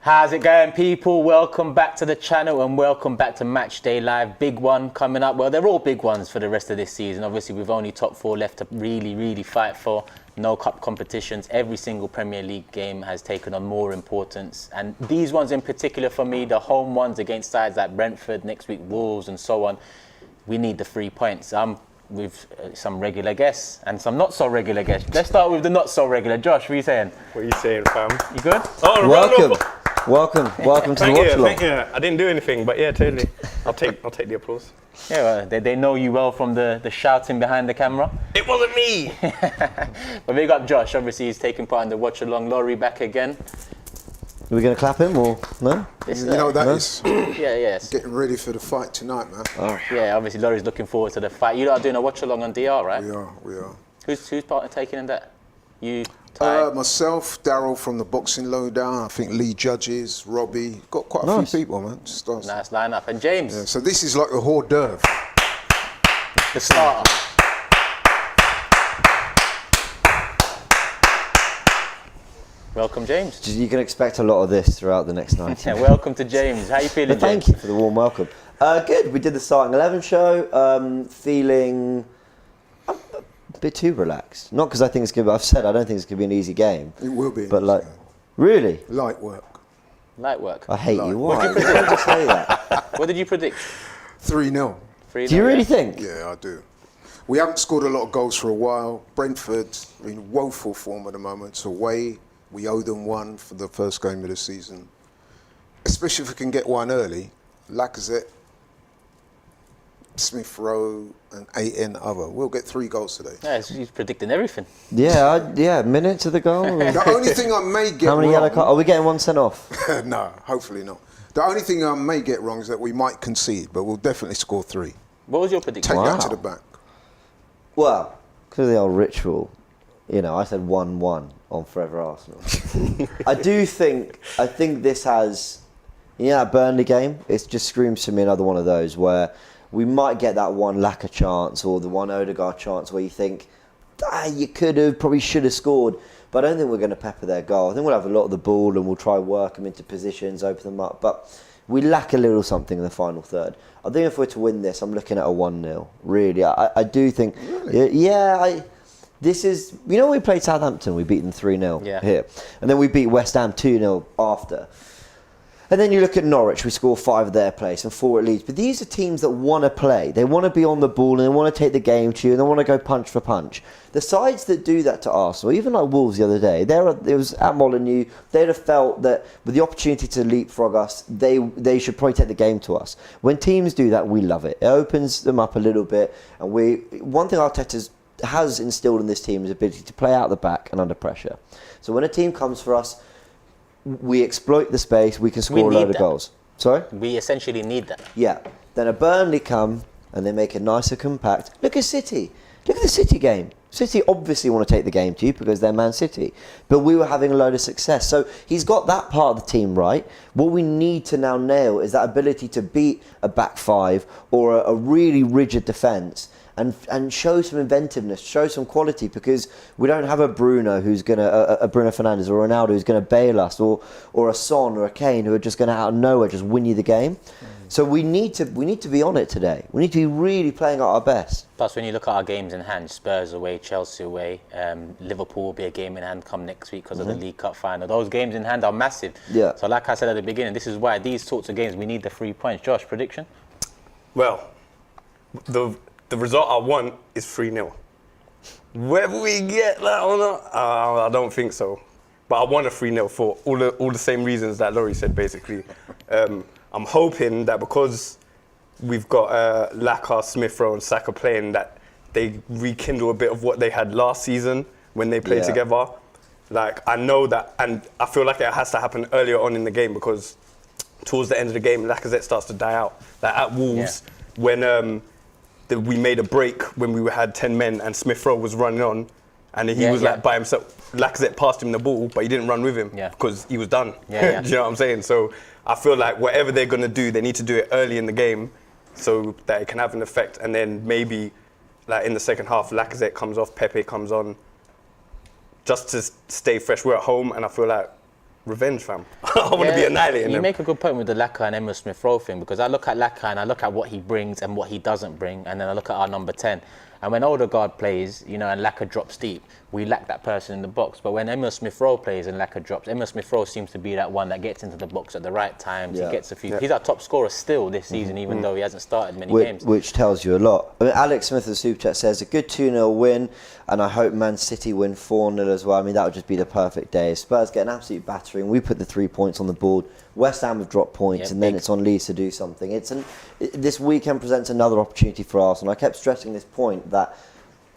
How's it going, people? Welcome back to the channel and welcome back to Matchday Live. Big one coming up. Well, they're all big ones for the rest of this season. Obviously, we've only top four left to really fight for. No cup competitions. Every single Premier League game has taken on more importance. And these ones in particular for me, the home ones against sides like Brentford, next week Wolves and so on, we need the 3 points. With some regular guests and some not so regular guests. Let's start with the not so regular. Josh, what are you saying? What are you saying, fam? You good? Oh, Welcome to the watch along. Thank you. I didn't do anything, but yeah, totally. I'll take the applause. Yeah, well, they know you well from the shouting behind the camera. It wasn't me. But big up Josh. Obviously, he's taking part in the watch along. Laurie back again. Are we going to clap him or no? You know what that is? Yes. Getting ready for the fight tonight, man. Yeah, obviously Laurie's looking forward to the fight. You lot are doing a watch along on DR, right? We are. Who's taking in that? You, Ty? Myself, Daryl from the Boxing Lowdown. I think Lee Judges, Robbie. Got quite a few people, man. Nice lineup. And James. Yeah, so this is like a hors d'oeuvre. The starter. Welcome, James. You can expect a lot of this throughout the next 90 minutes. Welcome to James. How you feeling, Thank you for the warm welcome. Good. We did the starting 11 show. Feeling a bit too relaxed. Not because I think it's going to be, I've said I don't think it's going to be an easy game. It will be. But like, really? Light work. Light work. I hate you. Why? Why did you say that? What did you predict? 3-0. Do you really think? Yeah, I do. We haven't scored a lot of goals for a while. Brentford in woeful form at the moment. So away. We owe them one for the first game of the season. Especially if we can get one early. Lacazette, Smith Rowe, and 8 in other. We'll get 3 goals today. Yeah, he's predicting everything. Yeah, minute to the goal. The only thing I may get How many wrong, yellow cards? Are we getting 1 sent off? No, hopefully not. The only thing I may get wrong is that we might concede, but we'll definitely score 3. What was your prediction? Take that to the back. Well, because of the old ritual, you know, I said 1-1 on Forever Arsenal. I think this has, that Burnley game, it just screams to me another one of those where we might get that one Laka chance or the one Odegaard chance where you think, you probably should have scored. But I don't think we're going to pepper their goal. I think we'll have a lot of the ball and we'll try work them into positions, open them up. But we lack a little something in the final third. I think if we're to win this, I'm looking at a 1-0. Really, I do think. Really? This is, when we played Southampton, we beat them 3-0 here. And then we beat West Ham 2-0 after. And then you look at Norwich, we score 5 at their place and 4 at Leeds. But these are teams that want to play. They want to be on the ball and they want to take the game to you and they want to go punch for punch. The sides that do that to Arsenal, even like Wolves the other day, it was at Molineux, they'd have felt that with the opportunity to leapfrog us, they should probably take the game to us. When teams do that, we love it. It opens them up a little bit. And one thing Arteta has instilled in this team is ability to play out the back and under pressure. So when a team comes for us, we exploit the space, we can score a load of goals. Sorry? We essentially need that. Yeah. Then a Burnley come and they make it nicer compact. Look at City. Look at the City game. City obviously want to take the game to you because they're Man City. But we were having a load of success. So he's got that part of the team right. What we need to now nail is that ability to beat a back 5 or a really rigid defence and show some inventiveness, show some quality, because we don't have a Bruno who's going to, a Bruno Fernandes or Ronaldo who's going to bail us, or a Son or a Kane who are just going to out of nowhere just win you the game. So we need to be on it today. We need to be really playing at our best. Plus, when you look at our games in hand, Spurs away, Chelsea away, Liverpool will be a game in hand come next week because of the League Cup final. Those games in hand are massive. Yeah. So like I said at the beginning, this is why these sorts of games, we need the 3 points. Josh, prediction? Well, the result I want is 3-0. Whether we get that or not, I don't think so. But I want a 3-0 for all the same reasons that Laurie said, basically. I'm hoping that because we've got Laka, Smith Rowe and Saka playing, that they rekindle a bit of what they had last season when they played together. Like, I know that, and I feel like it has to happen earlier on in the game because towards the end of the game, Lacazette starts to die out. Like at Wolves, when we made a break when we had 10 men and Smith Rowe was running on and he was like by himself. Lacazette passed him the ball, but he didn't run with him because he was done. Do you know what I'm saying? So I feel like whatever they're going to do, they need to do it early in the game so that it can have an effect. And then maybe like in the second half, Lacazette comes off, Pepe comes on, just to stay fresh. We're at home and I feel like revenge, fam. I want to be annihilating You them. make a good point with the Laka and Emma Smith-Rowe thing, because I look at Laka and I look at what he brings and what he doesn't bring, and then I look at our number 10. And when Odegaard plays, and Laka drops deep, we lack that person in the box. But when Emma Smith-Rowe plays and Laka drops, Emma Smith-Rowe seems to be that one that gets into the box at the right times. Yeah. He gets a few. He's our top scorer still this season, even though he hasn't started many games. Which tells you a lot. I mean, Alex Smith of the Super Chat says, a good 2-0 win, and I hope Man City win 4-0 as well. I mean, that would just be the perfect day. Spurs get an absolute battering. We put the 3 points on the board. West Ham have dropped points, and then it's on Leeds to do something. This weekend presents another opportunity for Arsenal. I kept stressing this point that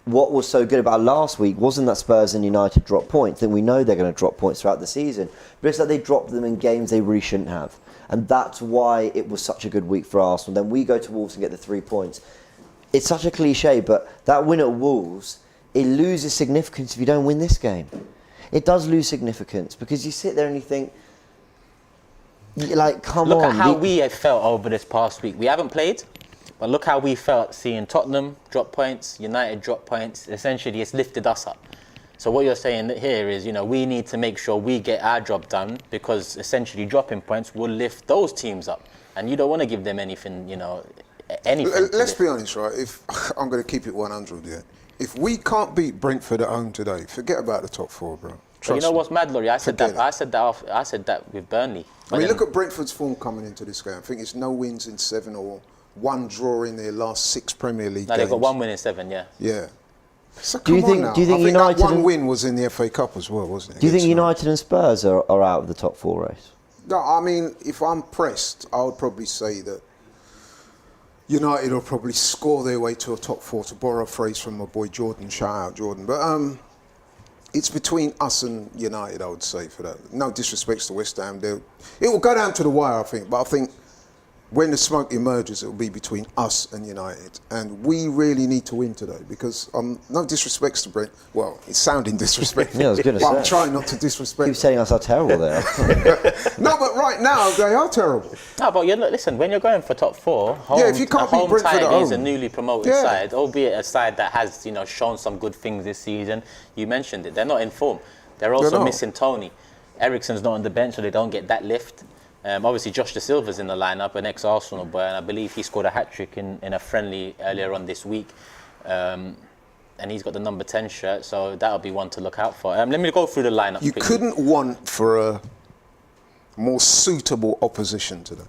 what was so good about last week wasn't that Spurs and United dropped points. Then we know they're going to drop points throughout the season. But it's that they dropped them in games they really shouldn't have. And that's why it was such a good week for Arsenal. Then we go to Wolves and get the 3 points. It's such a cliche, but that win at Wolves, it loses significance if you don't win this game. It does lose significance because you sit there and you think, like, come on. Look at how we have felt over this past week. We haven't played, but look how we felt seeing Tottenham drop points, United drop points. Essentially, it's lifted us up. So what you're saying here is, we need to make sure we get our job done, because essentially dropping points will lift those teams up. And you don't want to give them anything, anything. Let's be honest, right? If I'm going to keep it 100 here. If we can't beat Brentford at home today, forget about the top 4, bro. But you know what's mad, Laurie? I said Forget that with Burnley. I mean, look at Brentford's form coming into this game. I think it's no wins in 7 or 1 draw in their last 6 Premier League games. They've got 1 win in 7, yeah. Yeah. So Do you think I think United that 1 and- win was in the FA Cup as well, wasn't it? Do you think Against United and Spurs are out of the top 4 race? No, I mean, if I'm pressed, I would probably say that United will probably score their way to a top 4, to borrow a phrase from my boy Jordan. Shout out, Jordan. But it's between us and United, I would say, for that. No disrespect to West Ham. It will go down to the wire, I think. But I think when the smoke emerges, it will be between us and United. And we really need to win today, because no disrespect to Brent. Well, it's sounding disrespectful. Yeah, I was gonna but I'm say. trying not to disrespect. Keep telling us how terrible they are. No, but right now, they are terrible. No, but listen, when you're going for top 4, if you can't beat home Brentford time at is a home. newly promoted side, albeit a side that has shown some good things this season. You mentioned it. They're not in form. They're also missing Tony. Eriksen's not on the bench, so they don't get that lift. Obviously, Josh Da Silva's in the lineup, an ex-Arsenal boy, and I believe he scored a hat-trick in a friendly earlier on this week. And he's got the number 10 shirt, so that'll be one to look out for. Let me go through the lineup. You quickly. couldn't want for a more suitable opposition to them.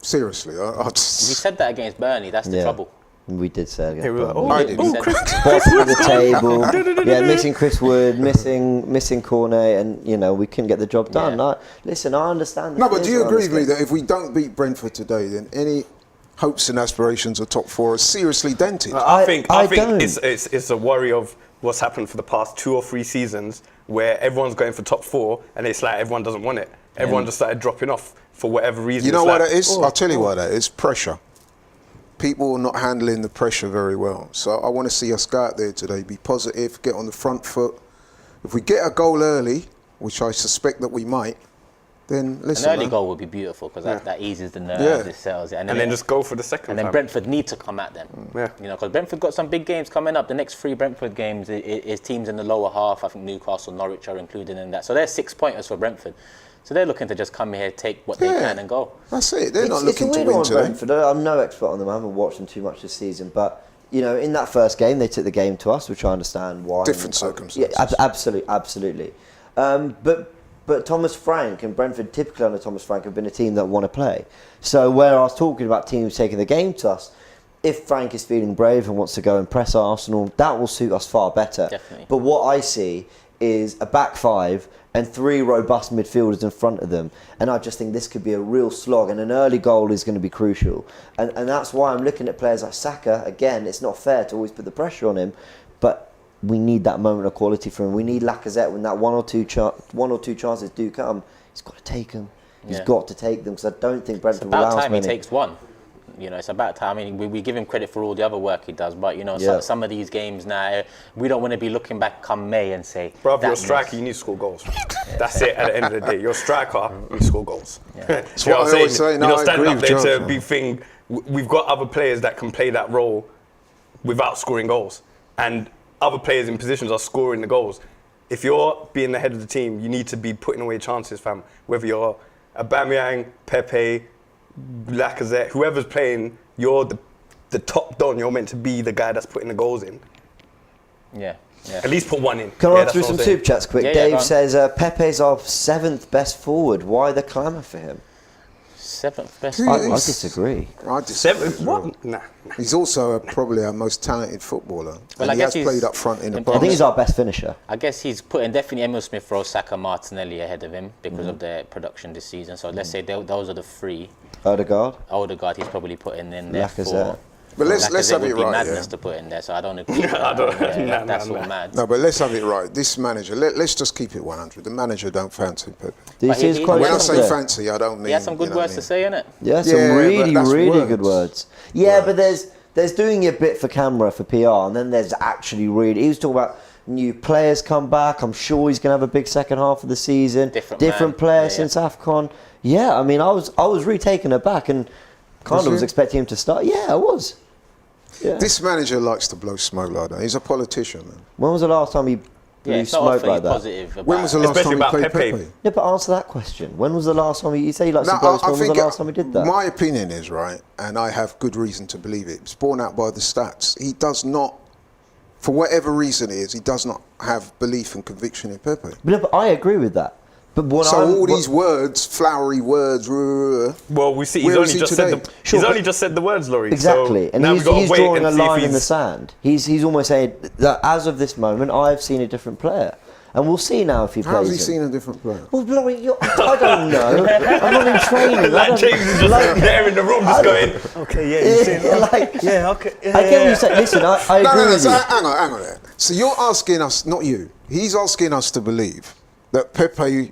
Seriously, I We just... said that against Burnley. That's the trouble. We did say it. Here we go. I did. Bottom of the table. Yeah, missing Chris Wood, missing Cornet, and we couldn't get the job done. Yeah. Listen, I understand. No, but do you agree with me that if we don't beat Brentford today, then any hopes and aspirations of top 4 are seriously dented? I think don't. it's a worry of what's happened for the past 2 or 3 seasons, where everyone's going for top 4, and it's like everyone doesn't want it. Everyone just started dropping off for whatever reason. You know It's what like, that is? I'll tell you what that is. Pressure. People are not handling the pressure very well. So I want to see us go out there today, be positive, get on the front foot. If we get a goal early, which I suspect that we might, then listen. An early goal would be beautiful, because that eases the nerves, Yeah. it settles it. and then just go for the second And then time. Brentford need to come at them. Yeah. Because Brentford got some big games coming up. The next 3 Brentford games is teams in the lower half. I think Newcastle, Norwich are included in that. So they're 6 pointers for Brentford. So they're looking to just come here, take what they can and go. That's it. They're not It's a looking to weird win one, today. Brentford. I'm no expert on them. I haven't watched them too much this season, but in that first game, they took the game to us, which I understand why. Different circumstances. Yeah, absolutely. But Thomas Frank and Brentford, typically under Thomas Frank, have been a team that want to play. So where I was talking about teams taking the game to us, if Frank is feeling brave and wants to go and press Arsenal, that will suit us far better. Definitely. But what I see is a back 5 and 3 robust midfielders in front of them, and I just think this could be a real slog, and an early goal is going to be crucial, and that's why I'm looking at players like Saka. Again, it's not fair to always put the pressure on him, but we need that moment of quality from him. We need Lacazette when that one or two chances do come. He's got to take them. He's got to take them, because I don't think Brentford will About allow us time he many. takes one. It's about time. I mean, we give him credit for all the other work he does, but some of these games now, we don't want to be looking back come May and say, Bro, you're a that striker, you need to score goals. That's it at the end of the day. You're a striker, you score goals. That's what I always say. You're No, not I standing agree up with there Joe. to be thinking, we've got other players that can play that role without scoring goals. And other players in positions are scoring the goals. if you're being the head of the team, you need to be putting away chances, fam. Whether you're Aubameyang, Pepe, Lacazette, whoever's playing, you're the top don. You're meant to be the guy that's putting the goals in. Yeah. At least put one in. Can I Yeah, run that's through what some I'm saying. super chats quick? Yeah, go Dave on. says Pepe's our 7th best forward. Why the clamour for him? 7th best. Who I is- disagree. I disagree as 7? well. What? Nah. He's also probably our most talented footballer. Well, and I he guess has played up front in the I I past. think he's our best finisher. I guess he's putting definitely Emil Smith Rowe, Saka, Martinelli ahead of him because of their production this season. So let's say those are the three. Odegaard. Odegaard, he's probably putting in there Lacazette. But let's Lacazette have would it be right, madness yeah. to put in there. So I don't agree. With that. Nah, That's nah, all nah. mad. No, but let's have it right. This manager, let's just keep it 100. The manager don't fancy Pepe. Do you But see his he- quote When I yesterday? say fancy, I don't mean. He had some good you know what words I to mean? say, innit? Yeah, some Yeah, but really, that's really words. good words. Yeah, but there's doing a bit for camera, for PR, and then there's actually really... He was talking about new players come back. I'm sure he's going to have a big second half of the season. Different man. players Yeah, since AFCON. Yeah, I mean, I was really taken aback and kind Was of was you? expecting him to start. Yeah, I was. Yeah. This manager likes to blow smoke like that. He's a politician, man. When was the last time he Yeah, blew it's not smoke awfully like that? positive. About When was the last Especially time he about played Pepe. Pepe? Yeah, but answer that question. When was the last time you say he likes No, to blow smoke? I When was think the last time he did that? my opinion is, right, and I have good reason to believe it. It's borne out by the stats. He does not, for whatever reason it is, he does not have belief and conviction in Pepe. But I agree with that. But what So I'm, all these words, flowery words, Well, we see he's Where only is he just today? said Sure, he's but- only just said the words, Laurie. exactly, So and now he's we've got to wait drawing a and see if line in the he's- sand. He's almost saying that as of this moment, I've seen a different player, and we'll see now if he how has plays. he him. seen a different player? Well, Laurie, I don't know. I'm not in training. I Like don't- James is just like- there in the room, just going, okay, yeah, you've seen Yeah, like, yeah, okay, yeah, I get what you're saying. Listen, I agree No, with so you. hang on there. So you're asking us, not you, he's asking us to believe that Pepe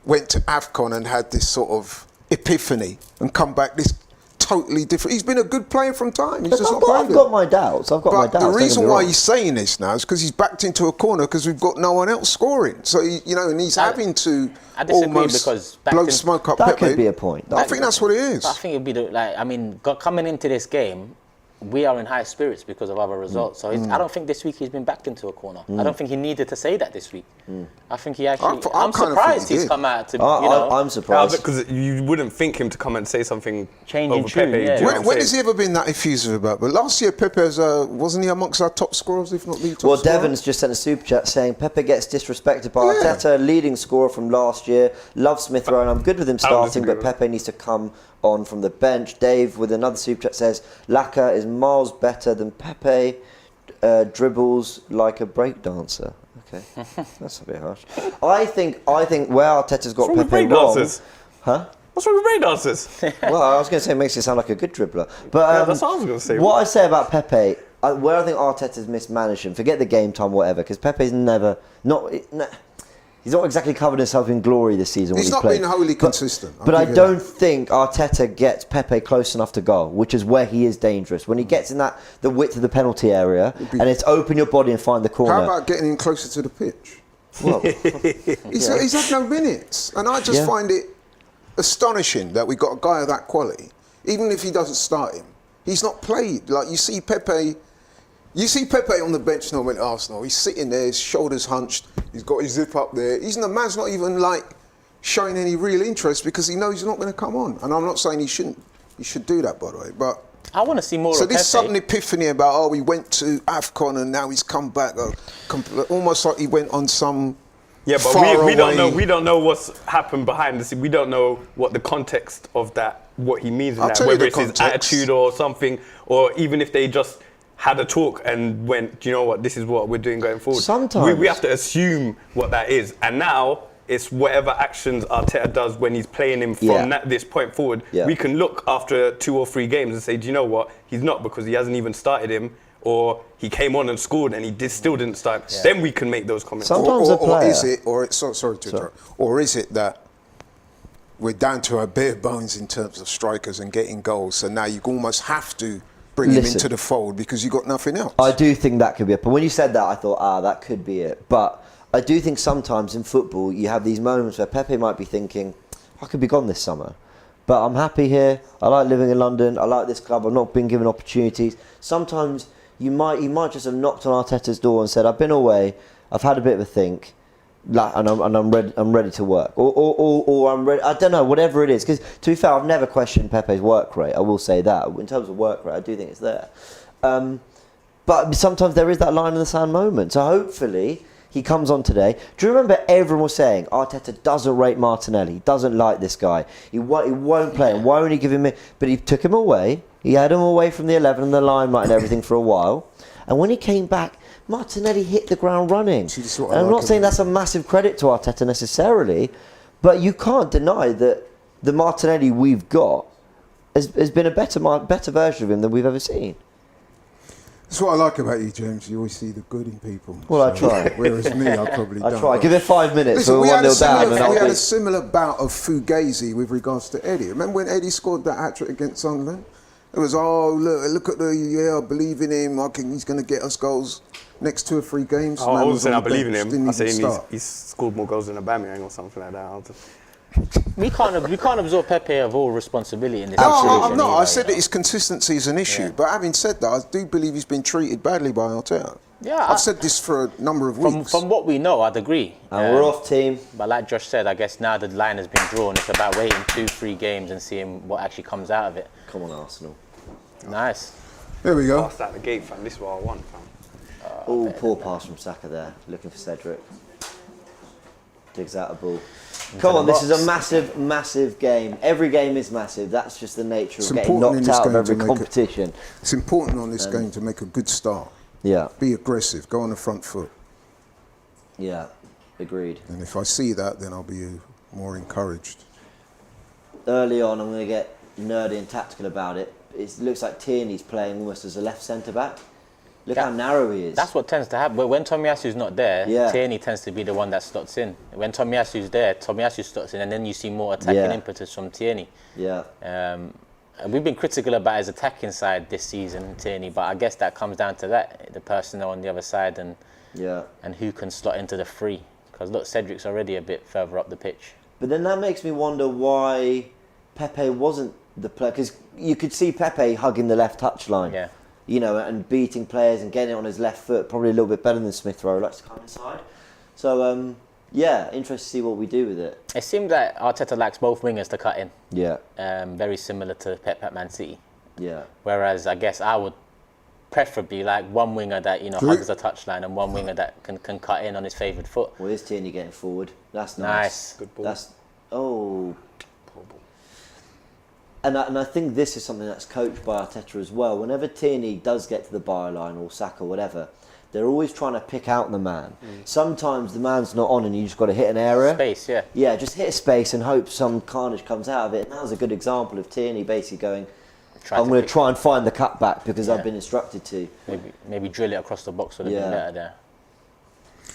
went to AFCON and had this sort of epiphany and come back this totally different. He's been a good player from time. He's just not I've played got it. my doubts. I've got my But doubts. the don't get reason me why wrong. he's saying this now is because he's backed into a corner because we've got no one else scoring. So, and he's having to I disagree almost because backed blow in- smoke up That Pepe. could be a point. I think that's what it is. I think it'd be coming into this game, we are in high spirits because of our results. So I don't think this week he's been backed into a corner. I don't think he needed to say that this week. I think he actually. I I'm kind of surprised think he he's did. come out to. I'm surprised. because you wouldn't think him to come and say something Changing over tune, Pepe. yeah. do you know When what I'm has he saying? ever been that effusive about? But last year, Pepe wasn't he amongst our top scorers, if not the top Well, scorer? Devon's just sent a super chat saying Pepe gets disrespected by Yeah. Arteta, leading scorer from last year. Love Smith Rowe, and I'm good with him starting, disagree but with Pepe needs to come on from the bench. Dave with another super chat says Laka is miles better than Pepe, dribbles like a breakdancer. Okay, that's a bit harsh. I think where Arteta's got What's wrong with Pepe wrong. breakdancers? Huh? What's wrong with breakdancers? Well, I was going to say it makes it sound like a good dribbler, but Yeah, that's what I was gonna say. What I say about Pepe, where I think Arteta's mismanaged him, forget the game time, whatever, because Pepe's he's not exactly covered himself in glory this season. He's when not played. been wholly consistent. I'll But I give you don't that. think Arteta gets Pepe close enough to goal, which is where he is dangerous. When he gets in the width of the penalty area, and it's open your body and find the corner. How about getting him closer to the pitch? Well, He's had no minutes, and I just Yeah. find it astonishing that we got a guy of that quality. Even if he doesn't start him, he's not played. Like you see Pepe on the bench now at Arsenal. He's sitting there, his shoulders hunched. He's got his zip up there. The man's not even like showing any real interest because he knows he's not going to come on. And I'm not saying he shouldn't. He should do that, by the way. But I want to see more so of this Pepe. sudden epiphany about we went to AFCON and now he's come back, almost like he went on some. Yeah, but far we don't away- know. We don't know what's happened behind the scene. We don't know what the context of that, what he means in I'll that, tell you whether the it's his context. attitude or something, or even if they just had a talk and went, do you know what, this is what we're doing going forward. Sometimes. we have to assume what that is, and now it's whatever actions Arteta does when he's playing him from this point forward. Yeah. We can look after 2 or 3 games and say, do you know what, he's not because he hasn't even started him. Or he came on and scored and he still didn't start. Yeah. Then we can make those comments. Sometimes a or player. is it, sorry to interrupt, or is it that we're down to our bare bones in terms of strikers and getting goals, so now you almost have to bring him Listen. into the fold because you've got nothing else? I do think that could be it. But when you said that, I thought, that could be it. But I do think sometimes in football, you have these moments where Pepe might be thinking, I could be gone this summer. But I'm happy here. I like living in London. I like this club. I've not been given opportunities. Sometimes he might just have knocked on Arteta's door and said, I've been away. I've had a bit of a think. Like, and I'm ready to work, or I'm ready. I don't know, whatever it is. Because to be fair, I've never questioned Pepe's work rate. I will say that in terms of work rate, I do think it's there. But sometimes there is that line in the sand moment. So hopefully he comes on today. Do you remember everyone was saying Arteta doesn't rate Martinelli, he doesn't like this guy, he won't play him, why won't he give him? But he took him away. He had him away from the 11 and the limelight and everything for a while. And when he came back, Martinelli hit the ground running. And I'm not saying that's a massive credit to Arteta necessarily, but you can't deny that the Martinelli we've got has been a better version of him than we've ever seen. That's what I like about you, James. You always see the good in people. Well, I try. Whereas me, I probably don't. I try. Give it 5 minutes. Listen, So we had 1-0 down. we had a similar bout of fugazi with regards to Eddie. Remember when Eddie scored that hat-trick against Sunderland? It was, look at I believe in him. He's going to get us goals. Next 2 or 3 games. I wasn't saying I believe in him. I said saying he's scored more goals than Aubameyang or something like that. We can't absorb Pepe of all responsibility in this No, situation. I'm not. either, I said that his consistency is an issue. Yeah. But having said that, I do believe he's been treated badly by Arteta. Yeah, I've said this for a number of weeks. From what we know, I'd agree. And we're off, team. But like Josh said, I guess now the line has been drawn. It's about waiting 2-3 games and seeing what actually comes out of it. Come on, Arsenal. Nice. There we go. Past out the gate, fam. This is what I want, fam. Oh, poor pass from Saka there. Looking for Cedric. Digs out a ball. Come on, this is a massive, massive game. Every game is massive. That's just the nature of getting knocked out of every competition. It's important on this game to make a good start. Yeah. Be aggressive. Go on the front foot. Yeah, agreed. And if I see that, then I'll be more encouraged. Early on, I'm going to get nerdy and tactical about it. It looks like Tierney's playing almost as a left centre-back. Look how narrow he is. That's what tends to happen. But when Tomiyasu's not there, Tierney tends to be the one that slots in. When Tomiyasu's there, Tomiyasu slots in, and then you see more attacking impetus from Tierney. Yeah. And we've been critical about his attacking side this season, Tierney, but I guess that comes down to that, the personnel on the other side and who can slot into the free. Because look, Cedric's already a bit further up the pitch. But then that makes me wonder why Pepe wasn't the player, because you could see Pepe hugging the left touchline. Yeah. You know, and beating players and getting it on his left foot, probably a little bit better than Smith Rowe, likes to come inside. So, interested to see what we do with it. It seems that Arteta likes both wingers to cut in. Yeah. Very similar to Pep at Man City. Yeah. Whereas I guess I would preferably like one winger that, hugs the touchline and one winger that can cut in on his favoured foot. Well, here's Tierney getting forward. That's nice. Good ball. Poor ball. And I think this is something that's coached by Arteta as well. Whenever Tierney does get to the byline or Saka or whatever, they're always trying to pick out the man. Sometimes the man's not on and you just got to hit an area. Space, yeah. Yeah, just hit a space and hope some carnage comes out of it. And that was a good example of Tierney basically going, I'm going to try and find the cutback because I've been instructed to. Maybe drill it across the box would have been better there.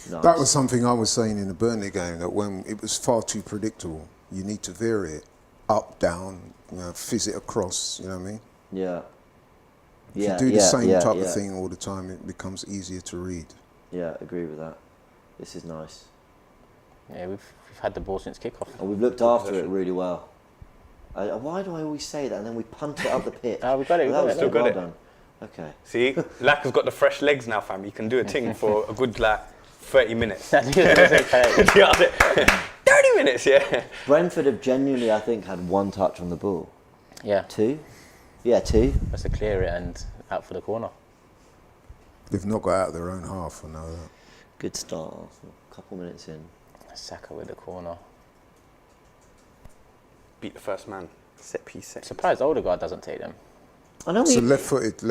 Nice. That was something I was saying in the Burnley game, that when it was far too predictable, you need to vary it up, down, fizz it across, you know what I mean? Yeah. If you do the same type of thing all the time, it becomes easier to read. Yeah, agree with that. This is nice. Yeah, we've had the ball since kickoff. And we've looked after it really well. Why do I always say that and then we punt it up the pitch? We got it. Still got it. Done. Okay. See, Lacker's got the fresh legs now, fam. You can do a thing for a good 30 minutes. 30 minutes, yeah. Brentford have genuinely, I think, had one touch on the ball. Yeah. 2? Yeah, 2. That's to clear it and out for the corner. They've not got out of their own half, I know that. Good start. A couple minutes in. Saka with the corner. Beat the first man. Set piece. Surprised Odegaard doesn't take them. I know It's a left-footed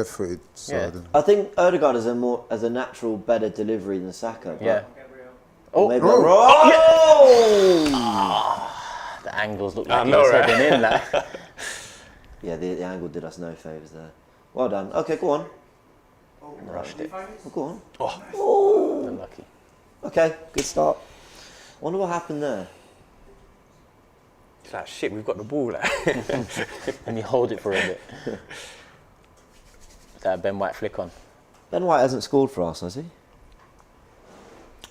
side. Yeah. I think Odegaard has a natural better delivery than Saka. Yeah. Maybe The angles look like know, he's right? heading in. Like. Yeah, the angle did us no favours there. Well done. Okay, go on. Rushed it. Oh, go on. Unlucky. Okay, good start. Wonder what happened there. It's like, shit, we've got the ball. Like. And you hold it for a bit. Is that a Ben White flick on? Ben White hasn't scored for us, has he?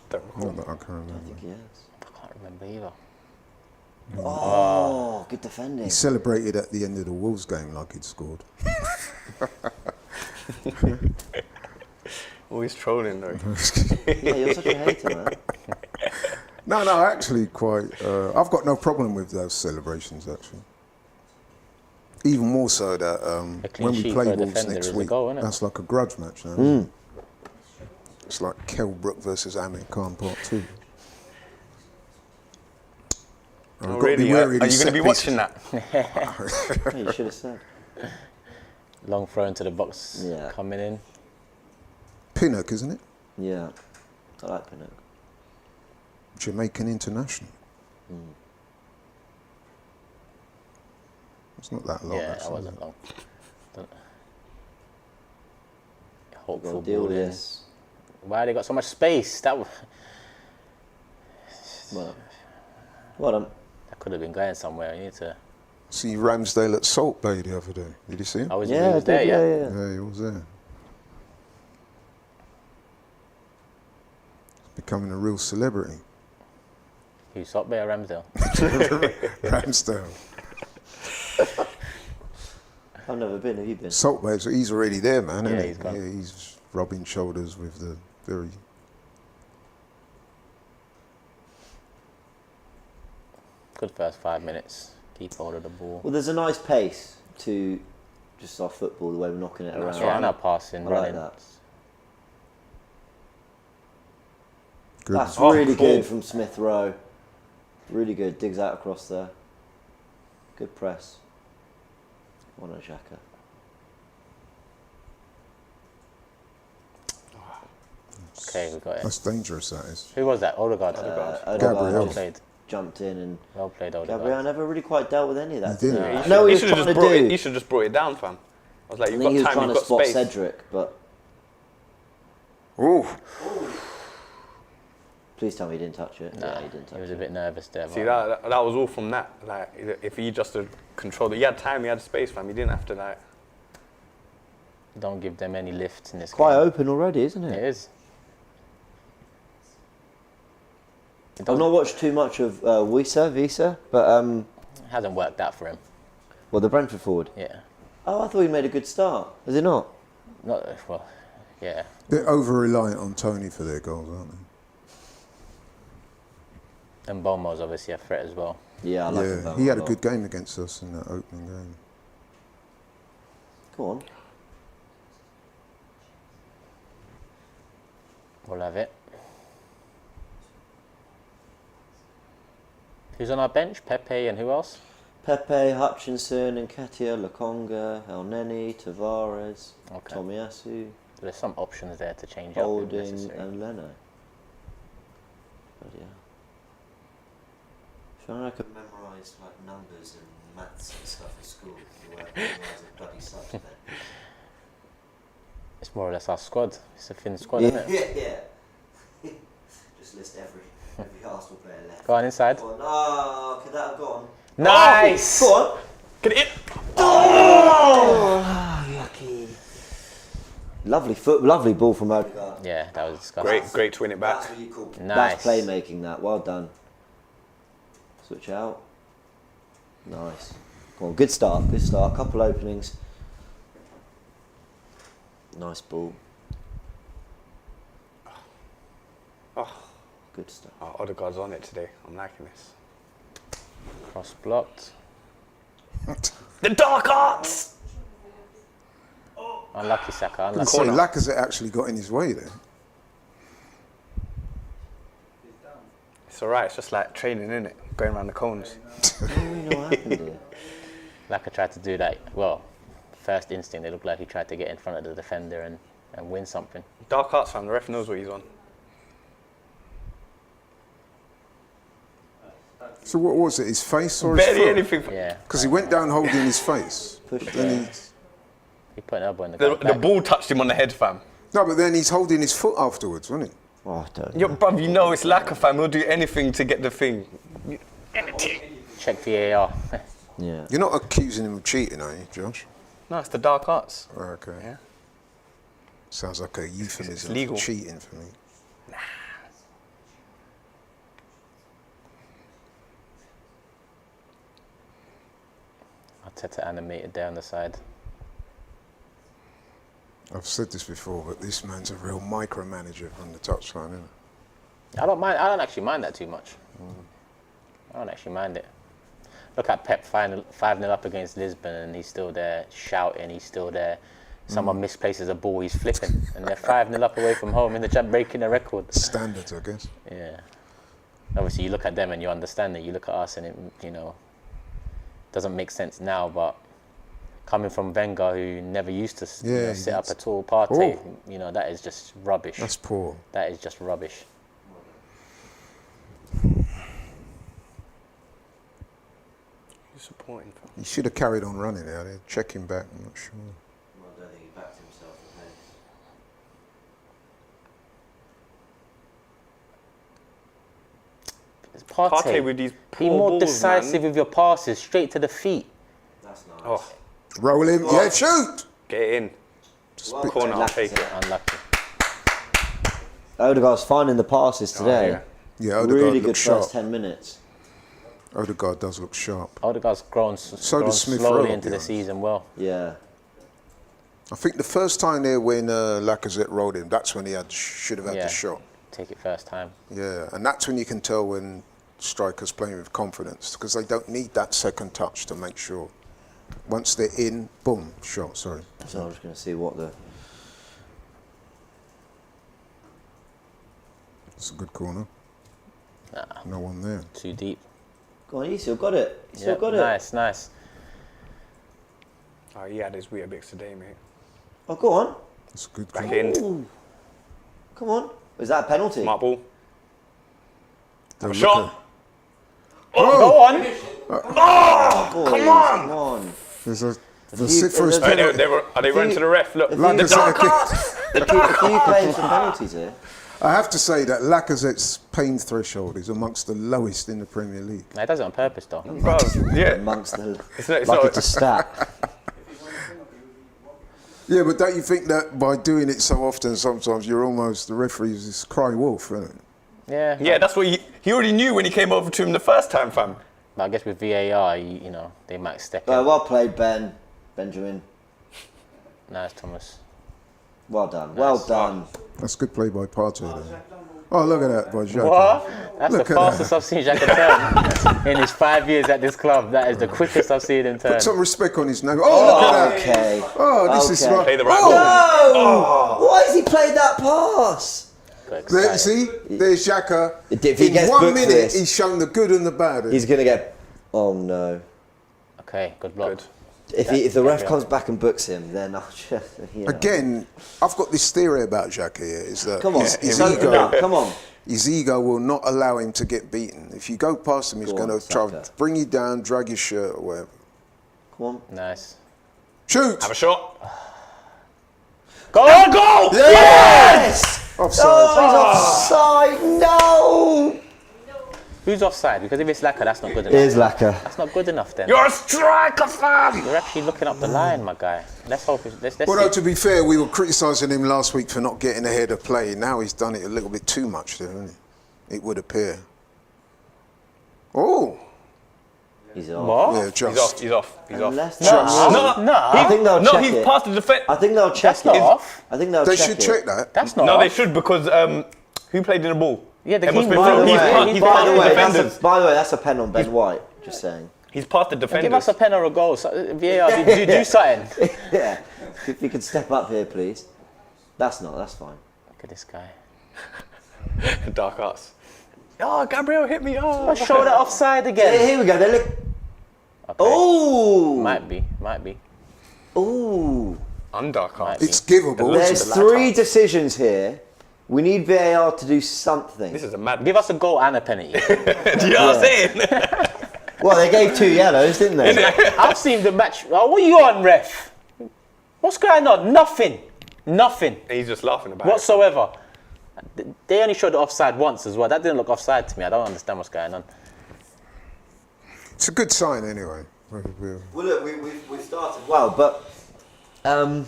Don't recall. Not that I can remember. I think he has. I can't remember either. Oh, good defending. He celebrated at the end of the Wolves game like he'd scored. Always trolling though. Yeah, you're such a hater, man. No, actually, quite. I've got no problem with those celebrations, actually. Even more so that clean when we sheet play for a Wolves defender next is a week, goal, isn't it? that's like a grudge match now. Isn't it? It's like Kelbrook versus Ahmed Khan Part 2. Oh, really? Are you going to be watching that? Yeah, you should have said. Long throw into the box, Yeah. coming in. Pinnock, isn't it? Yeah, I like Pinnock. Jamaican international. It's not that long. Yeah, that actually. wasn't long. Got Hopeful to deal ball with in. this. Why they got so much space? That Well, could have been going somewhere. You need to. See Ramsdale at Salt Bay the other day. Did you see him? I was, yeah, he was I there, did, yeah. Yeah, he was there. He's becoming a real celebrity. Who's Salt Bay or Ramsdale? Ramsdale. I've never been. Have you been? Salt Bay, so he's already there, man. Yeah, Isn't he's he? gone. Yeah, he's rubbing shoulders with the very. Good first 5 minutes. Keep hold of the ball. Well, there's a nice pace to just our football, the way we're knocking it around. Yeah, and our passing, I like running. that. Good. That's Oh, really cool. good from Smith Rowe. Really good. Digs out across there. Good press. One on Xhaka. Okay, we got it. That's dangerous, that is. Who was that? Odegaard. Odegaard Gabriel. Well played. Jumped in and Well played, Odegaard. Gabriel never really quite dealt with any of that. He didn't. today. He I know what he He was should have trying just to brought do. it. He should just brought it down, fam. I was like, I you've think he was got time, trying you've to got spot space. Cedric, but Ooh. please tell me he didn't touch it. Nah, Yeah, he didn't touch he was it. a bit nervous there. See, but that was all from that. Like, if he just had controlled it, he had time, he had space, fam. He didn't have to like. Don't give them any lift in this Quite game. open already, isn't It it? is. It I've doesn't- not watched too much of Visa, but hasn't worked out for him. well, the Brentford forward. Yeah. Oh, I thought he made a good start. Has he not? Not well. Yeah. They're over-reliant on Tony for their goals, aren't they? And Bomo's obviously a threat as well. Yeah, I like him. Yeah, he had a good game against us in that opening game. Go on. We'll have it. Who's on our bench? Pepe and who else? Pepe, Hutchinson, Nketiah, Lokonga, El Neni, Tavares, Okay. Tomiyasu, There's some options there to change up if Holding, necessary. and Leno. But yeah. Sure, I could memorise like numbers and maths and stuff at school. The way I memorise a bloody subject. It's more or less our squad. It's a thin squad, isn't it? Yeah. Just list every Arsenal player left. Go on inside. Go on. Oh, could that have gone? Nice! Go on. Get it in. Oh, yucky. Lovely ball from Odegaard. Yeah, that was disgusting. Great to win it back. That's what you call Nice. That's playmaking. That well done. Switch out. Nice. Go on. Good start. Good start. Couple openings. Nice ball. Oh, Good stuff. Odegaard's on it today. I'm liking this. Cross blocked. The dark arts. Unlucky Saka. Unlucky. So Lacazette actually got in his way there. It's alright. It's just like training, isn't it? Going around the cones. I don't really know what happened here. Laka tried to do that. Well, first instinct, it looked like he tried to get in front of the defender and win something. Dark arts, fam. The ref knows what he's on. So what was it? His face or his Barely foot? anything. Yeah. Because he went down holding his face. Pushed Then it. He put an elbow in the The, guy's the back. ball touched him on the head, fam. no, but then he's holding his foot afterwards, wasn't he? Oh, I don't Yo, know. bruv, you know it's Laka, fam. He'll do anything to get the thing. Anything. Check VAR. Yeah. You're not accusing him of cheating, are you, Josh? No, it's the dark arts. Oh, okay. Yeah. Sounds like a euphemism for legal. cheating for me. Arteta animated down the side. I've said this before, but this man's a real micromanager from the touchline, isn't I don't actually mind that too much. I don't actually mind it. Look at Pep 5-0 up against Lisbon, and he's still there shouting. He's still there. Someone misplaces a ball, he's flipping, and they're 5-0 up away from home in the jump, breaking the record. Standards, I guess. Yeah. Obviously, you look at them and you understand it. You look at us, and it, doesn't make sense now. But coming from Wenger, who never used to sit up at all, Partey, that is just rubbish. That's poor. That is just rubbish. Disappointing. He should have carried on running out there. Check him back, I'm not sure. Well, I don't think he backed himself at pace. Partey with these Be poor more balls, decisive man. with your passes, straight to the feet. That's nice. Oh, Roll him. Yeah, shoot! get in. Well, Corner, I'll take it. Unlucky. Odegaard's finding the passes today. yeah. Yeah, Odegaard Really good looks sharp. first 10 minutes. Odegaard does look sharp. Odegaard's grown does slowly Smith Rowe, into the to be season well. Yeah. I think the first time there when Lacazette rolled him, that's when he should have had the shot. Take it first time. Yeah, and that's when you can tell when strikers playing with confidence, because they don't need that second touch to make sure. Once they're in, boom, shot, sorry. So I'm just going to see what the... It's a good corner. Nah, No one there. too deep. Go on, you still got it. You still Yep, got it. Nice. Oh, he had his Weetabix today, mate. Oh, go on. It's a good Back corner. in. Ooh. Come on. Is that a penalty? Smart ball. They'll Shot. look at- Go on. Boys, come on. There's a few- sit for his there's a- penalty. Are they running to the ref? Look, If the you- dark Lacazette- arts. A few claims for penalties here. I have to say that Lacazette's pain threshold is amongst the lowest in the Premier League. Nah, he does it on purpose though. Bro, yeah. Amongst the... It's not, like it's a stat. Yeah, but don't you think that by doing it so often, sometimes you're almost, the referees is cry wolf, isn't it? Yeah. yeah, that's what he already knew when he came over to him the first time, fam. But I guess with VAR, they might step in. Well played, Benjamin. Nice, Thomas. Well done. Well done. That's good play by Partey there. Oh, look at that by Xhaka. What? That's Look the at fastest I've seen Xhaka turn in his 5 years at this club. That is the quickest I've seen him turn. Put some respect on his name. Oh, look at that. Okay. Oh, this is Okay. right. Play the right Oh, No! Why has he played that pass? Got there, excited. see, there's Xhaka. If he In gets 1 booked minute, this- he's shown the good and the bad. He's going to get... Oh, no. Okay, good block. Good. If the ref Yeah. comes back and books him, then I'll just... Again, I've got this theory about Xhaka here, is that Come on. his So- ego... no, come on. His ego will not allow him to get beaten. If you go past him, he's Go going on, to try Saka. to bring you down, drag your shirt or whatever. Come on. Nice. Shoot! Have a shot. Go on, goal! Yes! Offside. Oh, he's offside. No! Who's offside? Because if it's Laka, that's not good It enough. is Laka. That's not good enough then. You're a striker, fam. You're actually looking up the line, my guy. Let's hope let's Well, no, see. to be fair, we were criticising him last week for not getting ahead of play. Now he's done it a little bit too much there, hasn't he? It would appear. Oh, He's off. What? yeah, just. He's off. Unless No, that's- no. I think they'll No, check he's it. past the defence. I think they'll check That's not it. off. I think they'll They check should it. check that. That's not No, off. they should because who played in the ball? Yeah, the It must keeper. be By the Phil. way, He's past he's the by the way, defenders. by the way, that's a pen on Ben White. Just saying. He's past the Give defenders. us a pen or a goal. So, VAR, do something. Yeah. If you could step up here, please. That's fine. Look at this guy. Dark arts. Oh, Gabriel hit me. Oh, Show that offside Yeah, again. here we go. They look. Okay. Oh. Might be. Ooh. I'm dark arts. It's givable. There's the three laptop. decisions here. We need VAR to do something. This is a mad. Give us a goal and a penalty. Do you know what I'm saying? Well, they gave 2 yellows, didn't they? I've seen the match. Oh, what are you on, ref? What's going on? Nothing. He's just laughing about Whatsoever. They only showed the offside once as well. That didn't look offside to me. I don't understand what's going on. It's a good sign anyway. Well, look, we've started well, but Oh,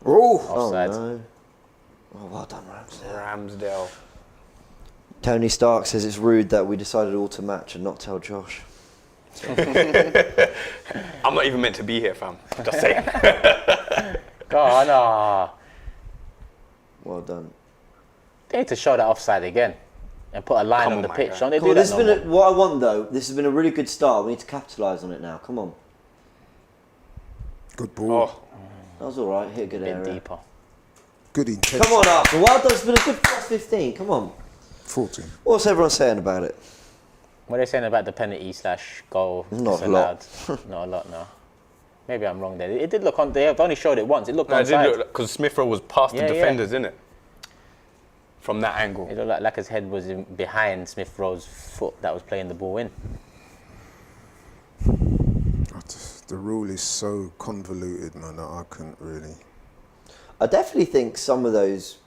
Offside. no. Oh, well done, Ramsdale. Ramsdale. Tony Stark says it's rude that we decided all to match and not tell Josh. I'm not even meant to be here, fam. Just saying. Go on. Well done. They need to show that offside again and put a line Come on on, the my pitch. guy. Don't they Come do on, that this has no been more? what I want though. This has been a really good start. We need to capitalise on it now. Come on. Good ball. Oh, That was all right. Hit a good A bit area. deeper. Good intention. Come on, Arsenal. Well done. It's been a good first 15. Come on. 14. What's everyone saying about it? What are they saying about the penalty / goal? Not a lot. Not a lot, no. Maybe I'm wrong there. It did look on. They have only showed it once. It looked no, it onside. did look because Smith Rowe was past Yeah, the yeah. defenders, innit? From that angle. It looked like his head was behind Smith Rowe's foot that was playing the ball in. The rule is so convoluted, man, that I couldn't really. I definitely think some of those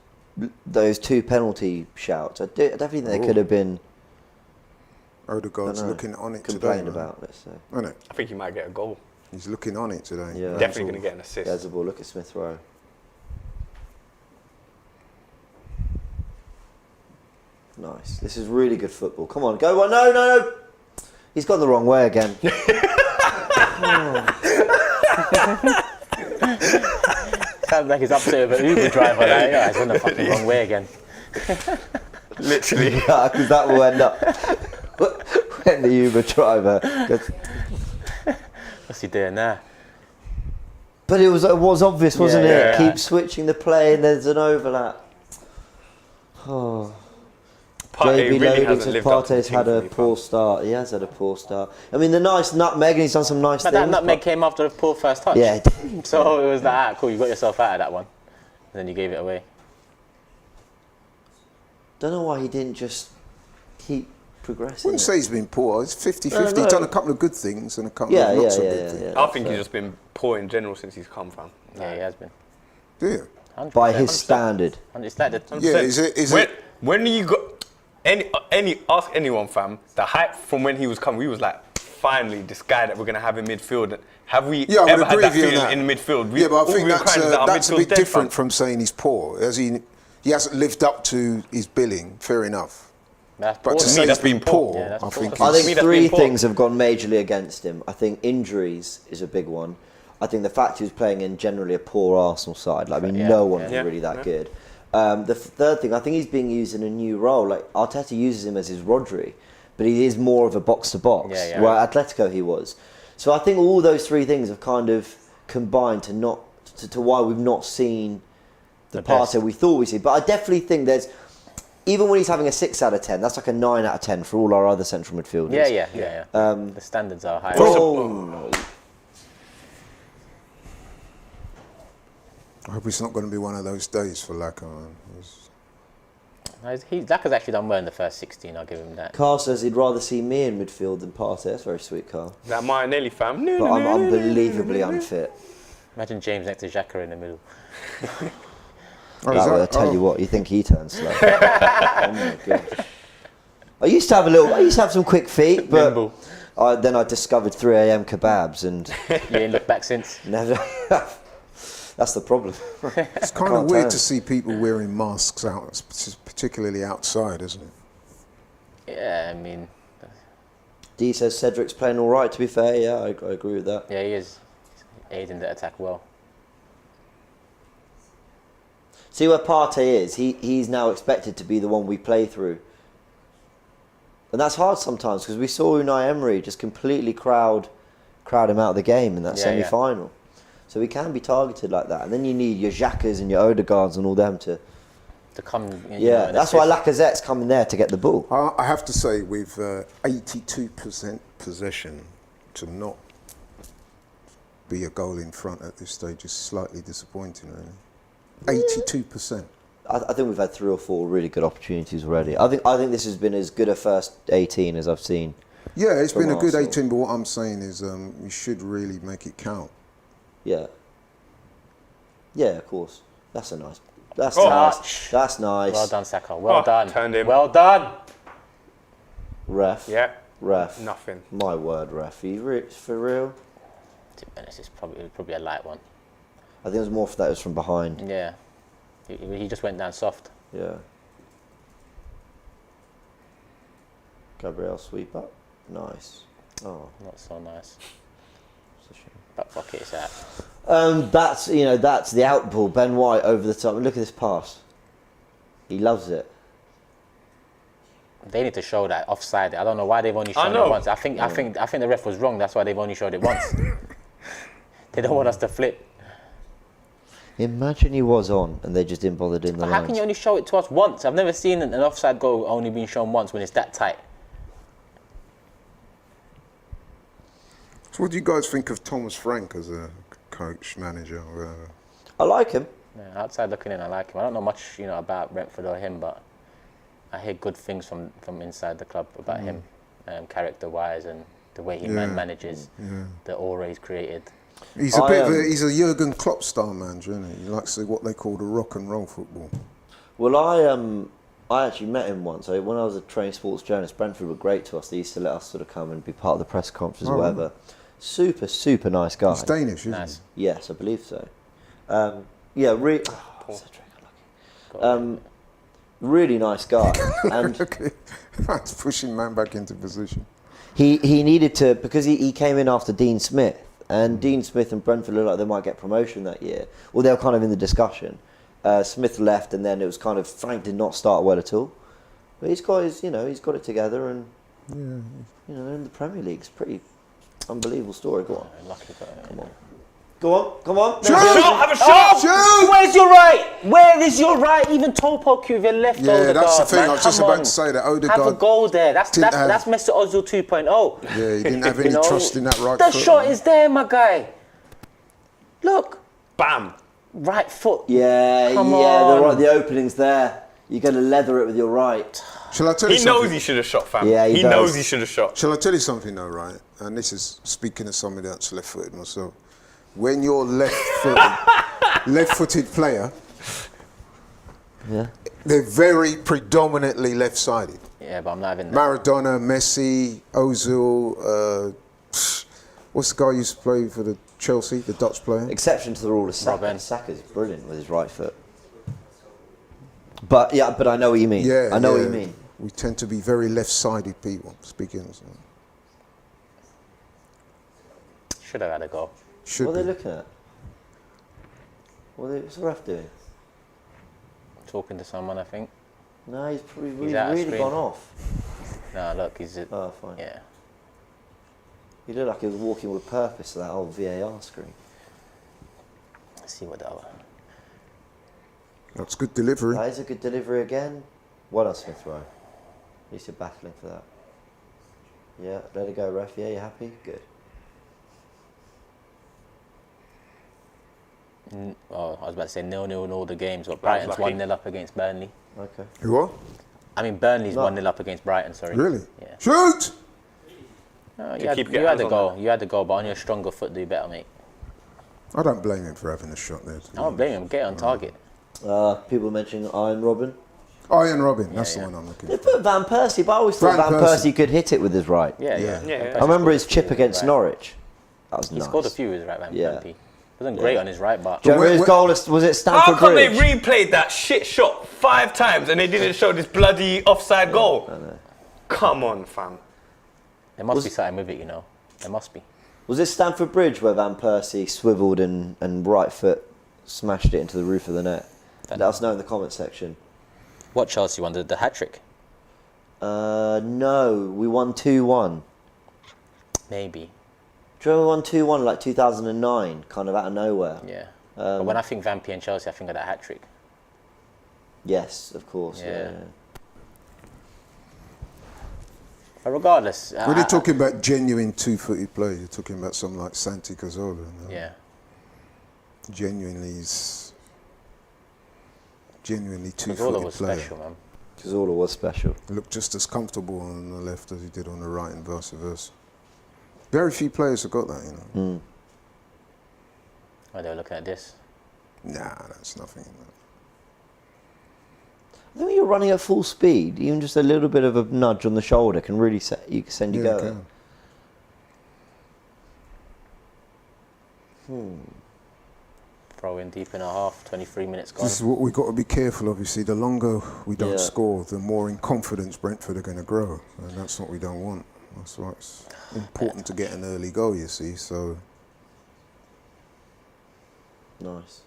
two penalty shouts. I definitely think they could have been Odegaard's dunno, looking on it complained today. about. Let's say. Isn't it? I think he might get a goal. He's looking on it today. Yeah. Definitely going to get an assist. There's the ball. Look at Smith Rowe. Nice. This is really good football. Come on, go on. No. He's gone the wrong way again. Sounds like he's upset with an Uber driver. Like, yeah, he's gone the fucking wrong way again. Literally. Because that will end up when the Uber driver goes. What's he doing there? But it was obvious, wasn't Yeah, it? yeah. Keep switching the play and there's an overlap. Oh. Partey JB really Loading hasn't says lived up to the Partey's had team a for me, poor start. He has had a poor start. I mean, the nice nutmeg, and he's done some nice But things. that nutmeg came after a poor first touch. Yeah. So it was like, ah, cool, you got yourself out of that one. And then you gave it away. Don't know why he didn't just keep progressing. Wouldn't say he's been poor. It's 50-50. No. He's done a couple of good things and a couple Yeah, of not so yeah, good yeah, things. yeah. I that's think fair. he's just been poor in general since he's come from. Yeah, he has been. Do you? 100%. By his standard. And it's like the Yeah, is it? When you got ask anyone, fam, the hype from when he was coming, we was like, finally, this guy that we're gonna have in midfield. Have we Yeah, I ever would had agree that with you on feeling that. in midfield? Yeah, but I all think we've been crying is that our that's a midfield's bit dead, different fam. from saying he's poor. As he hasn't lived up to his billing. Fair enough. that's But poor. to me, say he's that's been been poor. poor, Yeah, that's I poor. think I To think me, that's three been poor. things have gone majorly against him. I think injuries is a big one. I think the fact he was playing in generally a poor Arsenal side. Like, I mean, Yeah, no one was yeah. really that Yeah. good. The third thing, I think he's being used in a new role. Like, Arteta uses him as his Rodri, but he is more of a box-to-box, Yeah, yeah. where Atletico he was. So I think all those three things have kind of combined to why we've not seen the best. Partey we thought we'd see. But I definitely think there's, even when he's having a 6 out of 10, that's like a 9 out of 10 for all our other central midfielders. Yeah. The standards are high. Oh, no. I hope it's not going to be one of those days for Laka, man. Laka's actually done well in the first 16, I'll give him that. Carl says he'd rather see me in midfield than Partey. That's very sweet, Carl. That Martinelli, fam. But I'm unbelievably unfit. Imagine James next to Xhaka in the middle. I tell you what, you think he turns slow? Oh my gosh! I used to have some quick feet, but Nimble. then I discovered 3 a.m. kebabs and You ain't looked back since. never. That's the problem. It's kind of weird to see people wearing masks out, particularly outside, isn't it? Yeah, I mean, D says Cedric's playing all right. To be fair, yeah, I agree with that. yeah, he is aiding the attack well. See where Partey is. He's now expected to be the one we play through. And that's hard sometimes because we saw Unai Emery just completely crowd him out of the game in that Yeah, semi-final. So he can be targeted like that. And then you need your Xhakas and your Odegaards and all them to... To come, Yeah, that's why Lacazette's coming there to get the ball. I have to say, with 82% possession, to not be a goal in front at this stage is slightly disappointing, really. 82%. I think we've had 3 or 4 really good opportunities already. I think this has been as good a first 18 as I've seen. Yeah, it's been a good Arsenal. 18, but what I'm saying is we should really make it count. Yeah. Yeah, of course. That's nice. That's Oh. nice. That's nice. Well done, Saka. Well done. turned him. Well done. Ref. Yeah. Ref. Nothing. My word, ref. Are you for real? To be honest, it's probably a light one. I think it was more for that. It was from behind. Yeah. He just went down soft. Yeah. Gabriel sweep up. Nice. Oh, Not so nice. it's a shame. Back pocket is out. That's the outball. Ben White over the top. Look at this pass. He loves it. They need to show that offside. I don't know why they've only shown it once. I think the ref was wrong. That's why they've only showed it once. They don't want us to flip. Imagine he was on and they just didn't bother doing the But lines. how can you only show it to us once? I've never seen an offside goal only being shown once when it's that tight. So what do you guys think of Thomas Frank as a coach, manager? I like him. Yeah, outside looking in, I like him. I don't know much, about Brentford or him, but I hear good things from inside the club about him, character-wise, and the way he manages, the aura he's created. He's he's a Jurgen Klopp style manager, isn't he? He likes what they call the rock and roll football. Well, I actually met him once. When I was a trained sports journalist, Brentford were great to us. They used to let us sort of come and be part of the press conference or whatever. Super, super nice guy. He's Danish, isn't he? Yes, I believe so. Really nice guy. And That's pushing man back into position. he needed to, because he came in after Dean Smith, and Dean Smith and Brentford looked like they might get promotion that year. Well, they were kind of in the discussion. Smith left, and then it was kind of, Frank did not start well at all. But he's got his, he's got it together, and in the Premier League, it's pretty unbelievable story. Go on. Lucky guy. Come on. Shoot! Have a shot! Shoot! Where's your right? Where is your right? Even Topo with your left. Yeah, Odegaard, that's the thing. man. I was just Come about on. to say that Odegaard. Have a goal there. That's didn't have- Mesut Ozil 2.0. Yeah, he didn't have any trust in that right The foot. shot is there, my guy. Look, Bam. right foot. Yeah, Come on. the opening's there. You're going to leather it with your right. Shall I tell you He something? knows he should have shot, fam. Yeah, he does. knows he should have shot. Shall I tell you something though, right? And this is speaking of somebody that's left-footed myself. When you're left-footed player, they're very predominantly left-sided. Yeah, but I'm not having that. Maradona, Messi, Ozil, what's the guy who used to play for the Chelsea, the Dutch player? Exception to the rule of Saka. Robben. Saka's brilliant with his right foot. But I know what you mean. Yeah, I know what you mean. We tend to be very left-sided people, speaking of something. Should have had a goal. Should What are be. they looking at? What's the ref doing? Talking to someone, I think. No, he's probably He's out of really screen. gone off. No, look, he's. Oh, fine. Yeah. He looked like he was walking with purpose to that old VAR screen. Let's see what the other. That's good delivery. That is a good delivery again. Well done, Smith Rowe. At least you're battling for that. Yeah, let it go, ref. Yeah, you happy? Good. Oh, I was about to say 0-0 in all the games, but was Brighton's lucky. 1-0 up against Burnley. Okay. Who are? I mean, Burnley's No. 1-0 up against Brighton, sorry. Really? Yeah. Shoot! No, keep you getting had hands the on goal. that. You had the goal, but on your stronger foot, do better, mate. I don't blame him for having a shot there. I don't blame him. Get it on target. People mentioning Iron Robin. Iron Robin, that's yeah. the one I'm looking They for. put Van Persie, but I always thought Van Van Persie. Persie could hit it with his right. Yeah, Yeah. yeah. Yeah, yeah. I remember his chip Right. against Norwich. That was He nice. scored a few with his right, Van Yeah. Persie. Wasn't great on his right, but Do you remember his Where- goal? Was it How Stamford come they Bridge? replayed that shit shot 5 times and they didn't show this bloody offside goal? Come on, fam. there must be something with it, There must be. Was it Stamford Bridge where Van Persie swiveled and right foot smashed it into the roof of the net? Let us know in the comment section. What Chelsea won? The hat-trick? No, we won 2-1. Maybe. Do you remember we won 2-1 like 2009, kind of out of nowhere? Yeah. But when I think Van P and Chelsea, I think of that hat-trick. Yes, of course. Yeah. Yeah. But regardless... When you're talking about genuine two-footed play, you're talking about something like Santi Cazorla. Yeah. Genuinely Cazorla two-footed was player. special, man. Cazorla was special. Looked just as comfortable on the left as he did on the right and vice versa. Very few players have got that, Oh, they were looking at this. Nah, that's nothing. I think when you're running at full speed, even just a little bit of a nudge on the shoulder can really send you Yeah, going. Throw in deep in a half, 23 minutes gone. This is what we've got to be careful of. You see, the longer we don't Yeah. score, the more in confidence Brentford are going to grow. And that's what we don't want. That's why it's important to get an early goal, you see. So Nice.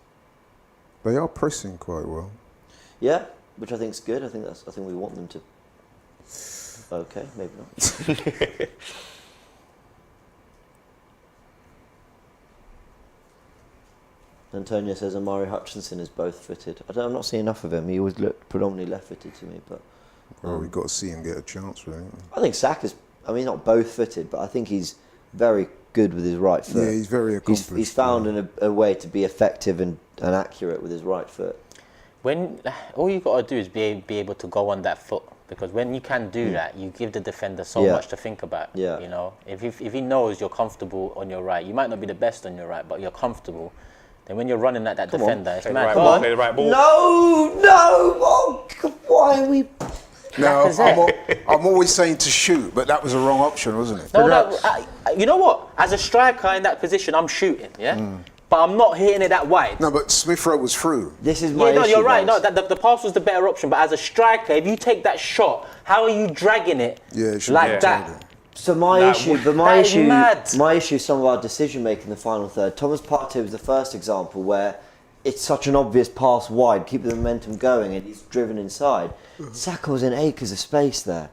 they are pressing quite well. Yeah, which I think is good. I think we want them to Okay, maybe not. Antonio says Amari Hutchinson is both footed. I'm not seeing enough of him. He always looked predominantly left footed to me, but Well, we've got to see him get a chance, really. I think Saka's. I mean, not both footed, but I think he's very good with his right foot. Yeah, he's very accomplished. He's found a way to be effective and accurate with his right foot. When all you got to do is be able to go on that foot, because when you can do that, you give the defender so Yeah. much to think about. Yeah. You know, if he knows you're comfortable on your right, you might not be the best on your right, but you're comfortable. Then when you're running at that defender, it's Play the mad. right Go ball, on. play the right ball. No! Oh, why are we? Now, Lacazette. I'm always saying to shoot, but that was the wrong option, wasn't it? No, you know what? As a striker in that position, I'm shooting, yeah? But I'm not hitting it that wide. No, but Smith Rowe was through. This is my Yeah, no, issue, you're right. guys. No, the pass was the better option. But as a striker, if you take that shot, how are you dragging it Yeah, it should like be that? dragged. So my That issue, is mad. is some of our decision making in the final third. Thomas Partey was the first example where it's such an obvious pass wide, keep the momentum going, and he's driven inside. Saka was in acres of space there.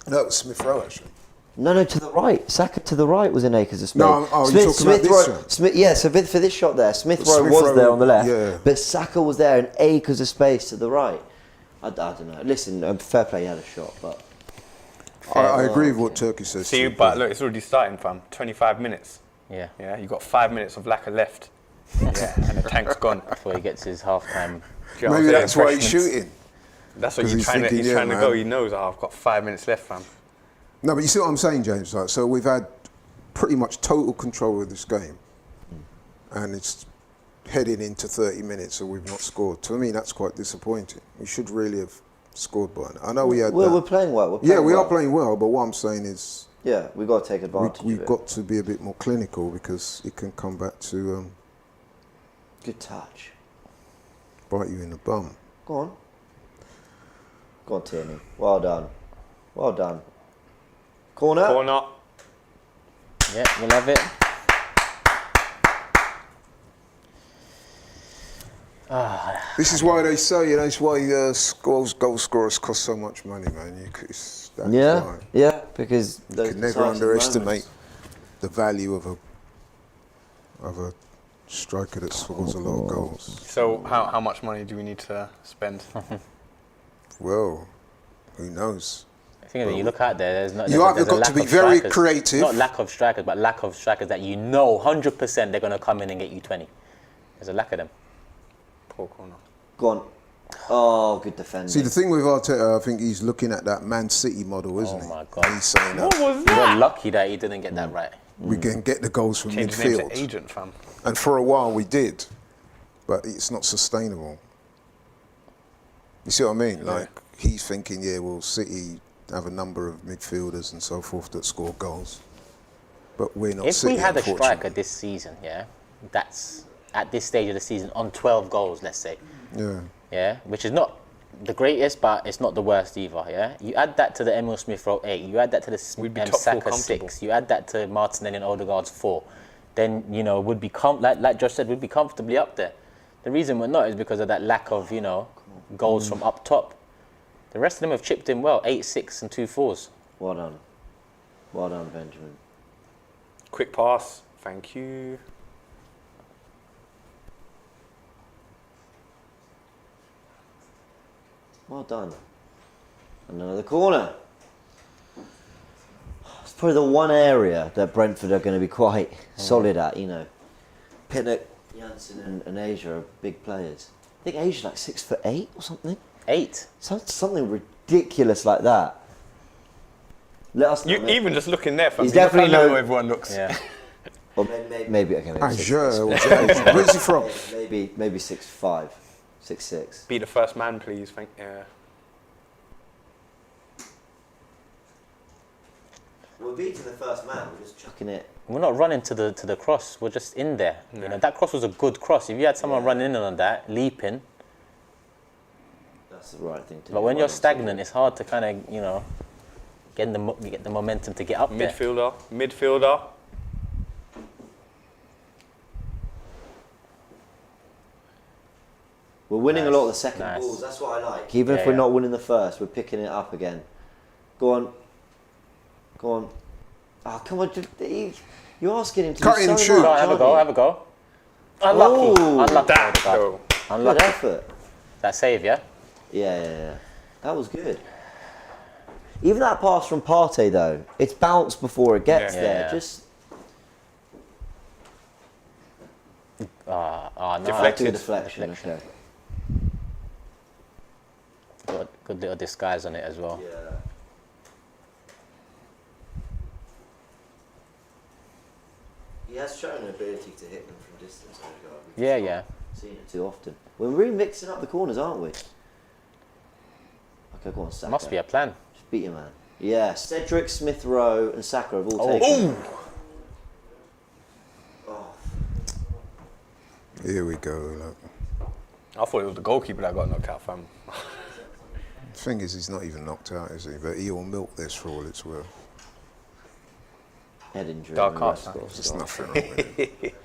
No, it was Smith Rowe, actually. No, to the right. Saka to the right was in acres of space. No, you're talking about this shot? Smith, yeah, so for this shot there, Smith Rowe Smith was Rowe, there on the left, yeah. but Saka was there in acres of space to the right. I don't know. Listen, fair play, he had a shot, but... I agree with what Turkey says. See, too, but look, it's already starting, fam. 25 minutes. Yeah. Yeah, you got 5 minutes of Laka left. Yeah, and the tank's gone. Before he gets his half-time. Do you know what I'm Maybe saying? that's why he's Freshness. shooting. That's what 'Cause he's he's trying to. thinking, He's yeah, trying to go. man. He knows. Oh, I've got 5 minutes left, fam. No, but you see what I'm saying, James? Like, so we've had pretty much total control of this game, and it's heading into 30 minutes, and we've not scored. To me, that's quite disappointing. We should really have scored by now. I know we had. We're playing well. Yeah, we are playing well, but what I'm saying is Yeah, we've got to take advantage we've of it. got to be a bit more clinical, because it can come back to Good touch. bite you in the bum. Go on. Go on, Tierney. Well done. Well done. Corner. Corner. Yeah, we'll have it. This is why they say, it's why goal scorers cost so much money, man. That's Yeah, why. yeah, because You those can never decisive underestimate moments. the value of a striker that scores a lot of goals. So how much money do we need to spend? Well, who knows? I think when you look out there, there's You either there's a got to lack be of very strikers. creative. Not lack of strikers, but lack of strikers that you know 100% they're going to come in and get you 20. There's a lack of them. Poor corner. Go on. Oh, good defending. See, the thing with Arteta, I think he's looking at that Man City model, isn't he? my God. He's saying that What was You're that? lucky that he didn't get that right. we can get the goals from Change his name to midfield. agent, fam. And for a while we did, but it's not sustainable. You see what I mean? Like, he's thinking, well, City have a number of midfielders and so forth that score goals. But we're not If City, we had a unfortunately. striker this season, yeah, that's at this stage of the season on 12 goals, let's say, Yeah. which is not the greatest, but it's not the worst either, yeah. You add that to the Emil Smith Rowe 8, you add that to the We'd be top four Saka comfortable. 6, you add that to Martinelli and Odegaard's 4, then, would be, like Josh said, would be comfortably up there. The reason we're not is because of that lack of, goals from up top. The rest of them have chipped in well, 8, 6 and 2 4s. Well done. Well done, Benjamin. Quick pass. Thank you. Well done. And another corner. It's probably the one area that Brentford are going to be quite solid at, Pinnock, Janssen and Asia are big players. I think Asia's like 6'8" or something. 8. Something ridiculous like that. Let us know. You even just looking there, fam. He's You look how definitely little no- everyone looks. Yeah. Or maybe okay, maybe Asia, where's he from? maybe 6'5", 6'6". Be the first man, please. Thank. Yeah. We're beating the first man. We're just chucking it. We're not running to the cross. We're just in there. That cross was a good cross. If you had someone running in on that, leaping. That's the right thing to do. But when you're stagnant, it's hard to kind of, get the momentum to get up there. Midfielder. We're winning a lot of the second Nice. balls. That's what I like. Even Yeah, if we're yeah. not winning the first, we're picking it up again. Go on. Oh, come on. You're asking him to Cut do in and so shoot. much, Have a aren't go, you? have a go. Unlucky. Oh, Unlucky. That Odegaard. though. Good Unlucky. effort. That save, yeah? Yeah. That was good. Even that pass from Partey, though, it's bounced before it gets Yeah. there. Yeah. Just No. Deflect. do a deflection. Okay. Good little disguise on it as well. Yeah. He has shown an ability to hit them from distance. Odegaard. We've Yeah, just yeah. not seen it too often. We're really mixing up the corners, aren't we? Okay, go on, Saka. Must be a plan. Just beat your man. Yeah, Cedric, Smith Rowe, and Saka have all taken. Oh. Here we go. Look. I thought it was the goalkeeper that got knocked out, fam. The thing is, he's not even knocked out, is he? But he'll milk this for all it's worth. Head injury. Dark and the rest horse, got There's stuff. nothing wrong with it.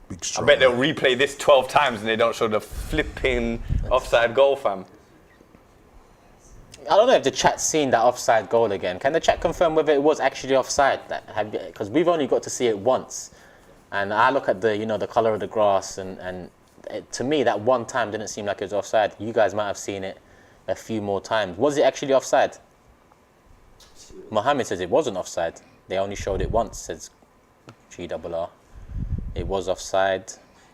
Big I strike. bet they'll replay this 12 times and they don't show the flipping offside goal, fam. I don't know if the chat's seen that offside goal again. Can the chat confirm whether it was actually offside? Because we've only got to see it once. And I look at the colour of the grass and to me that one time didn't seem like it was offside. You guys might have seen it a few more times. Was it actually offside? Mohammed says it wasn't offside. They only showed it once, says GRR. It was offside.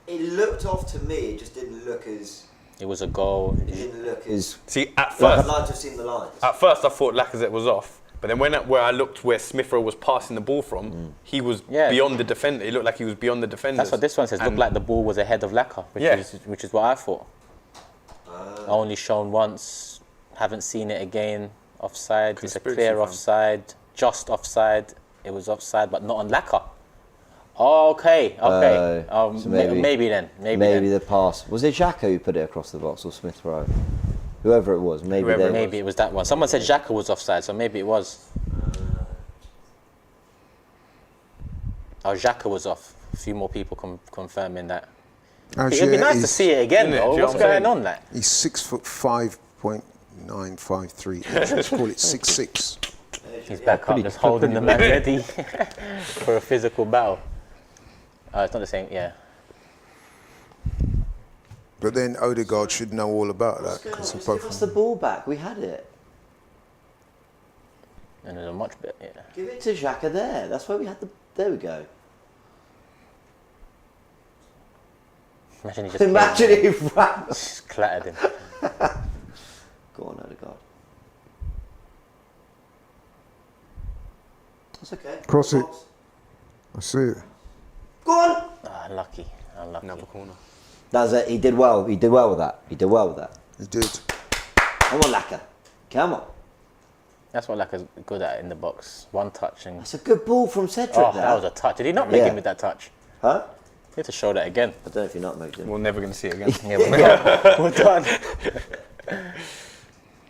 It looked off to me. It just didn't look as. It was a goal. It didn't look as. See, at Like, I'd first, like to have seen the lines. I thought Lacazette was off. But then where I looked where Smith Rowe was passing the ball from, he was beyond the defender. It looked like he was beyond the defender. That's what this one says. Looked like the ball was ahead of Laka, which is what I thought. Only shown once. Haven't seen it again. Offside. It's a Conspiracy clear fan. offside. Just offside. It was offside, but not on Laka. Oh, okay. So Maybe then. Maybe the pass. Was it Xhaka who put it across the box or Smith Rowe? Whoever it was. Maybe Whoever they. it Maybe it was that one. Someone said Xhaka was offside, so maybe it was. Xhaka was off. A few more people confirming that. It'd be nice to see it again, Isn't it? though. Do you know What's what I'm going saying? on, like? He's 6'5.953". Let's call it 6'6". He's back up, just holding the man ready for a physical battle. It's not the same, yeah. But then Odegaard should know all about that. Just 'cause give us the ball back. We had it. And there's a much bit, yeah. Give it to Xhaka there. That's where we had the. There we go. Imagine he just Imagine came in if he ran. and just clattered him. Go on, Odegaard. That's okay. Cross it. I see it. Go on. Unlucky. Another corner. That's it. He did well. He did well with that. He did well with that. He did. Come on, Laka. Come on. That's what Laka's good at in the box. One touch and... That's a good ball from Cedric Oh, there. that was a touch. Did he not make Yeah. him with that touch? Huh? You have to show that again. I don't know if you're not making. We're never going to see it again. Yeah, we're done.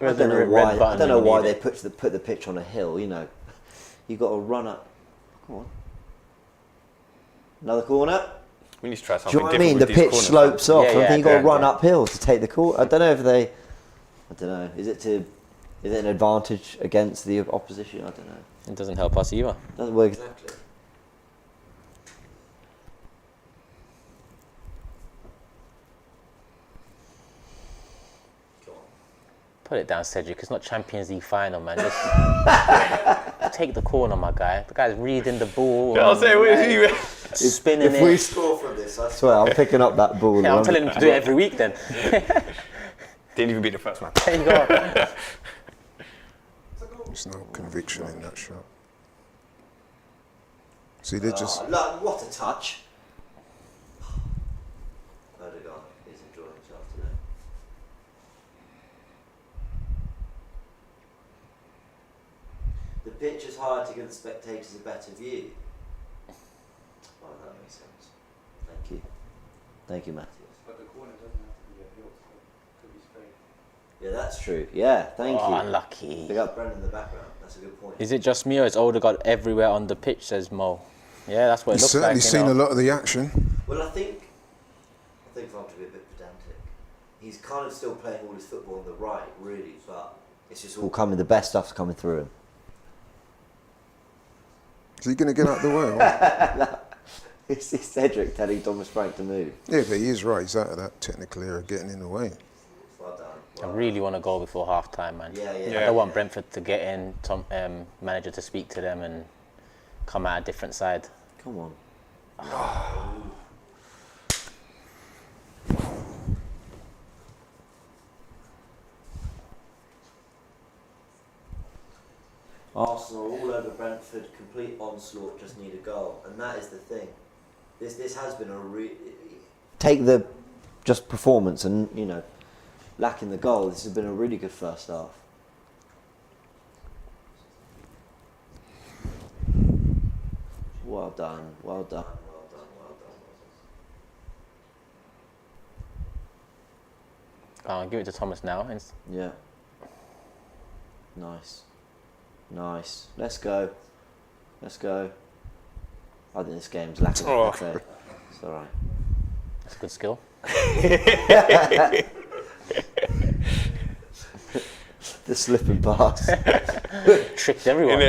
I don't know why. I don't know why they put the pitch on a hill. You know, you got to run up. Come on. Another corner. We need to try Do something you know what I different mean? with The these pitch corners, slopes off. Yeah, I think you got to yeah. run uphill to take the corner. I don't know if they. I don't know. Is it an advantage against the opposition? I don't know. It doesn't help us either. Doesn't work exactly. Put it down, Cedric. It's not Champions League final, man. Just take the corner, my guy. The guy's reading the ball. I'll say, where's he? Spinning If we it. score from this, I swear, I'm picking up that ball. Yeah, I'm telling him to do it every week then. Didn't even beat the first man. There you go. There's no conviction in that shot. See, they just. Look, what a touch. Odegaard is enjoying himself today. The pitch is higher to give the spectators a better view. Oh, that makes sense. Thank you. Thank you, Matthias. But the corner doesn't have to be a hill, so it could be straight. Yeah, that's true. Yeah, thank you. Unlucky. Big up Brendan in the background. That's a good point. Is it just me or is Odegaard everywhere on the pitch, says Mo? Yeah, that's what it He's looks certainly like. seen a lot of the action. Well, I think if I'm to be a bit pedantic, he's kind of still playing all his football on the right, really, but It's just all coming. The best stuff's coming through him. Is he going to get out of the way? Or what? It's Cedric telling Thomas Frank to move. Yeah, but he is right. He's out of that technical area, getting in the way. Well done. I really want to go before half time, man. Yeah. I don't want Brentford to get in, manager to speak to them and come out a different side. Come on. Arsenal all over Brentford, complete onslaught, just need a goal, and that is the thing. This has been take the just performance and lacking the goal. This has been a really good first half. Well done, well done, well done, well done. I'll give it to Thomas now. Yeah. Nice. Nice. Let's go. Let's go. I think this game's lacking a Pepe. It's alright. That's a good skill. The slipping pass. Tricked everyone.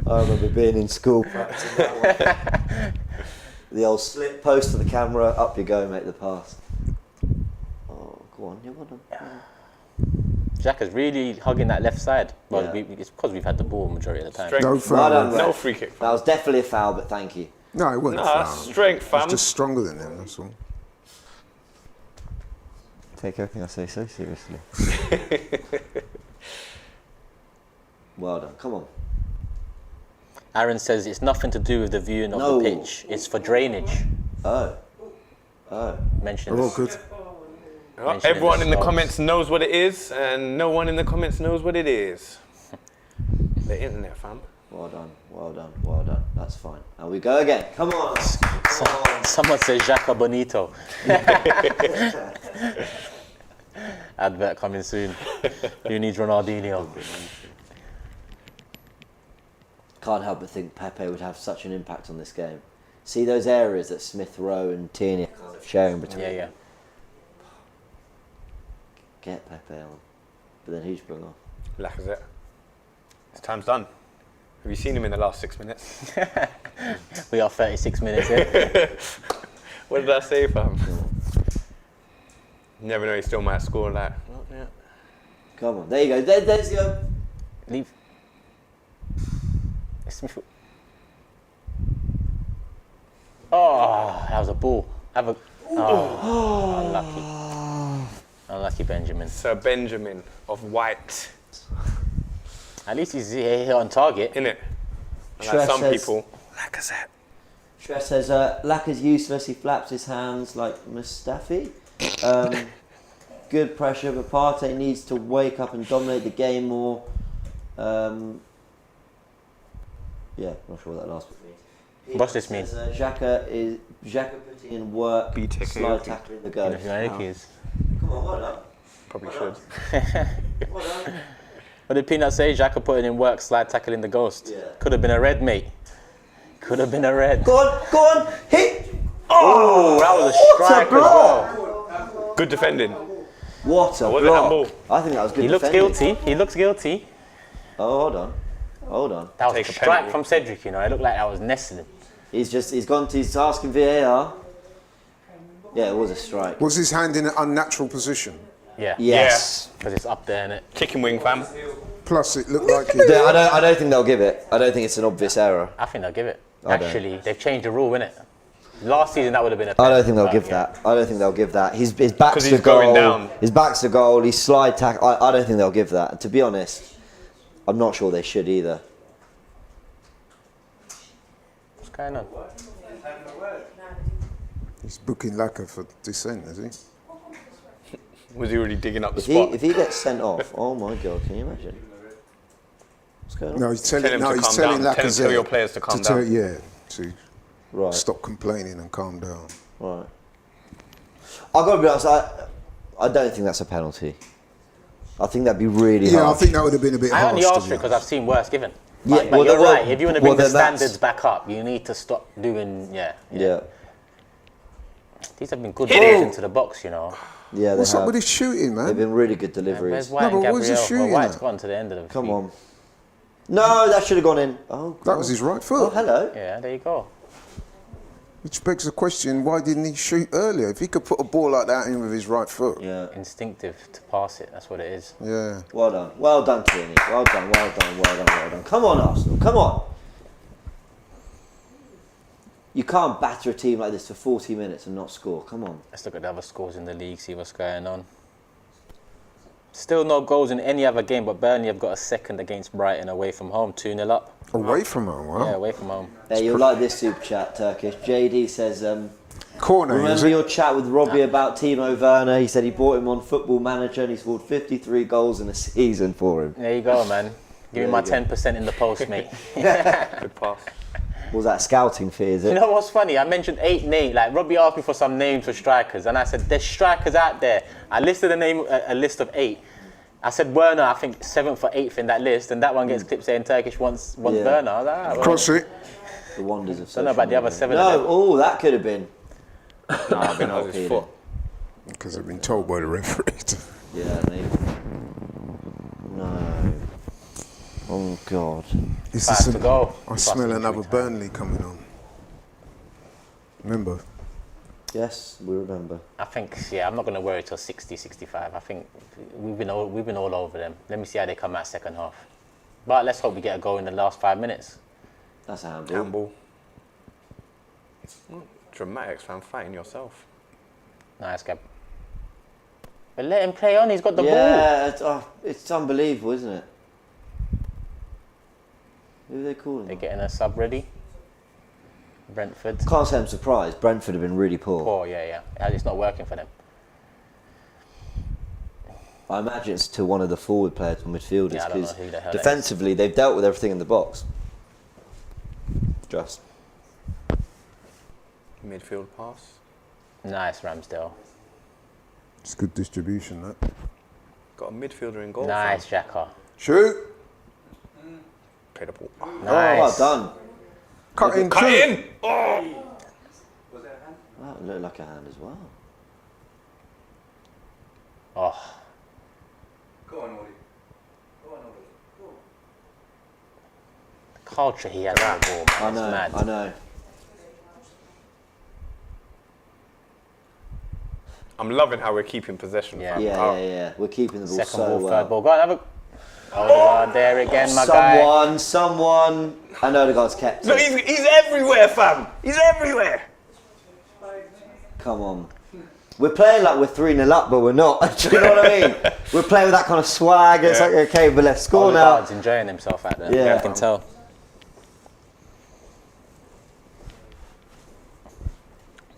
I remember being in school practicing that one. The old slip post to the camera, up you go, make the pass. Oh, go on, you want to. Xhaka's really hugging that left side. Well, Yeah. it's because we've had the ball majority of the time. Strength. No Well foul. done, No ref. free kick. That was definitely a foul, but thank you. No, it wasn't a Nah, foul. strength, fam. He's just stronger than them, that's all. Take everything I say so seriously. Well done, come on. Aaron says it's nothing to do with the viewing of No. the pitch. It's for drainage. Oh. Mentions. We're all good. Well, Mentioning everyone the in the subs. comments knows what it is, and no one in the comments knows what it is. The internet, fam. Well done, well done, well done. That's fine. And we go again. Come on. Come on. Someone says Xhaka Bonito. Advert coming soon. Who needs Ronaldinho? Can't help but think Pepe would have such an impact on this game. See those areas that Smith Rowe and Tierney are kind of sharing between. Yeah. Get Pepe on. But then who's sprung off? Lacazette. His time's done. Have you seen him in the last 6 minutes? We are 36 minutes in. What did I say, fam? Never know, he still might score like. Oh, yeah. Come on, there you go. There's the. Leave. Smith. Oh, that was a ball. Unlucky. Unlucky Benjamin. Sir Benjamin of White. At least he's here on target. Innit? And Tress like some says- people. Lacazette. Tress says, Laka's useless, he flaps his hands like Mustafi. Good pressure, but Partey needs to wake up and dominate the game more. Yeah, not sure what that last bit means. What's this mean? Says, Xhaka putting in work, BTK. slide tackling the You know ghost. who I think he is. Come on, well done. Probably should. Well done. What did Peanut say? Xhaka putting in work, slide tackling the ghost. Yeah. Could have been a red, mate. Could have been a red. Go on, hit! Oh, that was a strike as well. Good defending. What a Was it block. handball? I think that was good He looks defending. guilty. He looks guilty. Oh, hold on. That was Take a a strike penalty. from Cedric, you know. It looked like that was nestling. He's asking VAR. Yeah, it was a strike. Was his hand in an unnatural position? Yeah. Yes. Because it's up there, innit? Chicken wing, fam. Plus, it looked like he. Yeah, I don't think they'll give it. I don't think it's an obvious error. I think they'll give it. I don't. Actually, they've changed the rule, innit? Last season, that would have been a I don't penalty, think they'll but give yeah. that. I don't think they'll give that. His back's 'Cause to he's goal. going down. His back's to goal. He slide tackle. I don't think they'll give that. And to be honest, I'm not sure they should either. What's going on? He's booking Laka for dissent, is he? Was he already digging up the If spot? he gets sent off, oh my god, can you imagine? What's going on? No, he's telling. Tell him No, to he's calm telling down. Lacazette. Tell your players to calm down. Yeah, to Right. stop complaining and calm down. Right. I've got to be honest. I don't think that's a penalty. I think that'd be really Yeah, I harsh. think that would have been a bit I harsh. only to asked be for it because honest. I've seen worse given. Yeah, But well, you're well, right. If you want to bring well, the then that's- standards back up, you need to stop doing. Yeah. Yeah. These have been good balls into the box, you know. Yeah, they What's have. up with his shooting, They've man? been really good Where's deliveries. White and but where's he Gabriel? shooting Well, White's at? gone to the end of the Come feet. on. No, that should have gone in. Oh, That God. was his right Oh, foot. hello. Yeah, there you go. Which begs the question, why didn't he shoot earlier? If he could put a ball like that in with his right foot. Yeah. Instinctive to pass it. That's what it is. Yeah. Well done. Well done, Tierney. Well done, well done, well done, well done. Come on, Arsenal. Come on. You can't batter a team like this for 40 minutes and not score. Come on. Let's look at the other scores in the league, see what's going on. Still no goals in any other game, but Burnley have got a second against Brighton away from home, 2-0 up. Away from home, wow. Yeah, away from home. Hey, you'll like this super chat, Turkish. JD says, Corner, is remember it? your chat with Robbie about Timo Werner? He said he bought him on Football Manager and he scored 53 goals in a season for him. There you go, man. Give me my There you 10% in the post, mate. Good pass. Was that scouting fee, is You it? know what's funny? I mentioned 8 names. Like, Robbie asked me for some names for strikers, and I said, there's strikers out there. I listed a list of 8. I said Werner, I think 7th or 8th in that list, and that one gets clipped saying Turkish wants Yeah. Werner. I was like, well, Cross it. The wonders of don't social know about the other media. 7 of No, them. oh, that could have been. No, That was his Peter. foot. Because I've been told by the referee. Yeah, maybe. No. Oh, God. Is 5 to go. I Plus smell injury another time. Burnley coming on. Remember? Yes, we remember. I think, yeah, I'm not going to worry till 60, 65. I think we've been all over them. Let me see how they come out second half. But let's hope we get a goal in the last 5 minutes. That's a handball. Handball. Dramatics, fam. Fighting yourself. Nice, Gab. But let him play on. He's got the ball. Yeah, it's unbelievable, isn't it? Who are they calling? They're getting a sub ready. Brentford. Can't say I'm surprised. Brentford have been really poor. Poor, yeah. It's not working for them. I imagine it's to one of the forward players or midfielders Yeah, I don't know because who the hell that defensively they've dealt with everything in the box. Just. Midfield pass. Nice, Ramsdale. It's good distribution, that. Got a midfielder in goal. Nice, fam. Xhaka. Shoot! Play the ball. Nice. Oh, well done. Cut in, Cut shoot. in! Oh! Was it a hand? That looked like a hand as well. Oh, Go on, Oli. Go on, Oli. Go. the culture he has on the ball, I man. know. It's mad. I know. I'm loving how we're keeping possession. Yeah. fam. Yeah, Oh, yeah. We're keeping the ball Second so ball, well. third ball. Go on, have a... Odegaard there again, my guy. Someone. I know the guy's kept Look, it. he's everywhere, fam. He's everywhere. Come on. We're playing like we're 3-0 up, but we're not. Do you know what I mean? We're playing with that kind of swag. It's Yeah. like, okay, but let's score now. Odegaard's enjoying himself out there. Yeah. I can tell.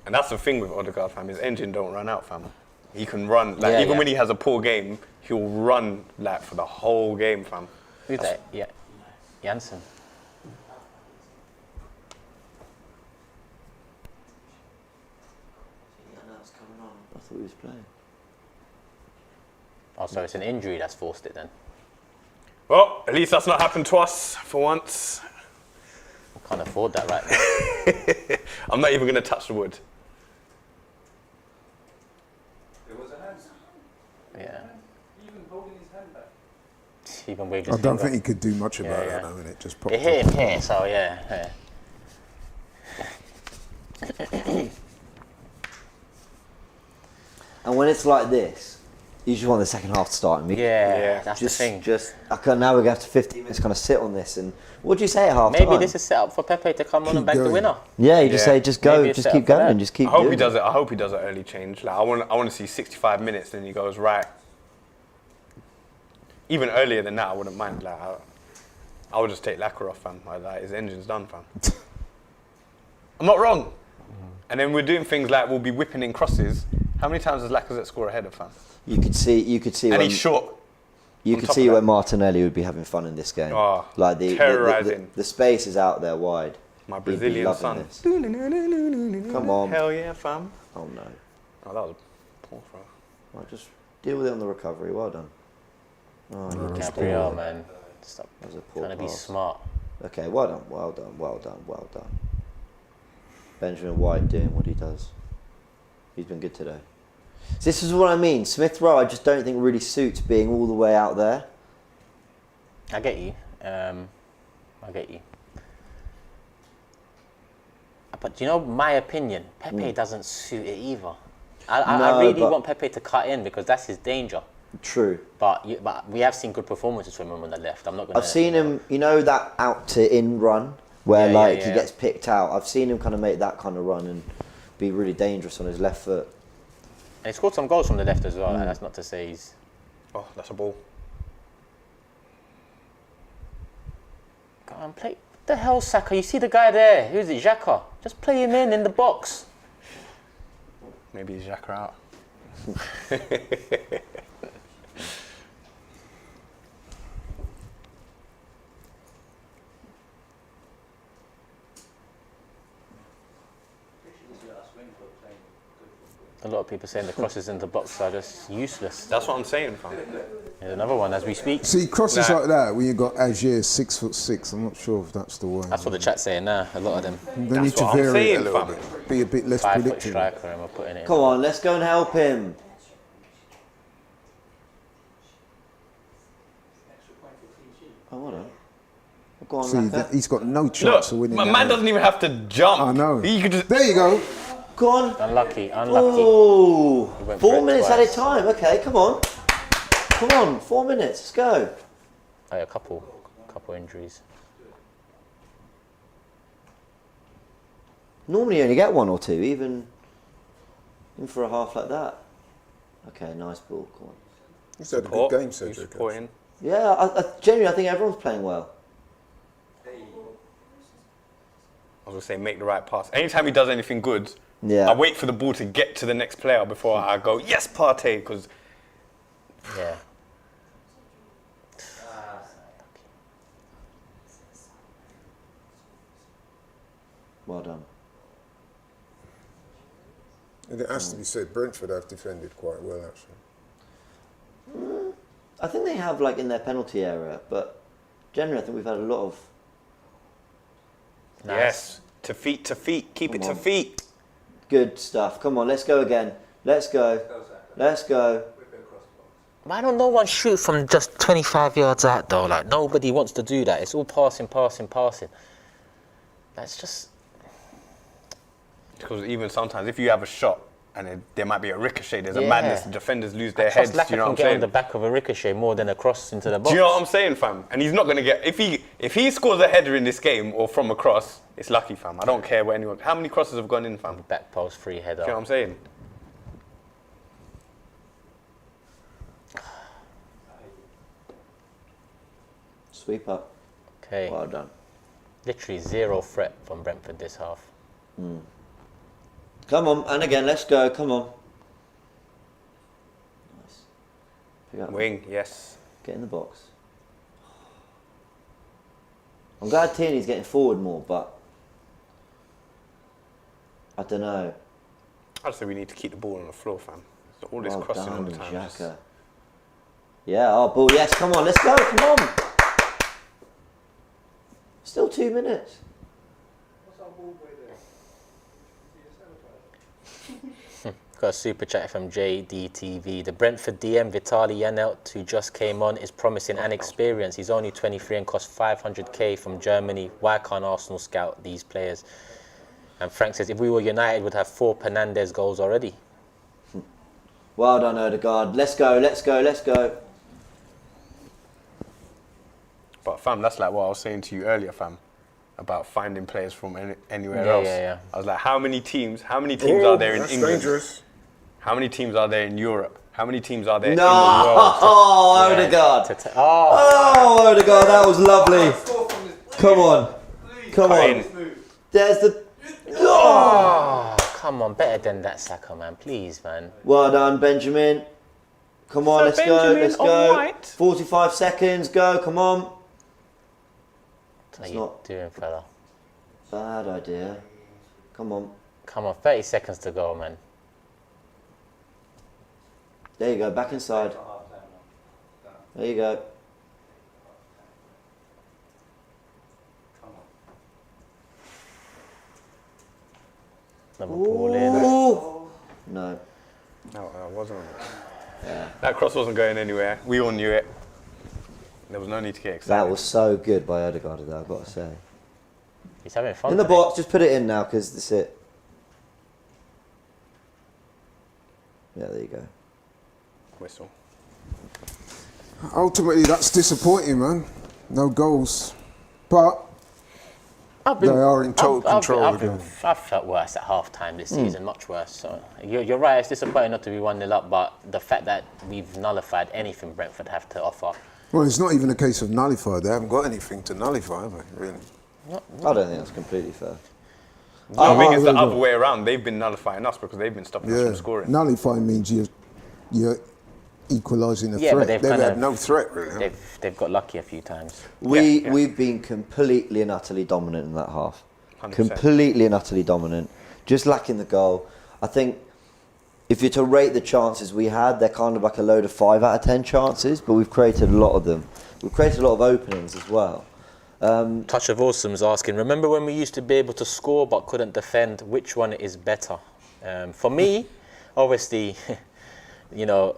And that's the thing with Odegaard, fam. His engine don't run out, fam. He can run, like, Yeah, even yeah. when he has a poor game, he'll run, like, for the whole game, fam. Who's that? Yeah. Janssen. I thought he was playing. Oh, so it's an injury that's forced it then. Well, at least that's not happened to us for once. Can't afford that right now. I'm not even going to touch the wood. There was a hand. Yeah. Even holding his hand back. Even waved I his don't finger. think he could do much about Yeah, that, yeah. though, innit? Just popped It hit him here, so yeah. And when it's like this, you just want the second half to start immediately. Yeah, that's Just, the thing. now we're going to have to 15 minutes kind of sit on this. And what do you say at half Maybe time? this is set up for Pepe to come on and Keep bag the going. winner. Yeah, you just Yeah. say, just go, Maybe it's just set keep up for going, that. and just keep I hope doing he it. does it. I hope he does an early change. Like, I want to see 65 minutes, then he goes, right. Even earlier than that, I wouldn't mind. Like, I would just take Lacquer off, fam. Like, his engine's done, fam. I'm not wrong. And then we're doing things like we'll be whipping in crosses. How many times does Lacazette score ahead of, fam? You could see And when, he's short. you on could top see of when that. Martinelli would be having fun in this game. Oh, like the terrorising. the space is out there wide. My He'd be Brazilian loving son. this. Come on. Hell yeah, fam. Oh no. Oh, that was a poor throw. Well, just deal with it on the recovery. Well done. Oh, you missed the Gabriel, ball. man. Stop That was a poor trying to be pass. smart. Okay, well done, well done, well done, well done. Benjamin White doing what he does. He's been good today. This is what I mean. Smith Rowe, I just don't think really suits being all the way out there. I get you. I get you. But do you know my opinion? Pepe doesn't suit it either. I really want Pepe to cut in because that's his danger. True. But we have seen good performances from him on the left. I'm not going to... I've seen him, you know, that out to in run where he gets picked out. I've seen him kind of make that kind of run and be really dangerous on his left foot. And he scored some goals from the left as well. Like, that's not to say he's... Oh, that's a ball. Go on, play. What the hell, Saka? You see the guy there? Who's it? Xhaka. Just play him in the box. Maybe he's Xhaka out. A lot of people saying the crosses in the box are just useless. That's what I'm saying, fam. There's another one as we speak. See, crosses like that, when you got Agier 6'6", I'm not sure if that's the way. That's what the chat's saying now. A lot of them. They need to what I'm vary saying, it a little fam. bit. Be a bit less 5 foot predictable. striker and we're putting it in. Come on, let's go and help him. Oh, hold on. Go on, See, Laka. he's got no Look, chance of winning my that man one. doesn't even have to jump. I know. He could just... There you go. Go on. Unlucky. Oh, went for 4 it minutes at twice. a time. Okay, come on. Come on, 4 minutes. Let's go. Oh, yeah, a couple injuries. Normally you only get 1 or 2, even for a half like that. Okay, nice ball. Come on. He's had a Support. good game, He's Cedric. supporting. Yeah, I genuinely, I think everyone's playing well. I was going to say, make the right pass. Anytime he does anything good, Yeah. I wait for the ball to get to the next player before I go, yes, Partey, because... Yeah. Well done. And it has to be said, Brentford have defended quite well, actually. I think they have, like, in their penalty area, but generally I think we've had a lot of... Nice. Yes, to feet, keep it Come to on. feet. Good stuff. Come on, let's go again. Let's go. Let's go. Why don't no one shoot from just 25 yards out though? Like nobody wants to do that. It's all passing. That's just... Because even sometimes, if you have a shot and there might be a ricochet, there's a Yeah. madness, the defenders lose their I trust heads. Do you know Laka what can I'm get on the saying? back of a ricochet more than a cross into the box. Do you know what I'm saying, fam? And he's not going to get... If he scores a header in this game or from a cross, it's lucky, fam. I don't care what anyone... How many crosses have gone in, fam? Do Back post free header. you know what I'm saying? Sweep up. Okay. Well done. Literally zero threat from Brentford this half. Come on, and again, let's go. Come on. Nice. Pick up. Wing, yes. Get in the box. I'm glad Tierney's getting forward more, but I don't know. I'd say we need to keep the ball on the floor, fam. So all this Well crossing all done, the time. Xhaka. Yeah, oh, ball, yes, come on, let's go, come on. Still 2 minutes. Got a super chat from JDTV. The Brentford DM Vitali Janelt, who just came on, is promising and experienced. He's only 23 and cost 500k from Germany. Why can't Arsenal scout these players? And Frank says, if we were United, we'd have 4 Fernandes goals already. Well done, Odegaard. Let's go, let's go, let's go. But fam, that's like what I was saying to you earlier, fam, about finding players from anywhere Yeah, else. yeah. I was like, how many teams are there in That's England? dangerous. How many teams are there in Europe? How many teams are there No, in the world? oh, Odegaard. Oh, Odegaard, that was lovely. Come on, come on. There's the... Oh, come on, better than that, Saka, man. Please, man. Well done, Benjamin. Come on, Sir let's go, Benjamin let's of go. White. 45 seconds, go, come on. What are It's you not- doing, fella? Bad idea. Come on. Come on, 30 seconds to go, man. There you go, back inside. There you go. Another ball in. Ooh. No. No, I wasn't. That cross wasn't going anywhere. We all knew it. There was no need to get excited. That was so good by Odegaard, I've got to say. He's having fun. In the today. box, just put it in now because that's it. Yeah, there you go. Whistle. Ultimately, that's disappointing, man. No goals. But they are in total control of the game. I've felt worse at half-time this season, much worse. So you're right, it's disappointing not to be 1-0 up, but the fact that we've nullified anything Brentford have to offer. Well, it's not even a case of nullified. They haven't got anything to nullify, have they, really? I don't think that's completely fair. I think it's the there you other go. way around. They've been nullifying us because they've been stopping us Yeah. from scoring. Nullify means you're equalising a Yeah, but threat. they've kind had of- no threat, really. have they? They've got lucky a few times. We've been completely and utterly dominant in that half. 100%. Completely and utterly dominant. Just lacking the goal. I think if you're to rate the chances we had, they're kind of like a load of 5 out of 10 chances, but we've created a lot of them. We've created a lot of openings as well. Touch of Awesome's asking, remember when we used to be able to score but couldn't defend? Which one is better? For me, obviously, you know,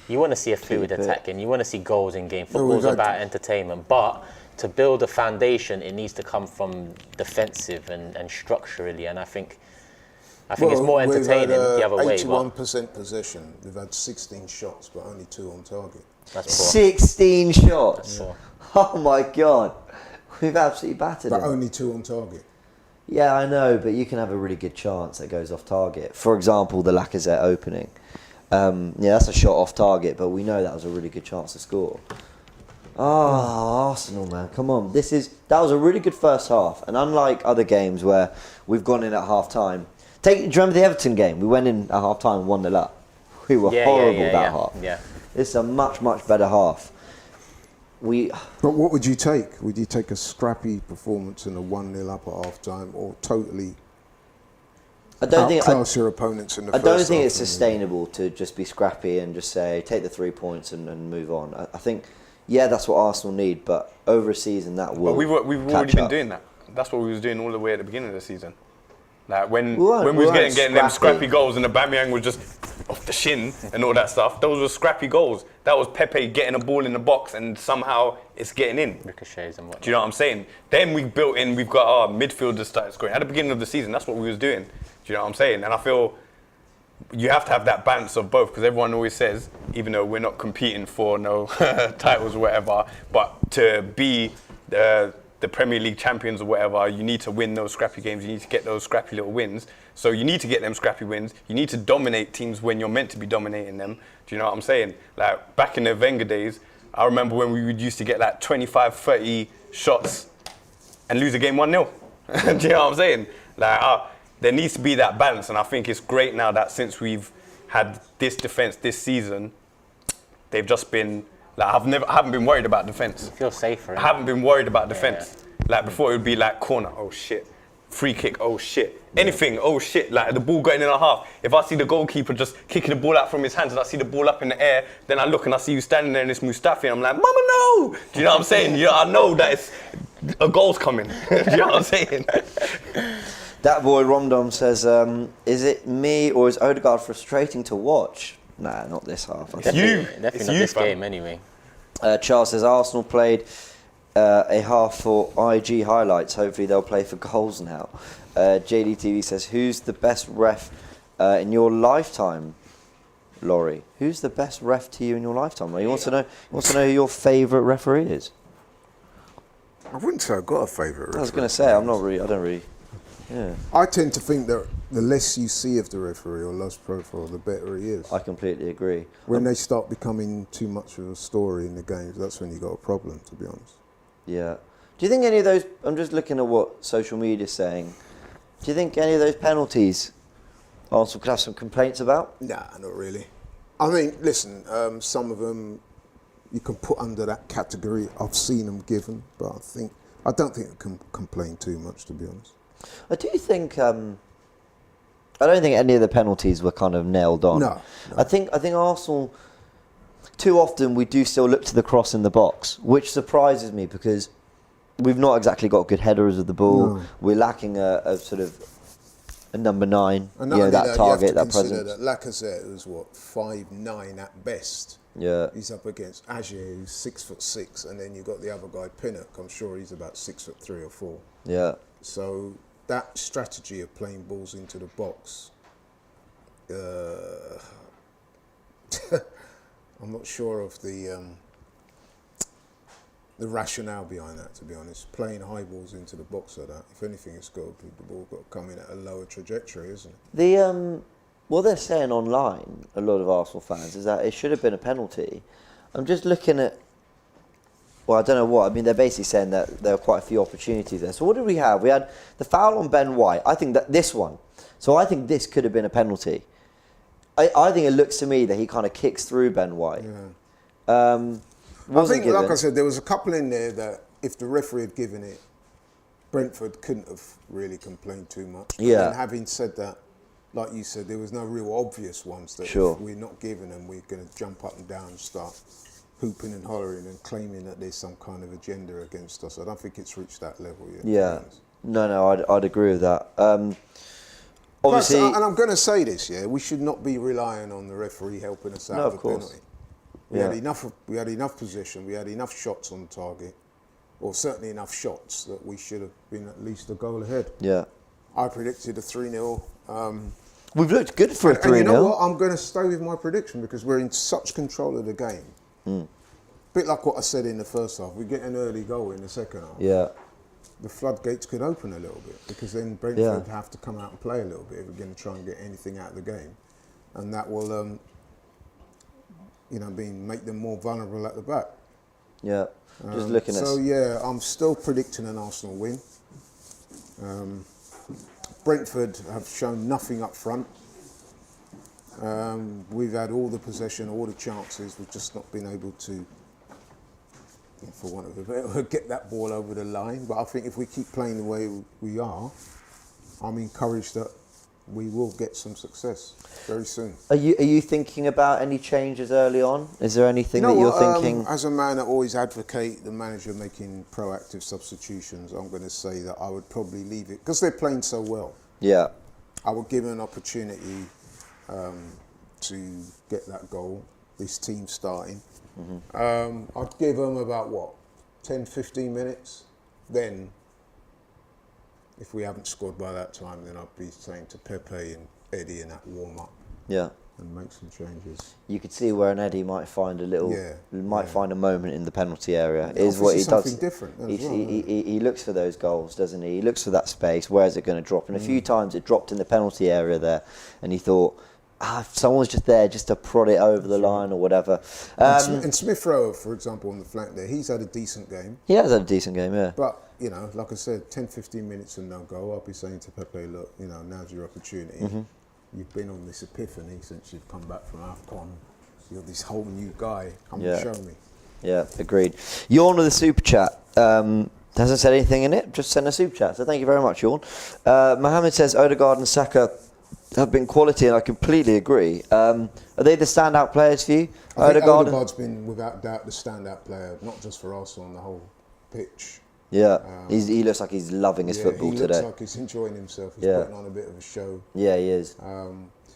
you want to see a fluid Keep it. attack and you want to see goals in game. Well, we Football's got- about entertainment, but to build a foundation, it needs to come from defensive and structurally. And I think it's more entertaining the other way. But 81% possession. We've had 16 shots, but only 2 on target. that's poor. 16 shots. Poor. Oh my God. We've absolutely battered But it. only 2 on target. Yeah, I know, but you can have a really good chance that goes off target. For example, the Lacazette opening. Yeah, that's a shot off target, but we know that was a really good chance to score. Oh, Arsenal, man, come on. That was a really good first half, and unlike other games where we've gone in at half time. Do you remember the Everton game? We went in at half time 1-0 up. We were horrible that half. Yeah. It's a much, much better half. But what would you take? Would you take a scrappy performance and a 1-0 up at half time, or totally outclass your opponents in the I first don't think half it's and- sustainable to just be scrappy and just say take the 3 points and move on. I think, yeah, that's what Arsenal need, but over a season that will. But we've already catch been up. doing that. That's what we was doing all the way at the beginning of the season. Like when We weren't we was getting them scrappy. scrappy goals and the Aubameyang was just off the shin and all that stuff. Those were scrappy goals. That was Pepe getting a ball in the box and somehow it's getting in. Ricochets and whatnot. Do you know what I'm saying? Then we've got our midfielders started scoring. At the beginning of the season, that's what we was doing. Do you know what I'm saying? And I feel you have to have that balance of both, because everyone always says, even though we're not competing for no titles or whatever, but to be the Premier League champions or whatever, you need to win those scrappy games. You need to get those scrappy little wins. So you need to get them scrappy wins. You need to dominate teams when you're meant to be dominating them. Do you know what I'm saying? Like back in the Wenger days, I remember when we would used to get like 25, 30 shots and lose a game 1-0. Do you know what I'm saying? Like there needs to be that balance, and I think it's great now that since we've had this defence this season, they've just been like I haven't been worried about defence. Feel safer. I haven't been worried about defence. Like before, it would be like corner, oh shit, free kick, oh shit, anything, oh shit. Like the ball going in a half. If I see the goalkeeper just kicking the ball out from his hands and I see the ball up in the air, then I look and I see you standing there and it's Mustafi, and I'm like, Mama, no! Do you know what I'm saying? I know that a goal's coming. Do you know what I'm saying? That boy Romdom says, is it me or is Odegaard frustrating to watch? Nah, not this half. I think. Definitely It's not you, this fam. game anyway. Charles says Arsenal played a half for IG highlights. Hopefully they'll play for goals now. JDTV says, who's the best ref in your lifetime, Laurie? Who's the best ref to you in your lifetime? He wants to know who your favourite referee is. I wouldn't say I've got a favourite. I was going to say, I don't really. Yeah, I tend to think that the less you see of the referee or less profile, the better he is. I completely agree. When they start becoming too much of a story in the games, that's when you got a problem, to be honest. Yeah. Do you think any of those, I'm just looking at what social media is saying, do you think any of those penalties Arsenal could have some complaints about? Nah, not really. I mean, listen, some of them you can put under that category. I've seen them given, but I don't think I can complain too much, to be honest. I do think, I don't think any of the penalties were kind of nailed on. No. I think Arsenal, too often we do still look to the cross in the box, which surprises me because we've not exactly got good headers of the ball. No. We're lacking a sort of And number 9, And that you have target, to that consider presence. that Lacazette was 5'9" at best. Yeah. He's up against Agier, who's 6'6", and then you've got the other guy, Pinnock. I'm sure he's about 6'3" or 4". Yeah. So that strategy of playing balls into the box, I'm not sure of the rationale behind that, to be honest. Playing high balls into the box like that, if anything, the ball got to come in at a lower trajectory, isn't it? What they're saying online, a lot of Arsenal fans, is that it should have been a penalty. I'm just looking at, well, I don't know what. I mean, they're basically saying that there were quite a few opportunities there. So what did we have? We had the foul on Ben White. I think that this one. So I think this could have been a penalty. I think it looks to me that he kind of kicks through Ben White. Yeah. I think, given. like I said, there was a couple in there that if the referee had given it, Brentford couldn't have really complained too much. Yeah. And having said that, like you said, there was no real obvious ones that Sure. if we're not giving them, we're going to jump up and down and start hooping and hollering and claiming that there's some kind of agenda against us. I don't think it's reached that level yet. Yeah. No, I'd agree with that. Obviously, Plus, and I'm going to say this, we should not be relying on the referee helping us out No, of of a course. penalty. We had enough possession, we had enough shots on target, or certainly enough shots that we should have been at least a goal ahead. yeah. I predicted a 3-0. We've looked good for a 3-0. And you know what? I'm going to stay with my prediction because we're in such control of the game. Bit like what I said in the first half. We get an early goal in the second half. Yeah. The floodgates could open a little bit because then Brentford have to come out and play a little bit if we're going to try and get anything out of the game. And that will, make them more vulnerable at the back. Yeah. Just looking at... So, I'm still predicting an Arsenal win. Brentford have shown nothing up front. We've had all the possession, all the chances. We've just not been able to, for want of a better word, get that ball over the line. But I think if we keep playing the way we are, I'm encouraged that we will get some success very soon. Are you thinking about any changes early on? Is there anything that you're thinking? As a man that always advocate the manager making proactive substitutions, I'm going to say that I would probably leave it because they're playing so well. Yeah. I would give them an opportunity to get that goal, this team starting. I'd give them about 10, 15 minutes. Then, if we haven't scored by that time, then I'd be saying to Pepe and Eddie in that warm-up. Yeah. And make some changes. You could see where an Eddie might find find a moment in the penalty area. Yeah, is what he does. Something different. He looks for those goals, doesn't he? He looks for that space. Where is it going to drop? And a few times it dropped in the penalty area there, and he thought, if someone's just there just to prod it over the line or whatever. And Smith Rowe, for example, on the flank there, he's had a decent game. He has had a decent game, yeah. But, like I said, 10, 15 minutes and no goal. I'll be saying to Pepe, look, now's your opportunity. You've been on this epiphany since you've come back from AFCON. You're this whole new guy. Come and show me. Yeah, agreed. Yawn with the super chat. Hasn't said anything in it, just sent a super chat. So thank you very much, Yawn. Mohammed says Odegaard and Saka have been quality, and I completely agree. Are they the standout players for you? I think Odegaard's been, without doubt, the standout player, not just for Arsenal on the whole pitch. Yeah, he looks like he's loving his football today. He looks like he's enjoying himself. He's putting on a bit of a show. Yeah, he is.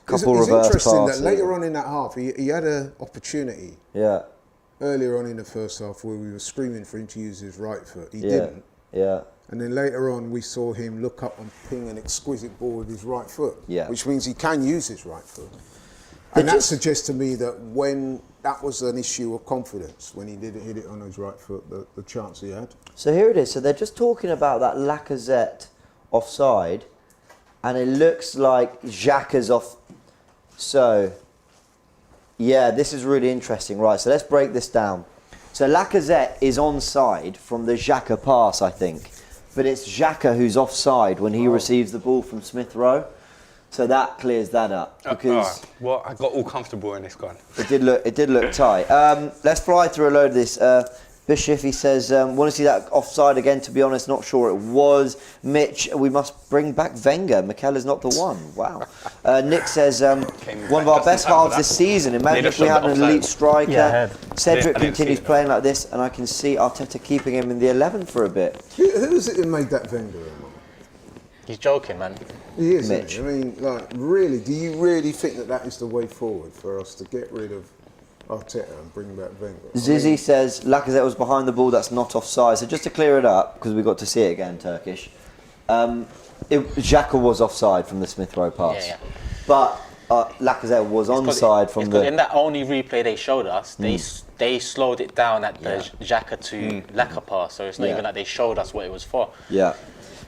Couple reverse it's interesting passes. that later on in that half, he had an opportunity. Yeah. Earlier on in the first half, where we were screaming for him to use his right foot, he didn't. Yeah. And then later on, we saw him look up and ping an exquisite ball with his right foot. Yeah. Which means he can use his right foot. And that suggests to me that when that was an issue of confidence, when he didn't hit it on his right foot, the chance he had. So here it is. So they're just talking about that Lacazette offside, and it looks like Xhaka's off. So, yeah, this is really interesting. Right, so let's break this down. So Lacazette is onside from the Xhaka pass, I think. But it's Xhaka who's offside when he receives the ball from Smith Rowe. So that clears that up. Because Well, I got all comfortable in this one. it did look tight. Let's fly through a load of this. Bishop, he says, want to see that offside again, to be honest, not sure it was. Mitch, we must bring back Wenger. Mikel is not the one. Wow. Nick says, one of our best halves this season. Imagine if we had an elite striker. Yeah, Cedric I didn't continues see it, playing like this, and I can see Arteta keeping him in the 11 for a bit. Who was it that made that Wenger remark? He's joking, man. He is, Mitch. isn't he? I mean, like, really, do you really think that that is the way forward for us to get rid of Arteta and bring back Wenger? Zizzy says Lacazette was behind the ball. That's not offside. So just to clear it up, because we got to see it again, Turkish. Xhaka was offside from the Smith Rowe pass, Yeah. but Lacazette was onside from the. In that only replay they showed us, they slowed it down at the Xhaka to Laka pass, so it's not even like they showed us what it was for. Yeah.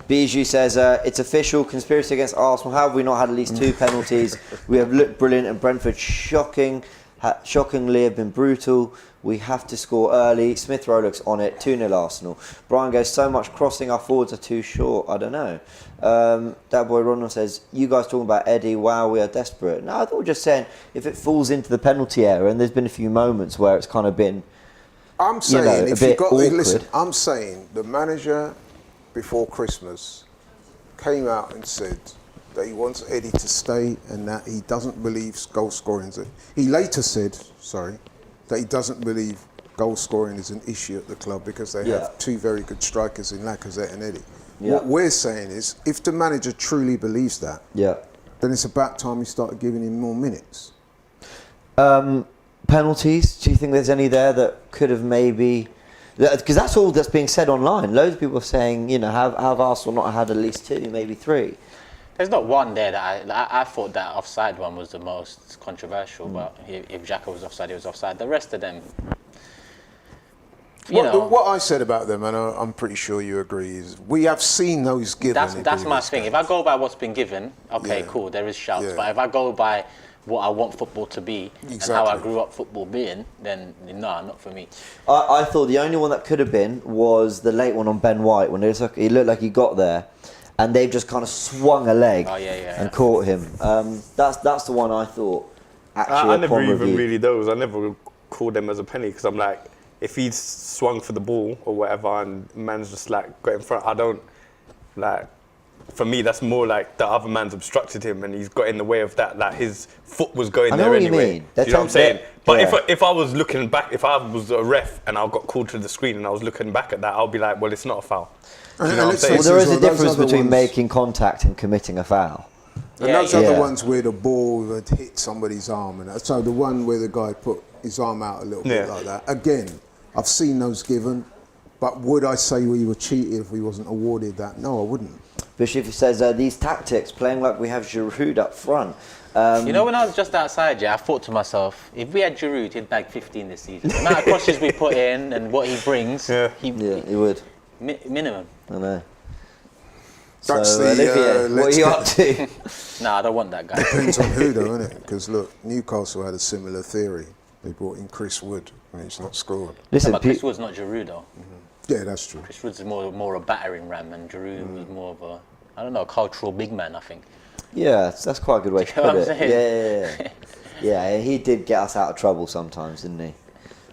Bijou says, it's official, conspiracy against Arsenal. How have we not had at least 2 penalties? We have looked brilliant and Brentford shockingly have been brutal. We have to score early. Smith Rowe looks on it, 2-0 Arsenal. Brian goes, so much crossing, our forwards are too short. I don't know. That boy Ronald says, you guys talking about Eddie, wow, we are desperate. No, I thought we were just saying, if it falls into the penalty area, and there's been a few moments where it's kind of been, I'm saying, if you got listen, I'm saying the manager before Christmas came out and said that he wants Eddie to stay and that he doesn't believe goal scoring is he later said, that he doesn't believe goal scoring is an issue at the club because they have 2 very good strikers in Lacazette and Eddie. Yeah. What we're saying is, if the manager truly believes that, then it's about time we started giving him more minutes. penalties, do you think there's any there that could have maybe... Because that's all that's being said online. Loads of people are saying, you know, have Arsenal not had at least 2, maybe 3? There's not one there that I thought that offside one was the most controversial, but if Xhaka was offside, he was offside. The rest of them, what I said about them, and I'm pretty sure you agree, is we have seen those given. That's my thing. If I go by what's been given, okay, cool, there is shouts. Yeah. But if I go by what I want football to be and how I grew up football being, then no, not for me. I thought the only one that could have been was the late one on Ben White when he looked like he got there. And they've just kind of swung a leg and caught him. That's the one I thought. Actually, I never even really those. I never called them as a penny because I'm like, if he's swung for the ball or whatever and man's just like got in front, I don't like. For me, that's more like the other man's obstructed him and he's got in the way of that. Like his foot was going there anyway. Do you know what I'm saying? But if I was looking back, if I was a ref and I got called to the screen and I was looking back at that, I'll be like, well, it's not a foul. Do you know what I'm saying? Well, there is a difference between making contact and committing a foul. And those are the ones where the ball had hit somebody's arm. And so the one where the guy put his arm out a little bit like that. Again, I've seen those given. But would I say we were cheated if we wasn't awarded that? No, I wouldn't. Bishop says, these tactics, playing like we have Giroud up front. You know, when I was just outside, I thought to myself, if we had Giroud, he'd bag 15 this season. The amount of crosses we put in and what he brings, he would. Minimum. I know. That's so, Olivier, what are you up to? Nah, I don't want that guy. Depends on who though, innit? Because look, Newcastle had a similar theory. They brought in Chris Wood and he's not scored. Listen, but Chris Wood's not Giroud though. Yeah, that's true. Chris Wood's more a battering ram and Giroud was more of a, I don't know, a cultural big man, I think. Yeah, that's quite a good way to put it. Yeah, he did get us out of trouble sometimes, didn't he?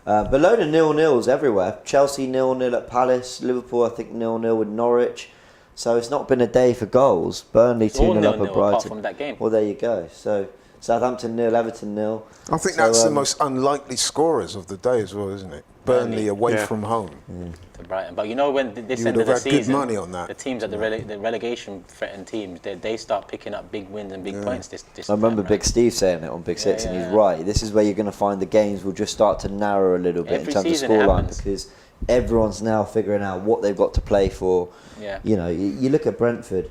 But load of 0-0s everywhere. Chelsea 0-0 at Palace. Liverpool, I think 0-0 with Norwich. So it's not been a day for goals. Burnley 2-0 up at Brighton. Apart from that game. Well, there you go. So Southampton 0, Everton 0. I think that's the most unlikely scorers of the day as well, isn't it? Burnley away from home. To Brighton. But you know, when this end of the season, good money on that. The teams at the relegation threatened teams, they start picking up big wins and big points. I remember Big Steve saying it on Big Six, and he's right. This is where you're going to find the games will just start to narrow a little bit in terms of scoreline because everyone's now figuring out what they've got to play for. Yeah. You know, you look at Brentford.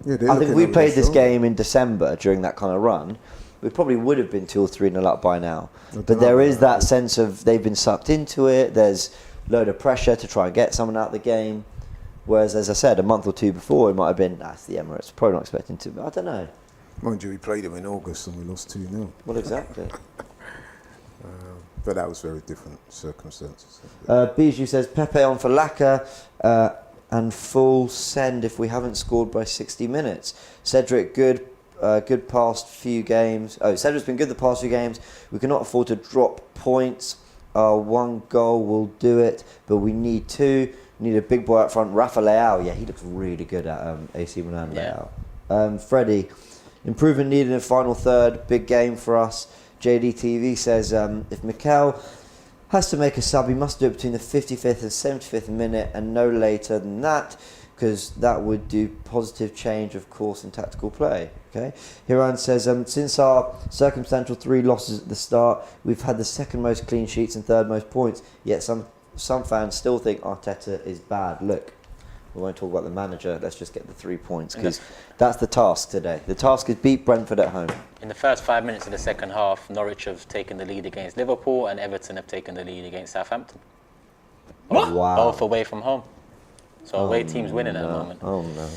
I think if we played this game in December during that kind of run, we probably would have been 2 or 3-0 up by now. But there is that sense of they've been sucked into it. There's a load of pressure to try and get someone out of the game. Whereas, as I said, a month or 2 before, it might have been, it's the Emirates. Probably not expecting to, but I don't know. Mind you, we played them in August and we lost 2-0. Well, exactly. But that was very different circumstances. Bijou says, Pepe on for Laka and full send if we haven't scored by 60 minutes. Cedric, good past few games. Cedric's been good the past few games. We cannot afford to drop points. 1 goal will do it, but we need 2. We need a big boy up front. Rafa Leao, he looks really good at AC Milan. Leao. Freddie, improvement needed in the final third. Big game for us. JDTV says, if Mikel has to make a sub, he must do it between the 55th and 75th minute and no later than that. because that would do positive change of course in tactical play. Okay, Hiran says, since our circumstantial 3 losses at the start, we've had the second most clean sheets and third most points, yet some fans still think Arteta is bad. Look, we won't talk about the manager, let's just get the 3 points, because that's the task today. The task is beat Brentford at home. In the first 5 minutes of the second half, Norwich have taken the lead against Liverpool and Everton have taken the lead against Southampton. What? Wow. Both away from home. So away teams winning at the moment. Oh no.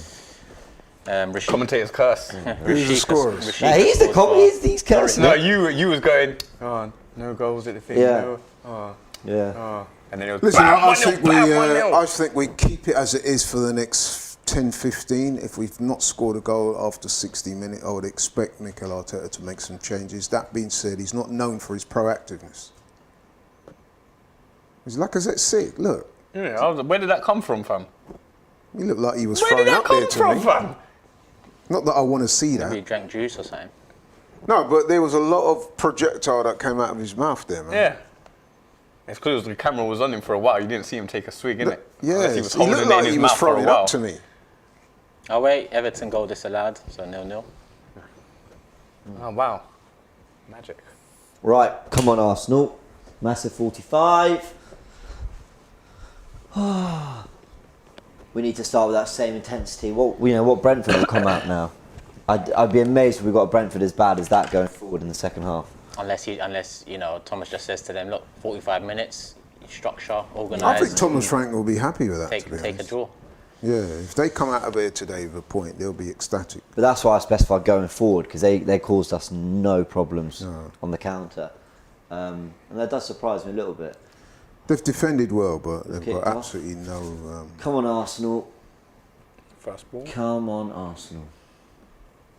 Commentator's curse. Who's the scorers? Nah, he's the he's cursing. No, you was going, oh, no goals at the thing. Yeah. No, oh, Yeah. oh. And then it was Listen, bam, I 1-0, think bam, 1-0. I think we keep it as it is for the next 10, 15. If we've not scored a goal after 60 minutes, I would expect Mikel Arteta to make some changes. That being said, he's not known for his proactiveness. He's Lacazette sick. Look, Yeah, where did that come from, fam? he looked like he was Where thrown did that out there come to from, me. fam? Not that I want to see Maybe he that. drank juice or something. No, but there was a lot of projectile that came out of his mouth there, man. Yeah. It's because the camera was on him for a while. You didn't see him take a swig, innit? Yeah, Unless he, he was holding looked it in like his he was mouth for a throwing while. up to me. Oh wait, Everton goal disallowed, so 0-0. Oh, wow. Magic. Right, come on Arsenal. Massive 45. We need to start with that same intensity. What Brentford will come out now. I'd be amazed if we got a Brentford as bad as that going forward in the second half. Unless Thomas just says to them, look, 45 minutes, structure, organised. I think Thomas Frank will be happy with that. take to be a honest. draw. Yeah, if they come out of here today with a point, they'll be ecstatic. But that's why I specified going forward, because they caused us no problems on the counter. And that does surprise me a little bit. They've defended well, but they've Kicked got off. absolutely no. Come on Arsenal. First ball. Come on Arsenal.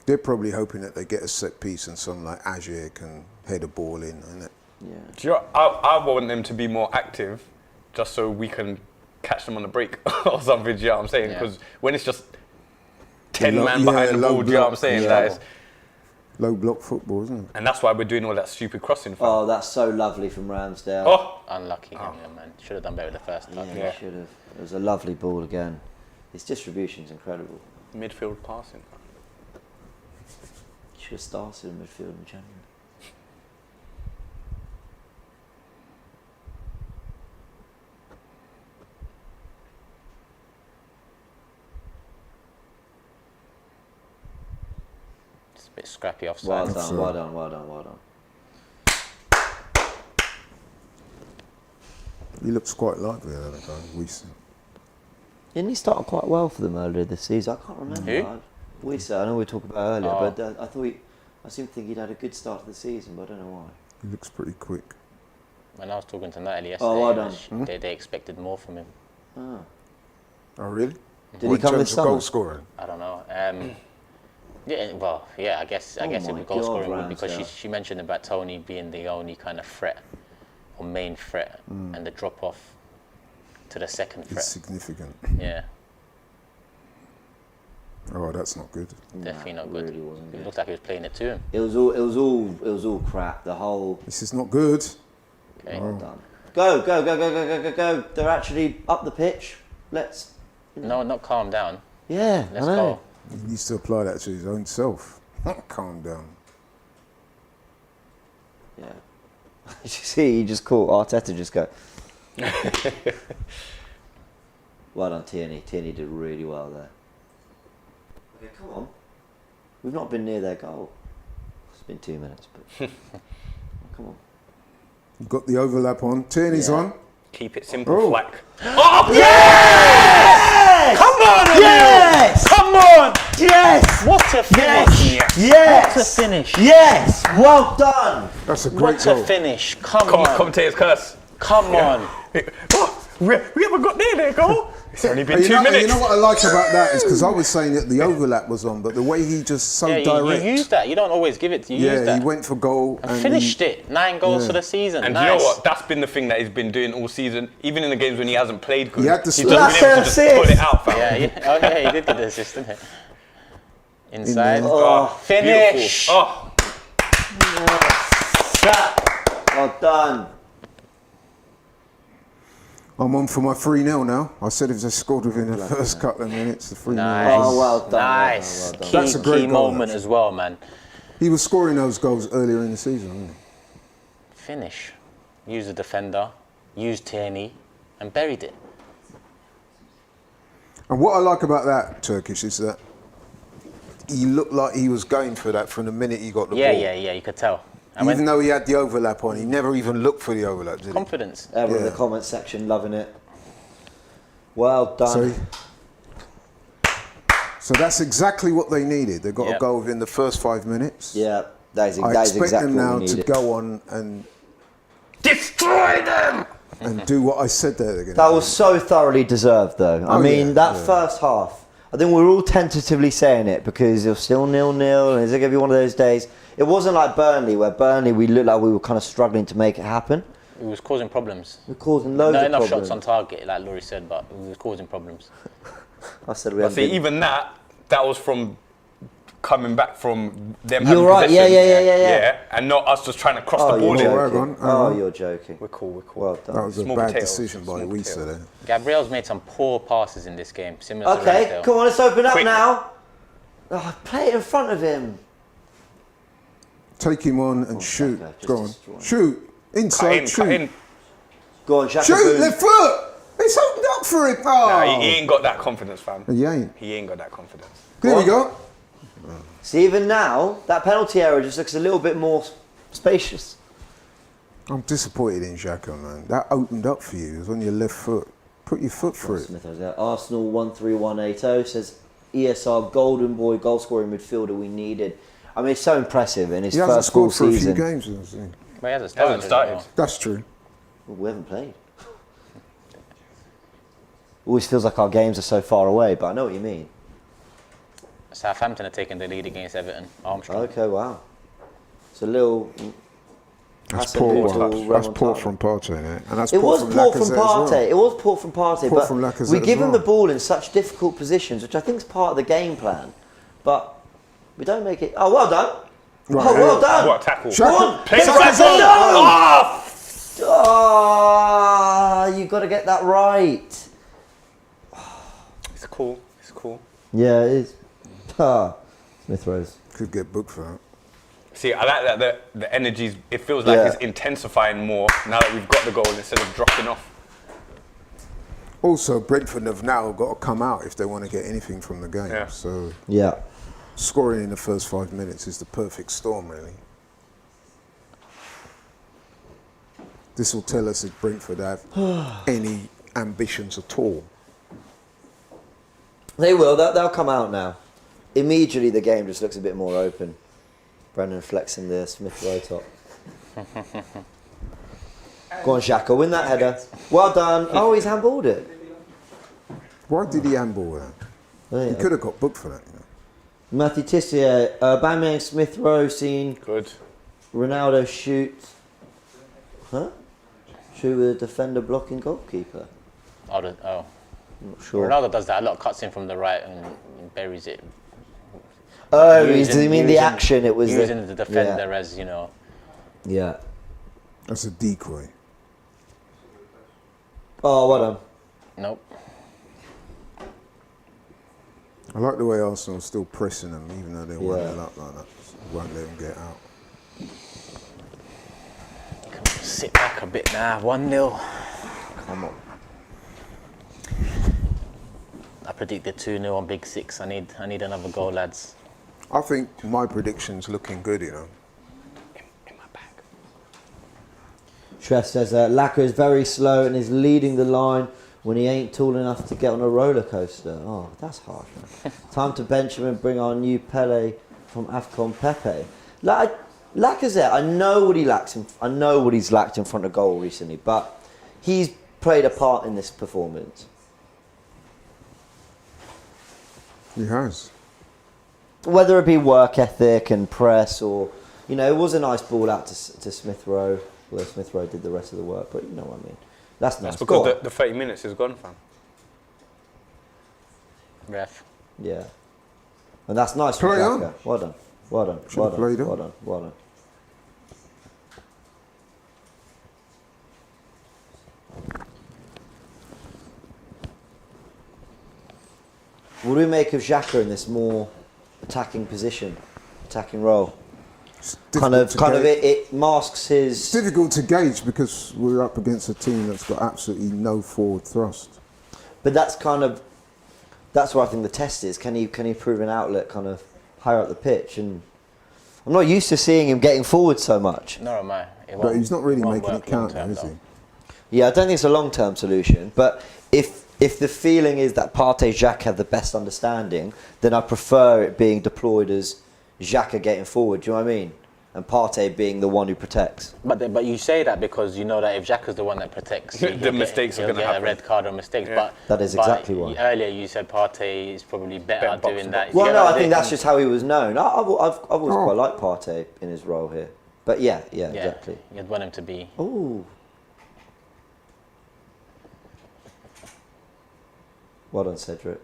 They're probably hoping that they get a set piece and someone like Azir can head a ball in, isn't it? Yeah. Do you know, I want them to be more active just so we can catch them on the break or something, do you know what I'm saying? Yeah. Because when it's just 10 Low- man behind the low ball, do you know what I'm block, saying? yeah. That is, Low block football, isn't it? and that's why we're doing all that stupid crossing. Fam. Oh, that's so lovely from Ramsdale. Oh, Unlucky, yeah, man. Should have done better the first time. Yeah, he should have. It was a lovely ball again. His distribution's incredible. midfield passing. Should have started in midfield in January. It's a bit scrappy offside. Well That's done, well done, well done, well done. He looks quite lively, that other guy. Didn't he start quite well for them earlier this season? I can't remember. Who? Wiese, I know we talked about earlier, Oh. but I seem to think he'd had a good start to the season, but I don't know why. He looks pretty quick. When I was talking to Natalie yesterday, Oh, well done. they expected more from him. Oh. Oh, really? Did What, he come in this terms of summer? goal scoring? I don't know. I guess Oh it my would goal God, scoring would, because Ramsdale. she mentioned about Tony being the only kind of threat or main threat, and the drop off to the second It's threat. significant. Yeah, Oh, that's not good. definitely not it good. really wasn't It good. looked like he was playing it to him. It was all crap. The whole. This is not good. Okay. Well done. Go! They're actually up the pitch. Let's. No, not calm down. Yeah, Let's I know. go. He needs to apply that to his own self. Calm down. Yeah. You see, he just caught Arteta just go. Well done, Tierney. Tierney did really well there. Okay, come on. We've not been near their goal. It's been 2 minutes, but come on. You've got the overlap on. Tierney's Yeah. on. Keep it simple, Oh. Flack. Yes! Come on, Yes! Come on! Yes! What a finish! Yes! What a finish! Yes! Well done! That's a great What goal. a finish! Come on! Commentator's curse. Come on! Oh, we haven't got there, goal. It's only been You 2 know, minutes. you know what I like about that is because I was saying that the overlap was on, but the way he just so Yeah, direct. you use that. You don't always give it. You use Yeah, that. he went for goal and finished it. 9 goals Yeah. for the season. And nice. you know what? That's been the thing that he's been doing all season, even in the games when he hasn't played good. He had the He's split. just been able to That's just an put it assist. out, fam. Yeah, yeah. Oh, yeah, he did get the assist, didn't he? Inside. there. Oh, Finish. beautiful. Oh, Well done. I'm on for my 3-0 now. I said if they scored within the first couple of minutes, the 3-0. Nice. Oh, well done. Nice. Well done. That's a great Key goal, moment actually. as well, man. He was scoring those goals earlier in the season, wasn't he? Finish. Use the defender, use Tierney, and buried it. And what I like about that, Turkish, is that he looked like he was going for that from the minute he got the ball. Yeah, you could tell. And Even though he had the overlap on, he never even looked for the overlap, did he? confidence. Everyone in Yeah. the comment section loving it. Well done. So that's exactly what they needed. They got Yep. a goal within the first 5 minutes. Yeah, that is I expect exactly them now what we to needed. go on and Destroy them! do what I said they're going to do. That was so thoroughly deserved, though. I Oh, mean, yeah, that yeah. first half, I think we were all tentatively saying it because it was still 0-0, and is it going to be one of those days? It wasn't like Burnley, where Burnley we looked like we were kind of struggling to make it happen. It was causing problems. We were causing loads Not of enough problems. shots on target, like Laurie said, but it was causing problems. I said we But hadn't see, been- even that was from coming back from them You're having right, yeah, possession. yeah. And not us just trying to cross Oh, the ball you're in. Well joking. done, well Oh, done. you're joking. We're cool. Well done. That was a Small bad potatoes, decision by small Wisa potatoes. there. Gabriel's made some poor passes in this game, similar to Okay, Ramsdale. come on, let's open up Quick. now. Oh, play it in front of him. Take him on and shoot. Saka, just Go on. destroy him. Shoot. Inside, shoot. Cut in. Go on, Xhaka. Shoot, boom. left foot. It's opened up for him. Oh. Nah, he ain't got that confidence, fam. He ain't. He ain't got that confidence. There we go. See, even now, that penalty area just looks a little bit more spacious. I'm disappointed in Xhaka, man. That opened up for you. It was on your left foot. Put your foot through it. Smith was there. Arsenal 13180 says ESR golden boy goal scoring midfielder we needed. I mean, it's so impressive in his He hasn't first full scored for a few season. games. Hasn't he? But he hasn't He hasn't as started. well. That's true. Well, we haven't played. Always feels like our games are so far away, but I know what you mean. Southampton are taking the lead against Everton. Armstrong. Okay, wow. It's a little. That's a poor. little That's remontada. poor from Partey, eh? And that's It poor was from poor from Lacazette as well. Partey. It was poor from Partey, Poor but from Lacazette we as give him well. the ball in such difficult positions, which I think is part of the game plan. But we don't make it. Oh, well done! Right, Oh, well yeah. done! What a tackle. Xhaka- Go on, Play the Xhaka, right ball. no! Ah! Oh, you got to get that right. It's cool. It's cool. Yeah, it is. Ah, Smith Rose. Could get booked for that. See, I like that the energy's, it feels like Yeah. it's intensifying more now that we've got the goal instead of dropping off. Also, Brentford have now got to come out if they want to get anything from the game. Yeah. So Yeah. scoring in the first 5 minutes is the perfect storm, really. This will tell us if Brentford have any ambitions at all. They will. They'll come out now. Immediately, the game just looks a bit more open. Brendan flexing the Smith Rowe top. Go on, Xhaka, win that header. Well done. Oh, he's handballed it. Why did he handball that? Oh, He yeah. could have got booked for that. You know? Matthew Tissier, Aubameyang, Smith Rowe seen Good. Ronaldo shoot. Huh? Shoot with a defender blocking goalkeeper. Oh, I'm not sure. Ronaldo does that a lot. Cuts in from the right and buries it. Oh, Using- does he mean the using- action? It was using the defender as, you know. Yeah. That's a decoy. Oh, well done. Nope. I like the way Arsenal are still pressing them, even though they're Yeah. 1-0 up like that. Won't let them get out. Sit back a bit now. 1-0. Come on. I predicted 2-0 on Big Six. I need another goal, lads. I think my prediction's looking good, you know. In my bag. Trev says Laka is very slow and is leading the line when he ain't tall enough to get on a roller coaster. Oh, that's harsh. Man. Time to bench him and bring our new Pele from AFCON Pepe. Lacazette, I know what he lacks. I know what he's lacked in front of goal recently, but he's played a part in this performance. He has. Whether it be work ethic and press, or it was a nice ball out to Smith Rowe. Well, Smith Rowe did the rest of the work, but you know what I mean. That's nice. That's Go on. because the 30 minutes is gone, fam. Ref. Yeah. And that's nice from Play on. Xhaka. Well done. Well done. Should've Well done. played on. Well done. Well done. What do we make of Xhaka in this more attacking position, attacking role? Kind of, it masks his. It's difficult to gauge because we're up against a team that's got absolutely no forward thrust. But that's where I think the test is. Can he prove an outlet kind of higher up the pitch? And I'm not used to seeing him getting forward so much. No, am I? But he's not really making it count, though, is he? Yeah, I don't think it's a long-term solution. But if the feeling is that Partey, Xhaka have the best understanding, then I prefer it being deployed as Xhaka getting forward. Do you know what I mean? And Partey being the one who protects. But you say that because you know that if Xhaka's the one that protects, mistakes are going to happen. A red card or mistakes. Yeah. But That is exactly why. Earlier you said Partey is probably better Better doing box that. to box. Well, no, I think that's just how he was known. I've always quite liked Partey in his role here. But yeah, exactly. You'd want him to be. Ooh. Well done, Cedric.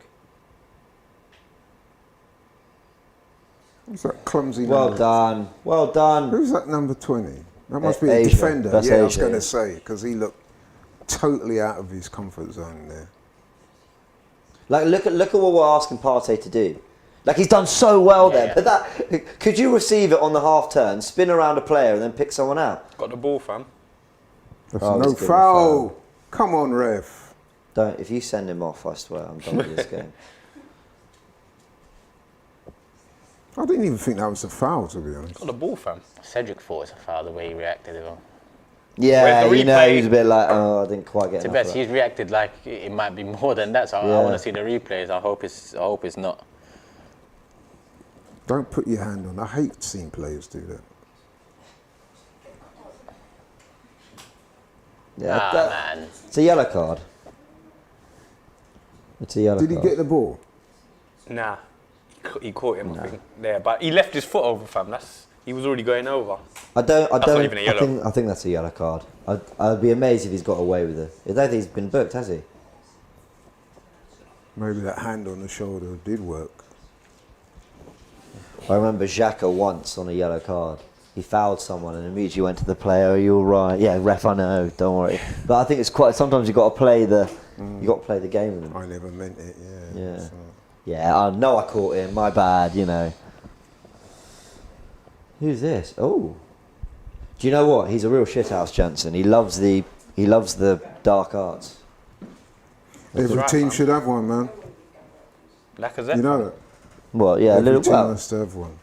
Who's that clumsy Well number? done. Well done. Who's that number 20? That must be a Asia. defender. That's Yeah, I was Asia, going yeah. to say, because he looked totally out of his comfort zone there. Like, look at what we're asking Partey to do. Like, he's done so well there. Yeah. But that, could you receive it on the half turn, spin around a player, and then pick someone out? Got the ball, fam. That's Oh, no he's given a foul. foul. Come on, ref. Don't. If you send him off, I swear, I'm done with this game. I didn't even think that was a foul, to be honest. Got the ball, fam. Cedric thought it's a foul the way he reacted. Yeah, Where's the you know, replay? he was a bit like, oh, I didn't quite get To enough best, of that. he's reacted like it might be more than that. So I Yeah. want to see the replays. I hope it's not. Don't put your hand on. I hate seeing players do that. Yeah, Man. it's a yellow card. It's a yellow Did he card. get the ball? Nah. He caught him, I think, there. But he left his foot over, fam. He was already going over. I don't. not even a yellow. I think that's a yellow card. I'd be amazed if he's got away with it. I don't think he's been booked, has he? Maybe that hand on the shoulder did work. I remember Xhaka once on a yellow card. He fouled someone and immediately went to the player. Are you all right? Yeah, ref, I know. Don't worry. But I think it's quite. Sometimes you got to play the game with them. I never meant it, yeah. Yeah. So- Yeah, I know I caught him. My bad. You know. Who's this? Oh. Do you know what? He's a real shithouse, Jansen. He loves the dark arts. Every right, team man. should have one, man. Lacazette. You know that? Well, yeah, a Every little. team Well, has to have one.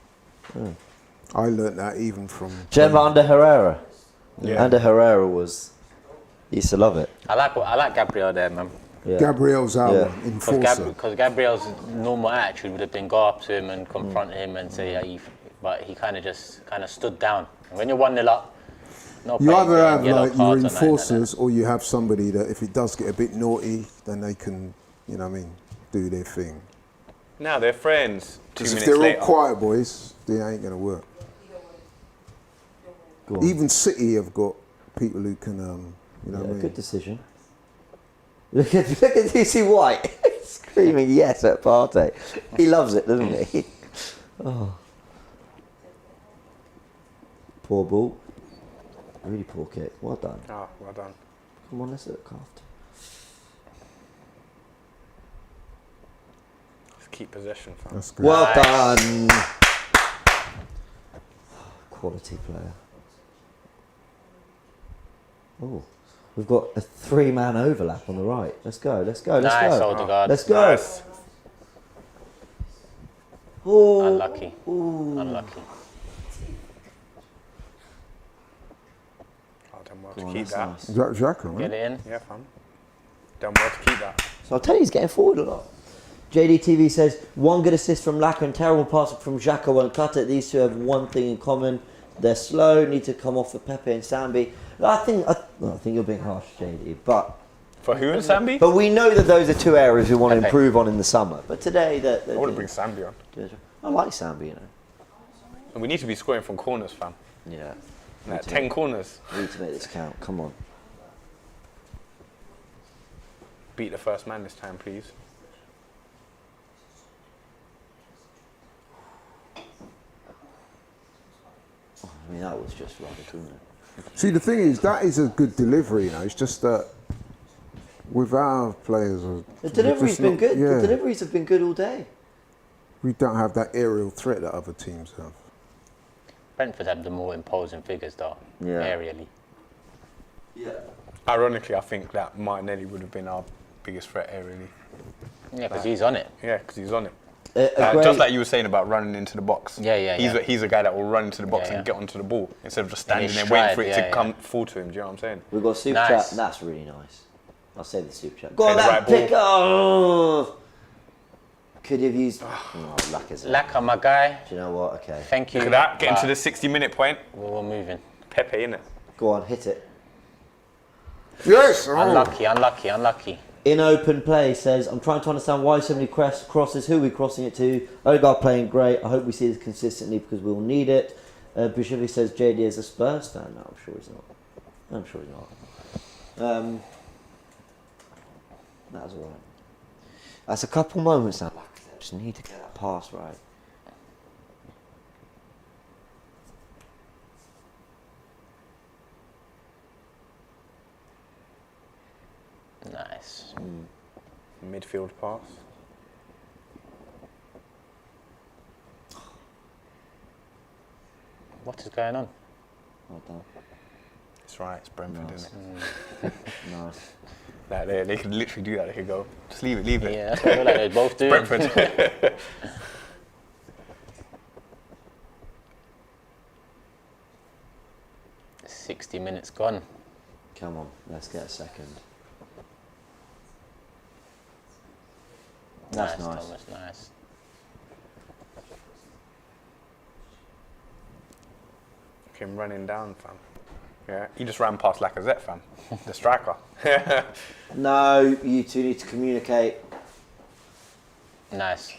I learnt that even from... do you remember under Herrera? Yeah. Under Herrera he used to love it. I like Gabriel there, man. Yeah. Gabriel's our Yeah. one, enforcer. Because Gabriel's normal attitude would have been go up to him and confront him and say, but he kind of stood down. And when you're 1-0 up, no You point either getting have yellow like your cards or nothing like that. enforcers or you have somebody that if it does get a bit naughty, then they can, you know what I mean, do their thing. Now they're friends. 2 Because if minutes they're later. all quiet boys, they ain't going to work. Go on. Even City have got people who can, you know what I mean? Good decision. Look at DC White screaming yes at Partey. He loves it, doesn't he? Oh. Poor ball. Really poor kick. Well done. Ah, well done. Come on, let's look after. Just keep possession, fam. That's good. Well Nice. done. Quality player. Oh, we've got a 3-man overlap on the right. Let's go. Nice, go. Odegaard. Let's go. Nice. Oh, Unlucky. ooh. Unlucky. Oh, done well Go to on, keep that's that. nice. Is that Xhaka, right? Get it in. Yeah, fam. Done well to keep that. So I'll tell you, he's getting forward a lot. JDTV says, one good assist from Laka and terrible pass from Xhaka won't cut it. These two have one thing in common. They're slow, need to come off for Pepe and Sambi. I think you're being harsh, JD. But For who and Sambi? we know that those are two areas we want to Pepe. improve on in the summer. But today, they're I want to bring Sambi on. I like Sambi, you know. And we need to be scoring from corners, fam. Yeah. Like 10 corners. We need to make this count. Come on. Beat the first man this time, please. I mean, that was just rubbish, wasn't it? See, the thing is, that is a good delivery, you know. It's just that With our players, The delivery's been good. Yeah, The deliveries have been good all day. we don't have that aerial threat that other teams have. Brentford have the more imposing figures, though, Yeah. aerially. Yeah. Ironically, I think that Martinelli would have been our biggest threat aerially. Yeah, because he's on it. Yeah, because he's on it. Great, Just like you were saying about running into the box. Yeah. He's a guy that will run into the box Yeah, and get onto the ball instead of just standing his there waiting for stride, it to yeah, come fall to him. Do you know what I'm saying? we've got super Nice. chat. That's really nice. I'll say the super chat. Go on, the that right pick. Oh. Could you have used. Oh, Lacazette. Laka, my guy. Do you know what? Okay. Thank you. Look at that, getting but to the 60-minute point. We're moving. Pepe, innit? Go on, hit it. Yes. Oh. Unlucky. In open play says, I'm trying to understand why so many crosses. Who are we crossing it to? Odegaard playing great. I hope we see this consistently because we'll need it. Bushivy says JD is a Spurs fan. No, I'm sure he's not. That's all right. That's a couple moments now. I just need to get that pass right. Nice. Midfield pass. What is going on? Well done. It's right, it's Brentford, Nice. isn't it? Nice. Like they could literally do that. They could go, just leave it. Yeah, that's what I feel like they both do. Brentford. 60 minutes gone. Come on, let's get a second. That's nice. Thomas, nice. Him running down, fam. Yeah, he just ran past Lacazette, fam. The striker. No, you two need to communicate. Nice.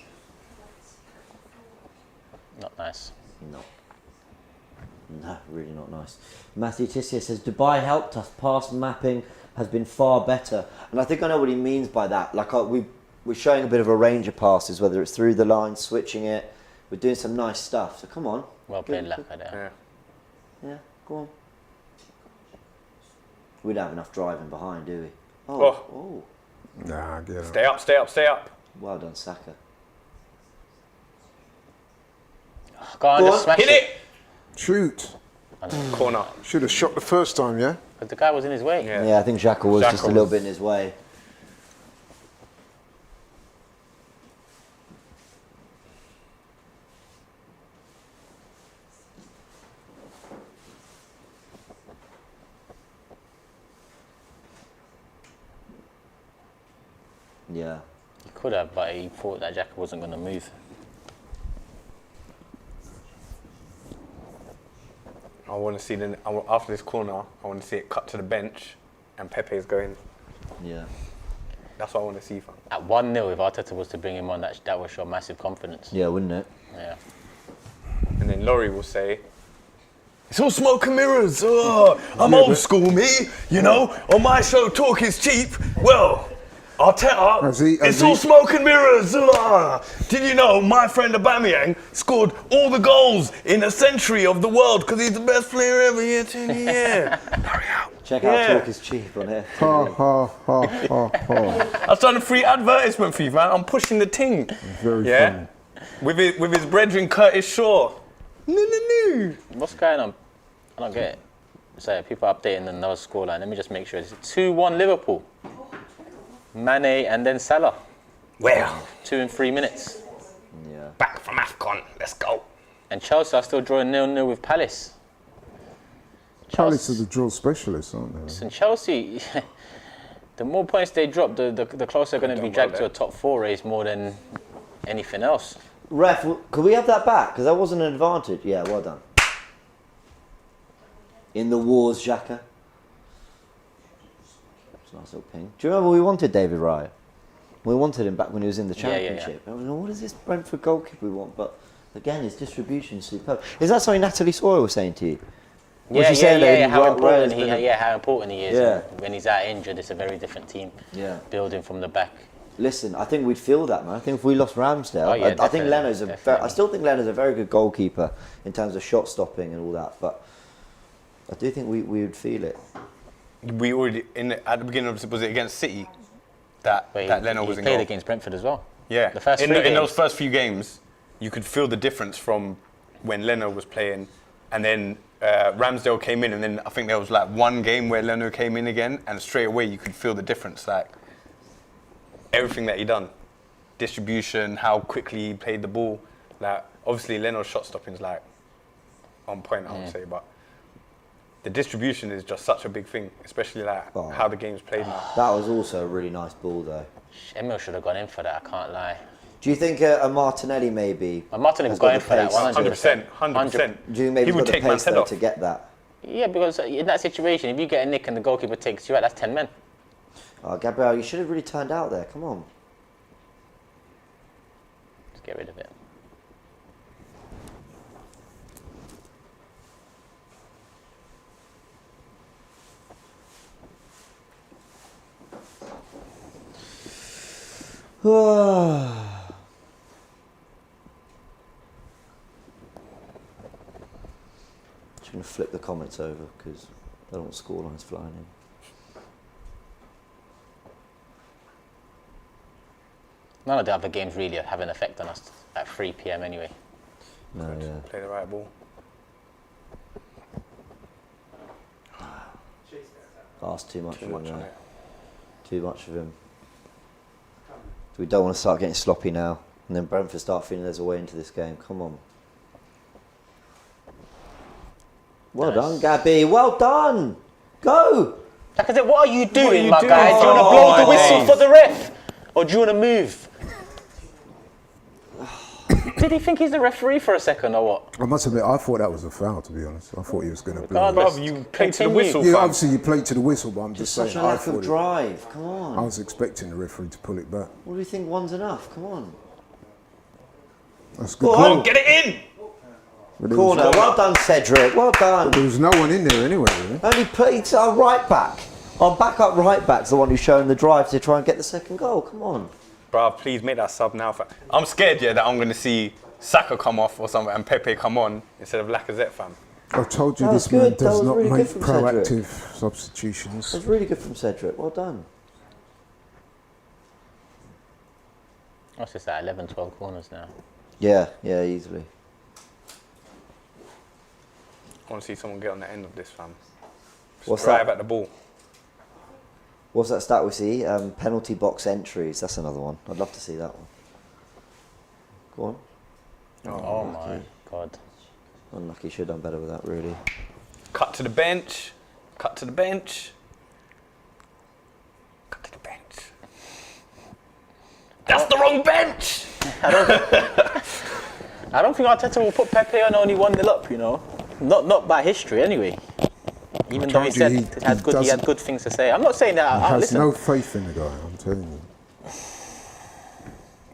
Not nice. No. No, really not nice. Matthew Tissier says, Dubai helped us. Pass mapping has been far better. And I think I know what he means by that. Like, we're showing a bit of a range of passes, whether it's through the line, switching it. We're doing some nice stuff. So come on. Well played, Laka there. Yeah. Yeah, go on. We don't have enough driving behind, do we? Oh. Nah, get Stay up, stay up, stay up. Well done, Saka. Go on, just smash Hit it! Shoot. Corner. Should have shot the first time, yeah? But the guy was in his way. Yeah. Yeah, I think Xhaka was just a Xhaka little was- bit in his way. Yeah. He could have, but he thought that Xhaka wasn't going to move. I want to see after this corner. I want to see it cut to the bench, and Pepe's going. Yeah. That's what I want to see, fam. At 1-0, if Arteta was to bring him on, that would show massive confidence. Yeah, wouldn't it? Yeah. And then Laurie will say, "It's all smoke and mirrors. Oh, I'm old school, me. You know, on my show, talk is cheap. Well, Arteta, Has he- it's all smoke and mirrors. Did you know my friend Aubameyang scored all the goals in a century of the world because he's the best player ever here? Yeah. Hurry up. Check out Yeah. Talk is Cheap on here. Ha, ha, ha, ha, ha. I've done a free advertisement for you, man. I'm pushing the ting. Very Yeah. funny. With his brethren Curtis Shaw. No. What's going on? I don't get it. So people are updating another scoreline. Let me just make sure. It's 2-1 Liverpool. Mane and then Salah. Well, 2 in 3 minutes. Yeah. back from AFCON. Let's go. And Chelsea are still drawing 0-0 with Palace. Palace are the draw specialists, aren't they? And Chelsea, the more points they drop, the closer they're going to be Done dragged well to a top 4 race more than anything else. Ref, could we have that back? Because that wasn't an advantage. Yeah, well done. In the wars, Xhaka. It's a nice little ping. Do you remember we wanted David Raya? We wanted him back when he was in the Yeah, yeah, yeah. Championship. I was like, what is this Brentford goalkeeper we want? But again, his distribution is superb. Is that something Natalie Sawyer was saying to you? Was Yeah, she saying that yeah. How Raya's important gonna- how important he is. Yeah. When he's out injured, it's a very different team. Yeah. Building from the back. Listen, I think we'd feel that, man. I think if we lost Ramsdale, Oh, yeah, I think definitely, Leno's definitely. I still think Leno's a very good goalkeeper in terms of shot stopping and all that. But I do think we would feel it. We already at the beginning of was it against City? that But Leno he was in played goal. against Brentford as well. Yeah, The first in, three in those games. first few games, you could feel the difference from when Leno was playing, and then Ramsdale came in, and then I think there was like one game where Leno came in again, and straight away you could feel the difference. Like everything that he done, distribution, how quickly he played the ball. Like obviously Leno's shot stopping is like on point, I would say, but the distribution is just such a big thing, especially like how the game's played now. That was also a really nice ball, though. Emil should have gone in for that, I can't lie. Do you think a Martinelli maybe? Martinelli was has got going the for that pace? 100%. 100%. Do you think maybe He he's would got the take man's pace head though off. to get that? Yeah, because in that situation, if you get a nick and the goalkeeper takes you out, that's 10 men. Oh, Gabriel, you should have really turned out there. Come on. Just get rid of it. Just going to flip the comments over because I don't want scorelines flying in. None of the other games really have an effect on us at 3 p.m. anyway. No, yeah. Play the right ball. Asked too much Too of much him. on there. it. Too much of him. We don't want to start getting sloppy now, and then Brentford start feeling there's a way into this game. Come on. Well done, Gabby. Well done. Go. Like I said, what are you doing, you my doing? guy? Do you want to Oh, blow the my whistle days. for the ref? Or do you want to move? Did he think he's the referee for a second or what? I must admit, I thought that was a foul, to be honest. I thought he was going to blow it. Regardless. Bruv, you played to the Continue. whistle, Yeah, fam. obviously you played to the whistle, but I'm just Such saying, a I lack of thought drive. Come I on. was expecting the referee to pull it back. What do you think one's enough? Come on. That's good. Go Come on. on, get it in! But there Corner. was- Well done, Cedric. Well done. There was no one in there anyway, really. Only played our right back. Our backup right back's the one who's showing the drive to try and get the second goal. Come on. Bruv, please make that sub now, fam. I'm scared, yeah, that I'm going to see Saka come off or something and Pepe come on instead of Lacazette, fam. I told you That was this man good. That does was not really good make from Cedric. proactive substitutions. That was really good from Cedric. Well done. What's this at 11, 12 corners now? Yeah, easily. I want to see someone get on the end of this, fam. Just What's drive that? at the ball. What's that stat we see? Penalty box entries. That's another one. I'd love to see that one. Go on. Oh my God. Unlucky. Should have done better with that, really. Cut to the bench. Cut to the bench. Cut to the bench. That's the wrong bench! I don't think Arteta will put Pepe on only 1-0 up, you know. Not by history, anyway. Even though he told said you, he had good things to say. I'm not saying that. He has Listen, no faith in the guy, I'm telling you.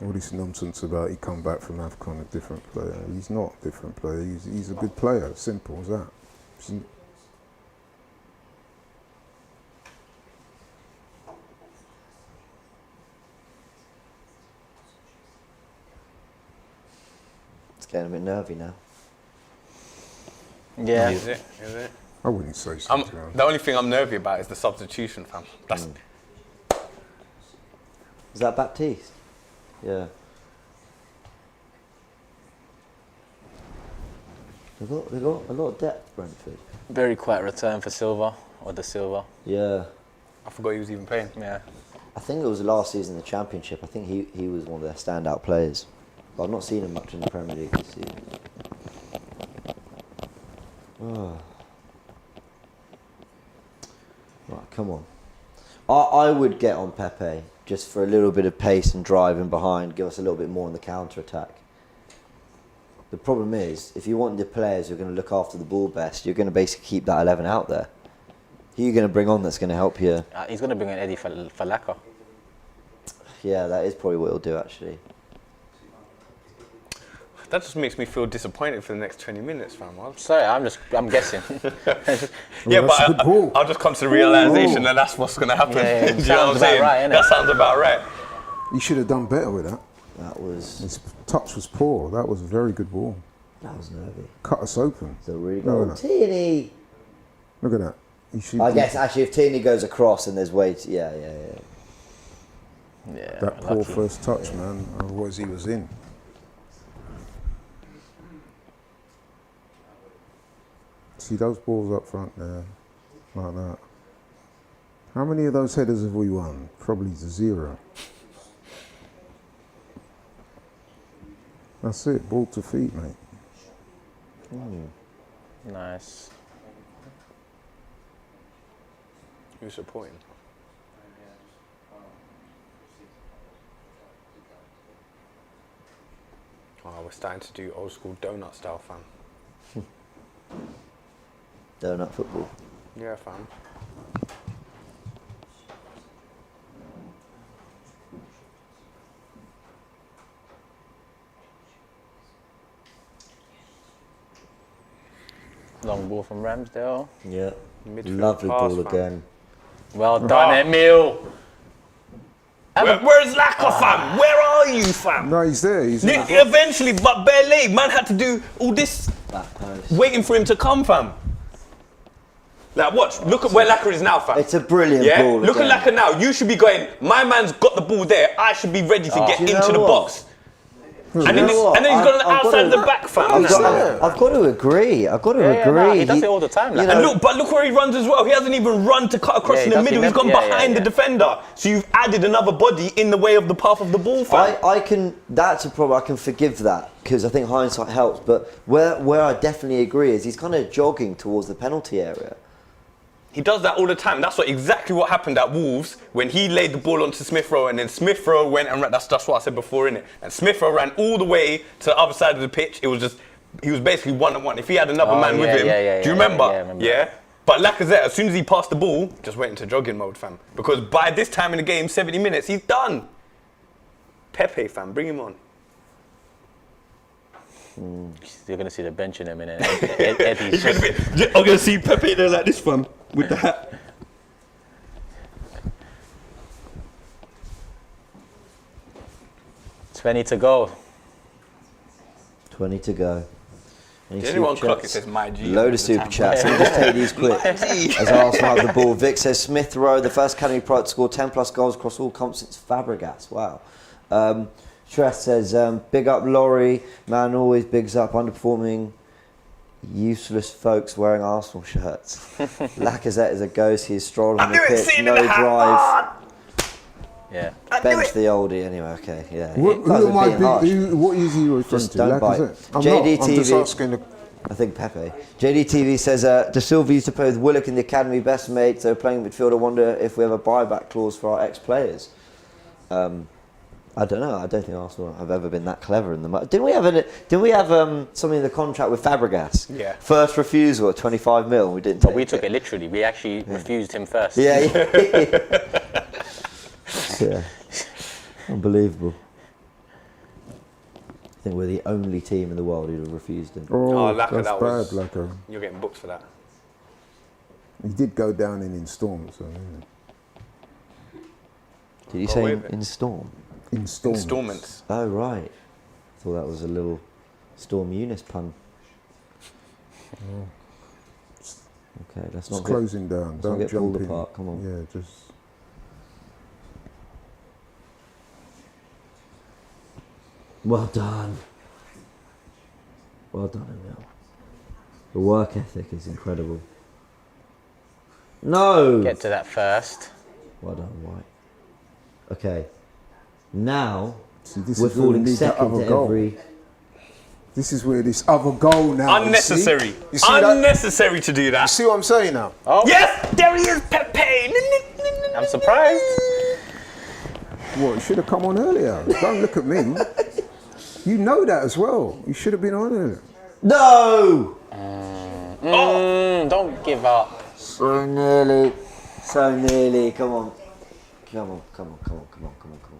All this nonsense about he come back from AFCON a different player. He's not a different player. He's a good player. Simple as that. It's getting a bit nervy now. yeah. Is it? Is it? I wouldn't say so. to be honest. The only thing I'm nervy about is the substitution, fam. That's Is that Baptiste? Yeah. They've got a lot of depth, Brentford. Very quiet return for Silva, or the Silva. Yeah. I forgot he was even playing. Yeah. I think it was last season in the Championship. I think he was one of their standout players. But I've not seen him much in the Premier League this season. Oh. Right, come on. I would get on Pepe just for a little bit of pace and driving behind, give us a little bit more in the counter-attack. The problem is, if you want the players who are going to look after the ball best, you're going to basically keep that 11 out there. Who are you going to bring on that's going to help you? He's going to bring in Eddie Falaka. Yeah, that is probably what he'll do, actually. That just makes me feel disappointed for the next 20 minutes, fam. Sorry, I'm guessing. Yeah, that's a good but ball. I'll just come to the realisation that that's what's going to happen. Yeah, Do you know sounds what I'm about saying? right, innit? That sounds about right. He should have done better with that. That was His touch was poor. That was a very good ball. nervy. Cut us open. So really No, good. no. Tierney! Look at that. He should I be- guess actually if Tierney goes across and there's weight, yeah. Yeah, That poor lucky. first touch, man. Otherwise, he was in. See those balls up front there, like that. How many of those headers have we won? Probably 0. That's it, ball to feet, mate. Nice. Who's supporting? Oh, we're starting to do old school donut style, fam. Donut football. Yeah, fam. Long ball from Ramsdale. Yeah. Midfield Lovely pass, ball fam. again. Well done, Emil. Where's Laka, fam? Where are you, fam? No, he's there. He's in. Eventually, but barely, man had to do all this Back post. waiting for him to come, fam. Like, watch. Look at where Laka is now, fam. It's a brilliant Yeah? ball. Look again. at Laka now. You should be going, my man's got the ball there. I should be ready to get Do you into know the what? box. And then, You know what? and then he's got an I've got outside to- of the back, fam. I've got to agree. I've got to Yeah, agree. no, he does it all the time. Like. you know, And look where he runs as well. He hasn't even run to cut across Yeah, in he the does. middle. He He's gone never- yeah, behind yeah, the yeah. defender. So you've added another body in the way of the path of the ball, fam. I can. That's a problem. I can forgive that because I think hindsight helps. But where I definitely agree is he's kind of jogging towards the penalty area. He does that all the time. That's exactly what happened at Wolves when he laid the ball onto Smith Rowe and then Smith Rowe went and ran. That's what I said before, innit? And Smith Rowe ran all the way to the other side of the pitch. It was just, he was basically 1-on-1. If he had another man with him, do you remember? Yeah, I remember. Yeah? But Lacazette, as soon as he passed the ball, just went into jogging mode, fam. Because by this time in the game, 70 minutes, he's done. Pepe, fam, bring him on. You're going to see the bench in a minute. Eddie's He's gonna be, I'm going to see Pepe there like this, fam, with the hat. $20 to go. 20 to go. Any Did anyone super clock it chats? says my G? Load of super chats. Let me just take these quick. As Arsenal have the ball. Vic says Smith Rowe, the first academy product to score 10 plus goals across all comps since Fabregas. Wow. Shrest says, big up Laurie. Man always bigs up underperforming useless folks wearing Arsenal shirts. Lacazette is a ghost. He's strolling on the pitch. No drive. Yeah. Bench the oldie anyway. Okay, yeah. What, You guys who am are I being harsh. what is he referring Just to? don't bite. Lacazette? I'm JDTV. not. I'm just asking. I think Pepe. JDTV says, De Silva used to play with Willock in the academy, best mates. They were playing midfield. I wonder if we have a buyback clause for our ex-players. I don't know. I don't think Arsenal have ever been that clever in the market. Didn't we have something in the contract with Fabregas? Yeah. First refusal at 25 mil. We didn't. But take we took it literally. We actually refused him first. Yeah. Yeah. Unbelievable. I think we're the only team in the world who have refused him. Oh, Lacazette, that's that bad, was- Lacazette. You're getting booked for that. He did go down in installments, though, didn't Did you Go say away in, with it. in Storm? he? Installments. Installments. Oh, right. Thought that was a little Storm Eunice pun. Okay, let's It's not closing down. not Don't get jump pulled in. apart, come on. Yeah, just. Well done. Well done, Emil. The work ethic is incredible. No! Get to that first. Well done, White. Okay. Now, See, this we're is where we falling need that second other to goal. every... This is where this other goal now. you Unnecessary. see? You see that? Unnecessary to do You that. see what I'm saying now? Oh, Yes, there he is, Pepe. I'm surprised. What? You should have come on earlier. Don't look at me. You know that as well. You should have been on earlier. No! Don't give up. So nearly. So nearly. Come on. Come on, come on, come on, come on, come on, come on.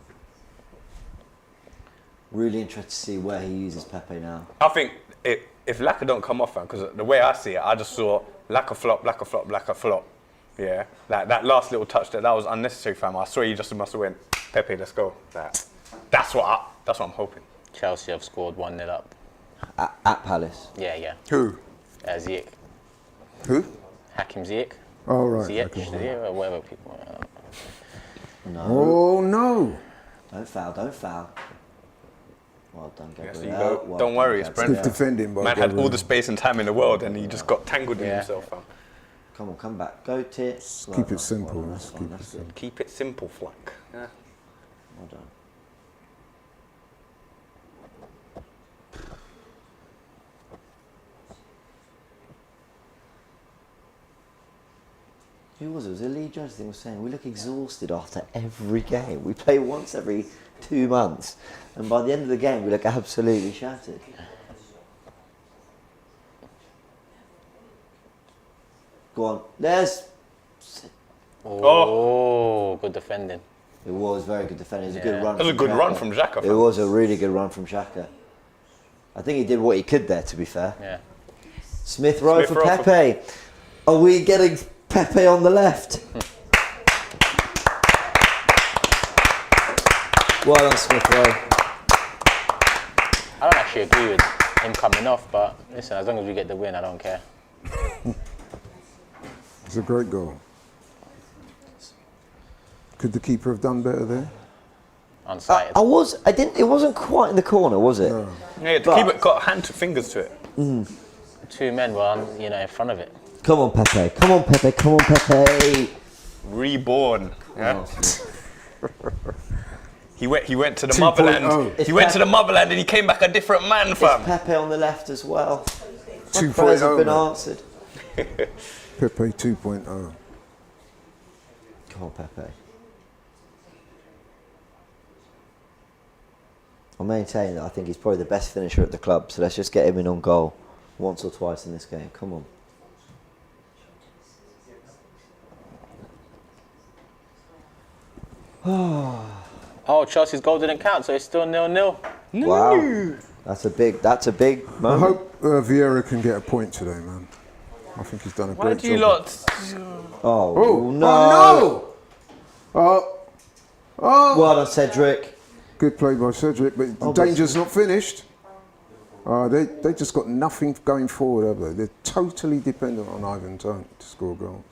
Really interested to see where he uses Pepe now. I think if Laka don't come off, because the way I see it, I just saw Laka flop, Laka flop, Laka flop. Yeah, like that last little touch that was unnecessary, fam. I swear you just must have went, Pepe, let's go. That's what I'm hoping. Chelsea have scored 1-0 up. At Palace. Yeah. Who? Ziyech. Who? Hakim Ziyech. Oh, right. Ziyech, okay. Ziyech, or whatever people. No. Oh, no. Don't foul, don't foul. Well done, Yeah, Gabriel. so you go. Well Don't done, worry, it's Gabriel. Brentford. Defending by Man had all Gabriel. the space and time in the world, and he just got tangled in himself, fam. Come on, come back. Go, Tit. Keep it simple. Well done, Let's that's fine, keep it that's simple. good. Keep it simple, Flack. Yeah. Well done. Who was it? Was it Lee Judge? I think was saying we look exhausted after every game. We play once every 2 months, and by the end of the game, we look absolutely shattered. Go on, there's. Oh, good defending. It was very good defending. It was a Yeah. good run. That was a from good run Xhaka. from Xhaka, It fam. was a really good run from Xhaka. I think he did what he could there. To be fair. Yeah. Smith Rowe Smith for Rowe for- Pepe. Are we getting Pepe on the left? Well done, Smith Rowe. I don't actually agree with him coming off, but listen, as long as we get the win, I don't care. It's a great goal. Could the keeper have done better there? Unsighted. I didn't. It wasn't quite in the corner, was it? No. Yeah, the But- keeper got hand to fingers to it. Two men were, in front of it. Come on, Pepe. Come on, Pepe. Come on, Pepe. Reborn. Yeah. He went to the 2.0. motherland. He went to the motherland and he came back a different man, It's fam. Pepe on the left as well. My 2.0, prayers have been mate. answered. Pepe 2.0. Come on, Pepe. I'll maintain that I think he's probably the best finisher at the club, so let's just get him in on goal once or twice in this game. Come on. Oh, Chelsea's goal didn't count, so it's still 0-0. Wow. That's a big I moment. hope Vieira can get a point today, man. I think he's done a Why great do you job. lot? Oh, Oh, no. oh no! Oh, Well done, Cedric. good play by Cedric, but the but- danger's not finished. They just got nothing going forward, have they? They're totally dependent on Ivan Toney to score goals.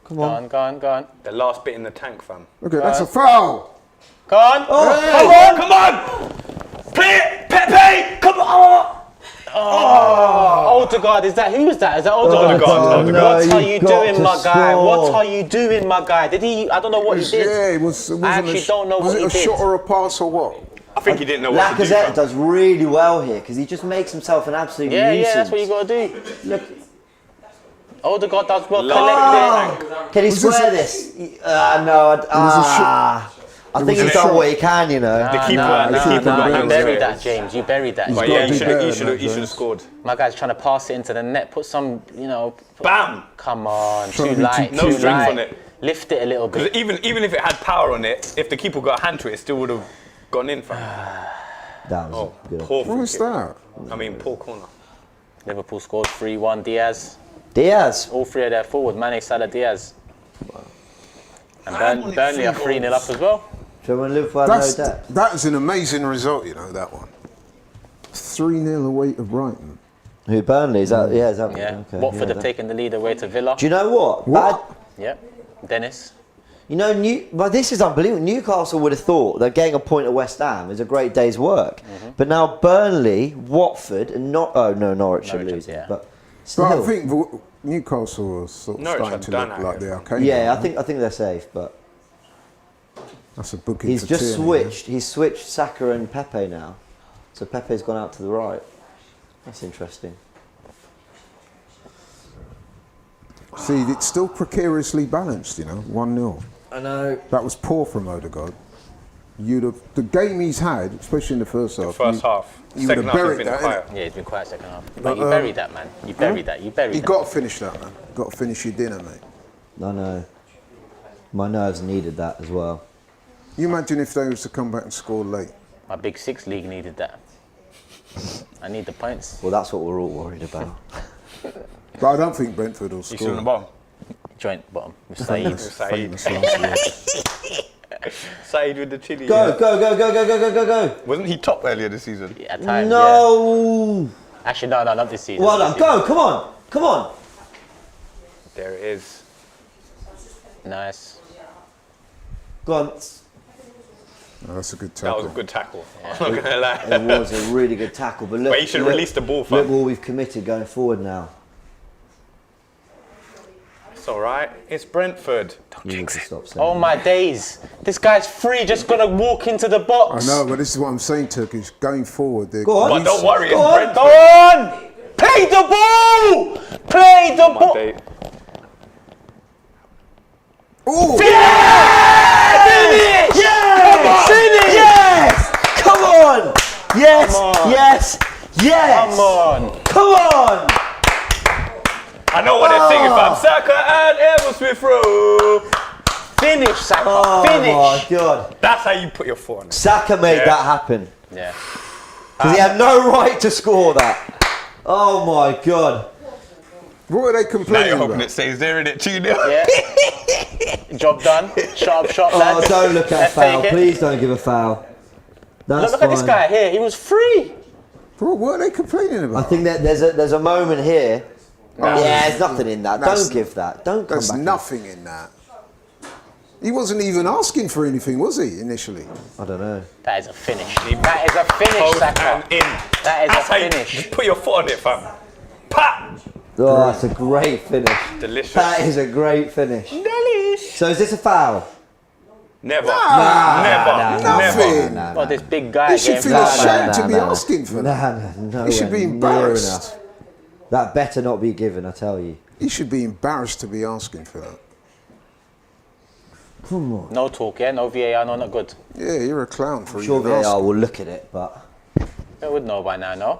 Come Go on. on, go on, go on. The last bit in the tank, fam. Okay, that's a foul. Go on! Come on! Play it, Pepe! Come on! Oh, Odegaard, who was that? Is that Odegaard? Odegaard, Odegaard. What are you've you got doing, to my guy? score. What are you doing, my guy? I don't know what he did. Yeah, it wasn't actually a, don't know was what it he a did. shot or a pass or what? I think he didn't know what to do. Lacazette fam. does really well here because he just makes himself an absolute Yeah, nuisance. yeah, that's what you got to do. Look, Odegaard does well. Love Collect it. can he Was this square a- this? No, I think he's done what he can, you know. The keeper, Nah, the keeper nah, got you hands buried to that, it. James. You buried that. But got yeah, to do better he than should that, have James. scored. My guy's trying to pass it into the net. Put some, Bam! Come on, Trying too to be light, too No too strength light. on it. Lift it a little Because bit. even if it had power on it, if the keeper got a hand to it, it still would have gone in, fam. That was Oh, good. poor What free was kick. that? I mean, poor corner. Liverpool scored 3-1. Diaz. Diaz. All three of their forward. Mane, Salah, Diaz. And I wanted Burnley are 3-0 3 up as well. So when Liverpool had no That's, depth. that is an amazing result, that one. 3-0 away to Brighton. Who, Burnley? Is that? Yeah, is that? Yeah. Okay, Watford yeah, have that- taken the lead away to Villa. Do you know what? What? Bad, Yep. Dennis. but this is unbelievable. Newcastle would have thought that getting a point at West Ham is a great day's work. But now Burnley, Watford, and Norwich are Norwich, losing. yeah. But But I still, think Newcastle are sort of Norwich starting have to done look that, like they are haven't capable. yeah, I think they're safe. But That's a booking he's for just Tierney, switched. He's switched Saka and Pepe now. So Pepe's gone out to the right. That's interesting. See, it's still precariously balanced, 1-0. I know. That was poor from Odegaard. The game he's had, especially in the first half. First half. you Second would have half has buried been that, quiet. Yeah, he's been quiet second half. But you buried that, man. You buried that. You buried You that. got to finish that, man. Got to finish your dinner, mate. I know. My nerves needed that as well. You imagine if they was to come back and score late. My Big Six league needed that. I need the points. Well, that's what we're all worried about. But I don't think Brentford will You still on the score. bottom? Joint bottom with Saeed. Saeed. Famous last word. Saeed with the chili. Go, yeah. go. Wasn't he top earlier this season? At times, No. yeah. Actually, no, not this season. Well not done. this Go. Come on. There it is. season. Nice. Go on. Oh, that's a good That tackle. was a good tackle. I'm not gonna lie. It was a really good tackle, but look. But he should release the ball, Look fam. what we've committed going forward now. It's all right. It's Brentford. Don't You need jinx to it. stop saying Oh that. my days. This guy's free, just gonna walk into the I box. know, but this is what I'm saying, Turkish. Going forward, they're Go on. But don't worry, it's Go on, Brentford. Go on! Play the ball! Play the My ball! day. Oh, Finish! Yes! Finish! Yes! Come on! Yes! Come on. Yes! Yes! Come on! Come on! I know what they're singing, fam. Saka and Eversmith Rowe. Finish, Saka! Oh Finish! my God! That's how you put your foot on it. Saka made Yeah. that happen Yeah. because he had no right to score that. Oh my God! what are they Now complaining you're hoping about? it stays there in it 2-0. Yeah. Job done. Shut up, Oh, lads. don't look at a Let's foul. take it. Please don't give a foul. That's Look at this fine. guy here. He was free. Bro, what are they complaining about? I think that there's a moment here. Yeah, there's nothing in that. That's- Don't give that. Don't come There's back. nothing in that. He wasn't even asking for anything, was he, initially? I don't know. That is a finish. That is a finish, Post Saka. and in. That is That's a how you finish. just put your foot on it, fam. Pap! Oh, that's a great finish. Delicious. That is a great finish. Delish. So is this a foul? Never. Nah, Never. nothing. Never. Well, this big guy He should gave feel him ashamed to be asking for that. No, He should be nowhere near embarrassed. enough. That better not be given, I tell you. He should be embarrassed to be asking for that. Come on. No talk, yeah? No VAR, no, not good. Yeah, you're a clown for I'm sure even VAR asking. will look at it, but They would know by now, no?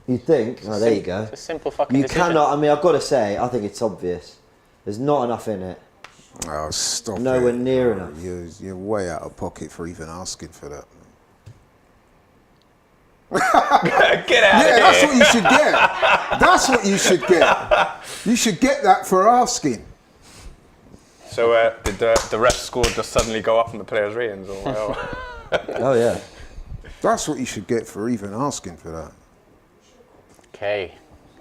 you think? Oh, there you go. It's a simple fucking You decision. cannot. I mean, I've got to say, I think it's obvious. There's not enough in it. Oh, stop Nowhere it. near Oh, enough. You're way out of pocket for even asking for that. Get out Yeah, of that's here. what you should get. That's what you should get. You should get that for asking. So did the ref score just suddenly go up on the players' ratings? Or whatever? Oh yeah. That's what you should get for even asking for that. Okay.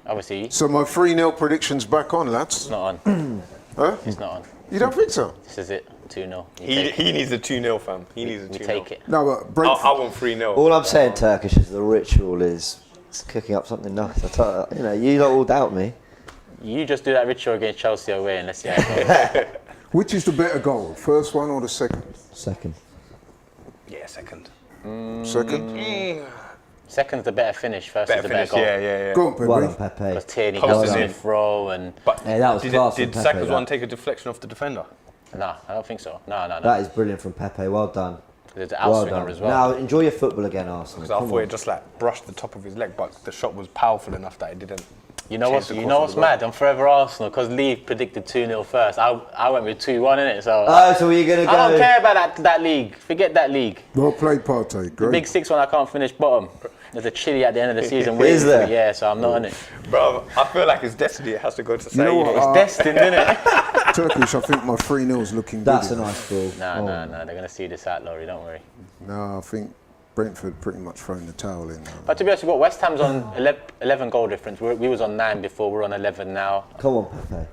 Obviously, So my 3-0 prediction's back on, lads. it's not on. Huh? It's not on. You don't think so? This is it. 2-0. he needs a 2-0, fam. He needs a 2-0. We take it. No, but I Brentford. want 3-0. All I'm saying, Turkish, is the ritual is cooking up something nice. I tell you, you don't all doubt me. You just do that ritual against Chelsea away and let's see how it goes. Which is the better goal, first one or the second? Second. Yeah, second. Second. Second's the better finish, first Better is the better finish, goal. yeah. Go on, Pepe. Well done, Pepe. Because Tierney Posted got in. Smith Rowe and... But Yeah, that was class did from Pepe, Saka's that. one take a deflection off the defender? Nah, I don't think so. No. That is brilliant from Pepe. Well done. There's an Well outswinger done. as well. Now enjoy your football again, Arsenal. Because I Come thought on. it just like brushed the top of his leg, but the shot was powerful enough that it didn't. You know change what's the you course know of what's the goal. mad? I'm forever Arsenal because Lee predicted 2-0 first. I went with 2-1 in it, so Oh, so were you going to go? I don't care about that league. Forget that league. Well played, Partey. Great. Big 6 one, I can't finish bottom. There's a chili at the end of the season. Is waiting for there? me, yeah, so I'm not on it. Bro, I feel like it's destiny. It has to go to say. You know what? It's destined, isn't it? Turkish, I think my 3-0's looking good. That's a nice ball. No, they're gonna see this out, Laurie. Don't worry. No, I think Brentford pretty much thrown the towel in now. But to be honest, West Ham's on 11 goal difference. We was on 9 before. We're on 11 now. Come on, Pepe.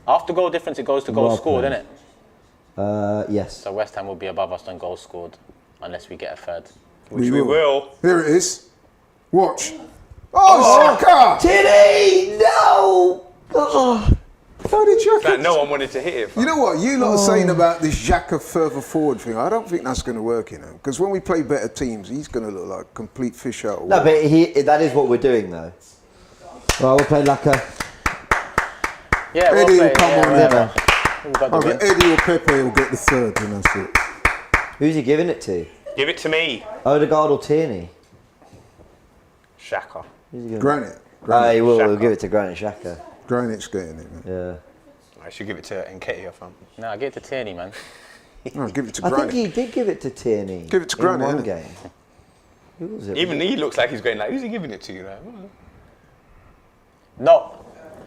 After goal difference, it goes to goals Well scored, played. isn't it? Yes. So West Ham will be above us on goals scored, unless we get a third. Which we will. Here it is. Watch. Oh, Saka! Tiddy! No! Oh. How did you? Like no one wanted to hit it. You know what? You lot are saying about this Xhaka further forward thing. I don't think that's going to work, Because when we play better teams, he's going to look like a complete fish out of No, water. but that is what we're doing, though. Well, we'll play like a... Yeah, well Eddie will played. come Yeah, on whatever. in. We've got the Either win. Eddie or Pepe will get the third, and that's it. Who's he giving it to? Give it to me, Odegaard or Tierney? Shaka. Who's he giving Granite. he will. Xhaka. We'll give it to Granit Xhaka. Granite's getting it, man. Yeah. I should give it to Nketiah, fam. No, get it to Tierney, man. No, give it to I think Granite. he did give it to Tierney. Give it to in Granit, one innit? game. Who was it? Even he looks like he's going like, who's he giving it to? Like, No.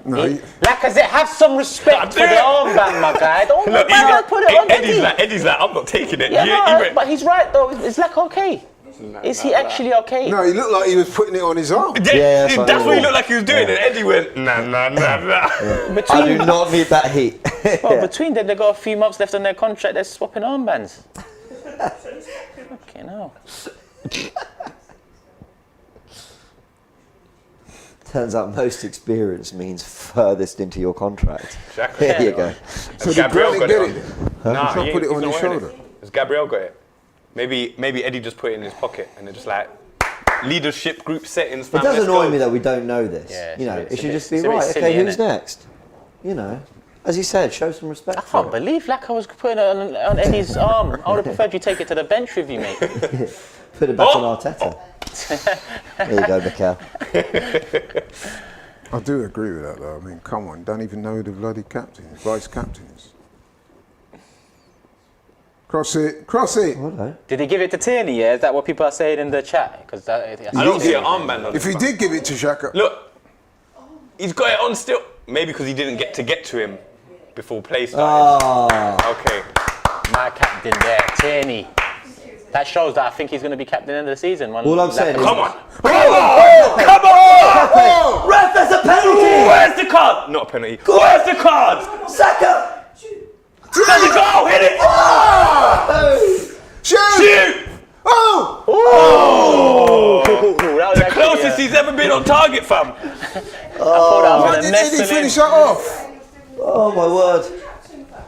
No, Lacazette, have some respect for do the it. armband, my guy. Don't Look, put it on Eddie. Eddie's like, I'm not taking it. Yeah, He no, went- but he's right though. It's like okay. Is he actually okay? No, he looked like he was putting it on his arm. Yeah, that's what he looked like he was doing. And Eddie went, nah. I do not need that heat. Well, between them, they've got a few months left on their contract. They're swapping armbands. Okay, no. Turns out most experience means furthest into your contract. Exactly. Here you go. So did Gabriel Granit got get it it? on. Nah, He's not put it on his he's not wearing shoulder. Has Gabriel got it? Maybe Eddie just put it in his pocket and they're just like leadership group settings. It fam, does let's annoy go. me that we don't know this. Yeah, you know, it's it a should bit- just be it's a bit right. silly, Okay, who's innit? next? You know, as you said, show some respect. I for can't it. believe Laka was putting it on Eddie's arm. I would have preferred you take it to the bench with you, mate. Put it back Oh! on Arteta. There you go, Mikel. I do agree with that, though. I mean, come on, don't even know the bloody captains, vice captains. Cross it. Hello. Did he give it to Tierney? Yeah, is that what people are saying in the chat? Because I don't see an armband on If him, he fam. did give it to Xhaka, Look, he's got it on still. Maybe because he didn't get to him before play started. Okay. My captain there, Tierney. That shows that I think he's going to be captain end of the season. All I'm saying is, Come on. come on! Ref, there's a penalty! Where's the card? Not a penalty. Where's the card? Saka! There's a goal. Hit it. Shoot! Oh! The closest he's ever been on target, fam. Why didn't Eddie finish that off? Oh my word.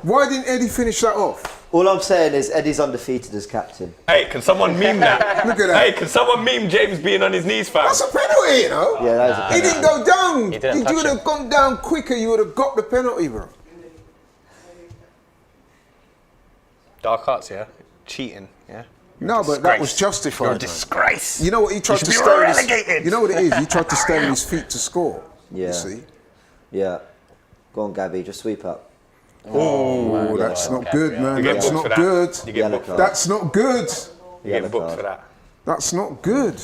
Why didn't Eddie finish that off? All I'm saying is Eddie's undefeated as captain. Hey, can someone meme that? Look at that. Hey, can someone meme James being on his knees, fam? That's a penalty, you know? Yeah, that is a He penalty. didn't go down. He didn't If touch you would have him. gone down quicker, you would have got the penalty, bro. Dark arts, yeah? Cheating, yeah? No, but that was justified. You're a man. disgrace. You know what he tried You to should be stay on his, relegated. You know what it is? He tried to stay on his feet to score. Yeah. You see? Yeah. Go on, Gabby, just sweep up. Oh, that's not good, man. You get That's booked for not that. good. You Yellow get booked for that. card. That's not good. You Yellow get booked card. for that. That's not good.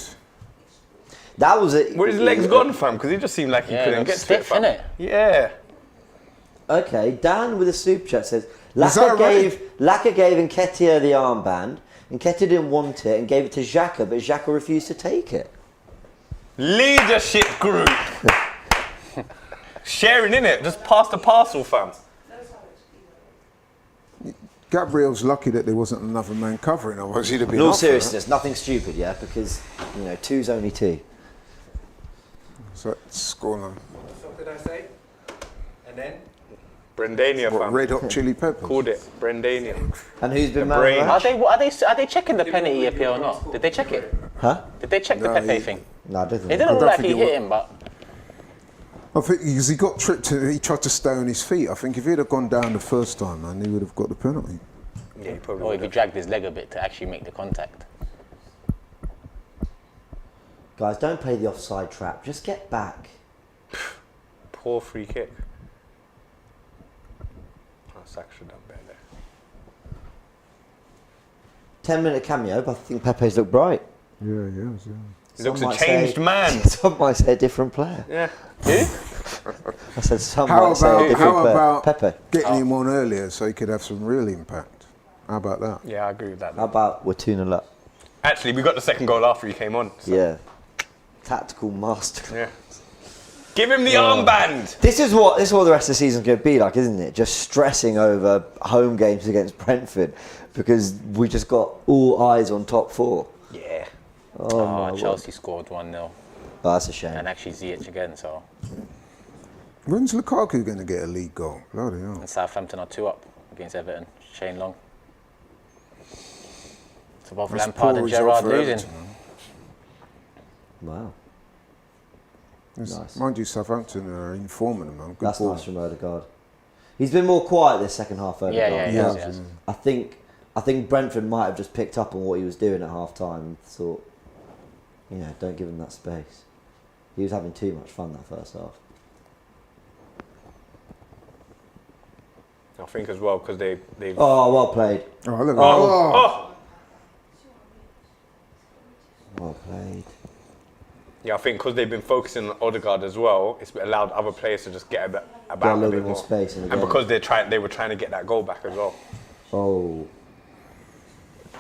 That was it. Where his legs gone, fam? Because he just seemed like he Yeah, couldn't it get looks to it, stiff, fam. innit? Yeah. Okay, Dan with a super chat says that Laka right? gave Nketiah the armband. Nketiah didn't want it and gave it to Xhaka, but Xhaka refused to take it. Leadership group. Sharing, innit? Just pass the parcel, fam. Gabriel's lucky that there wasn't another man covering, otherwise he'd have been In all off for that. seriousness, nothing stupid, yeah, because two's only two. So that's scoreline. What did I say? And then? Brendania, What, fam. Red Hot Chili Peppers? Called it. Brendania. And who's been man brain. of the match? Are they checking the penalty appeal or not? Did they check it? Huh? Did they check the No, Pepe he- thing? No, I don't think. It didn't look don't like think he it hit wa- him, but I think because he got tripped, he tried to stay on his feet. I think if he'd have gone down the first time, man, he would have got the penalty. Yeah, he probably or if would he dragged his leg a bit to actually make the contact. Guys, don't play the offside trap. Just get back. Poor free kick. Oh, Saka should have done better there. 10-minute cameo, but I think Pepe's looked bright. Yeah. He looks Some a might changed say- man. Some might say a different player. Yeah. I said some How might say a different how player. about Pepe. getting him on earlier so he could have some real impact? How about that? Yeah, I agree with that. How about we're 2-0 up? Actually, we got the second goal after he came on. So. Yeah. Tactical master. Yeah. Give him the armband. This is what the rest of the season's going to be like, isn't it? Just stressing over home games against Brentford because we just got all eyes on top four. Yeah. Oh, my word. Chelsea scored 1-0 Oh, that's a shame. and actually Ziyech again. So When's Lukaku going to get a league goal? Bloody hell. and Southampton are 2 up against Everton. Shane Long. So both That's Lampard poor and result Gerrard for losing. Everton, man. Wow. Nice. Mind you, Southampton are in form at the moment. Good That's ball. nice from Odegaard. He's been more quiet this second half, Odegaard. Yeah, he Yeah. has, yes. I think Brentford might have just picked up on what he was doing at half time and thought, don't give him that space. He was having too much fun that first half. I think as well because they've. Oh, well played. Oh, look at Oh. Well played. Yeah, I think because they've been focusing on Odegaard as well, it's allowed other players to just get Get about a a little bit bit more space in the And game. because they were trying to get that goal back as well. Oh.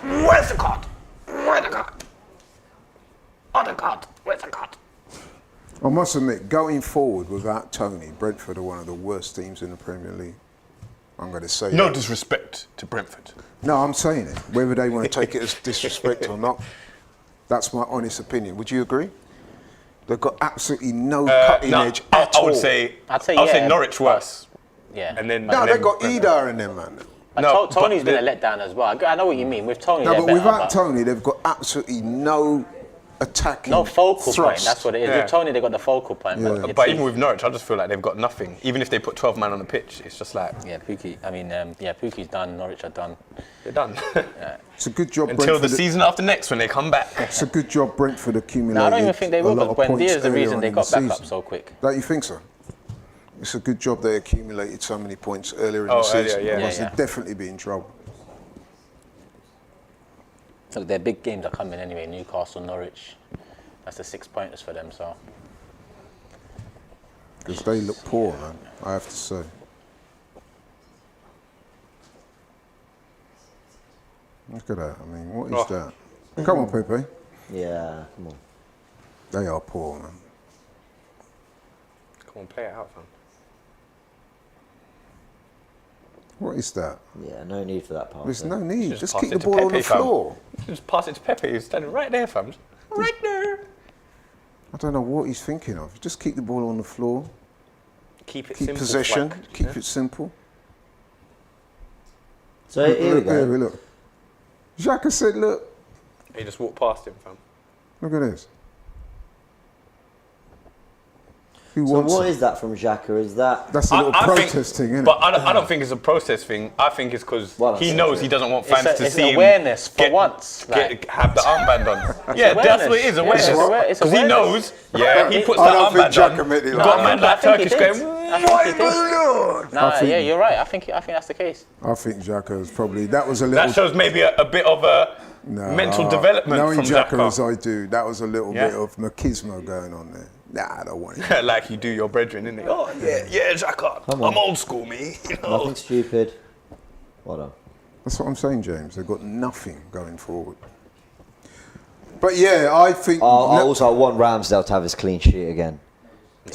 Where's the card? Where's the card? Odegaard? Where's Odegaard? I must admit, going forward without Tony, Brentford are one of the worst teams in the Premier League. I'm going to say No that. disrespect to Brentford. No, I'm saying it. Whether they want to take it as disrespect or not, that's my honest opinion. Would you agree? They've got absolutely no cutting edge at I all. would say, I'd say say Norwich worse. Yeah. And then, No, and they've then got Brentford. Ida in them, man. But No, Tony's but been a letdown as well. I know what you mean. With Tony, No, they're but better, without but Tony, they've got absolutely no attacking no focal point. thrust. That's what it is. Yeah. With Tony, they got the focal point. Yeah. But, But even with Norwich, I just feel like they've got nothing. Even if they put 12 man on the pitch, it's just like, yeah, Pookie. I mean, Pookie's done. Norwich are done. they're done. It's a good job. Until the Brentford- season after next when they come back. It's a good job Brentford accumulated. No, I don't even think they will. a lot But of points Buendia is the earlier reason on they in got the back up season. so quick. Don't you think so? It's a good job they accumulated so many points earlier in the Oh, season. earlier, yeah. Otherwise Yeah, they'd definitely be in trouble. Look, their big games are coming anyway. Newcastle, Norwich. That's the 6 pointers for them. So Because they look poor, man, I have to say. Look at that. I mean, what is that? Come on, Pepe. Yeah, come on. They are poor, man. Come on, play it out, fam. What is that? Yeah, no need for that pass. There's no need. Just Just pass keep it the to ball on Pepe, the fam. floor. Just pass it to Pepe, who's standing right there, fam. Right there. I don't know what he's thinking of. Just keep the ball on the floor. Keep it Keep simple. possession. Flack. Keep Yeah. it simple. So here we go. Look. Xhaka said, look, He just walked past him, fam. look at this. Who So wants what it? is that from Xhaka? Is that That's a little protest think, thing, isn't But it? I don't think it's a process thing. I think it's because Well, he that's knows true. he doesn't want fans to it's see an awareness him for once. Like, have the armband on. Yeah, that's what it is, awareness. awareness. It's Because he awareness. knows, yeah, he puts the I don't think armband Xhaka on. meant it You like got a that. man like I think he Turkish did. going, I think he did. "Lord." Nah, I think- yeah, you're right. I think that's the case. I think Xhaka is probably, that was a little... That shows maybe a bit of a mental development Knowing from Xhaka Xhaka. as I do, that was a little Yeah. bit of machismo going on there. Nah, I don't want it. Like you do your brethren, innit? Oh, yeah, Xhaka. Come on. I'm old school, me. You know? nothing stupid? Well done. That's what I'm saying, James. They've got nothing going forward. But yeah, I think I also want Ramsdale to have his clean sheet again.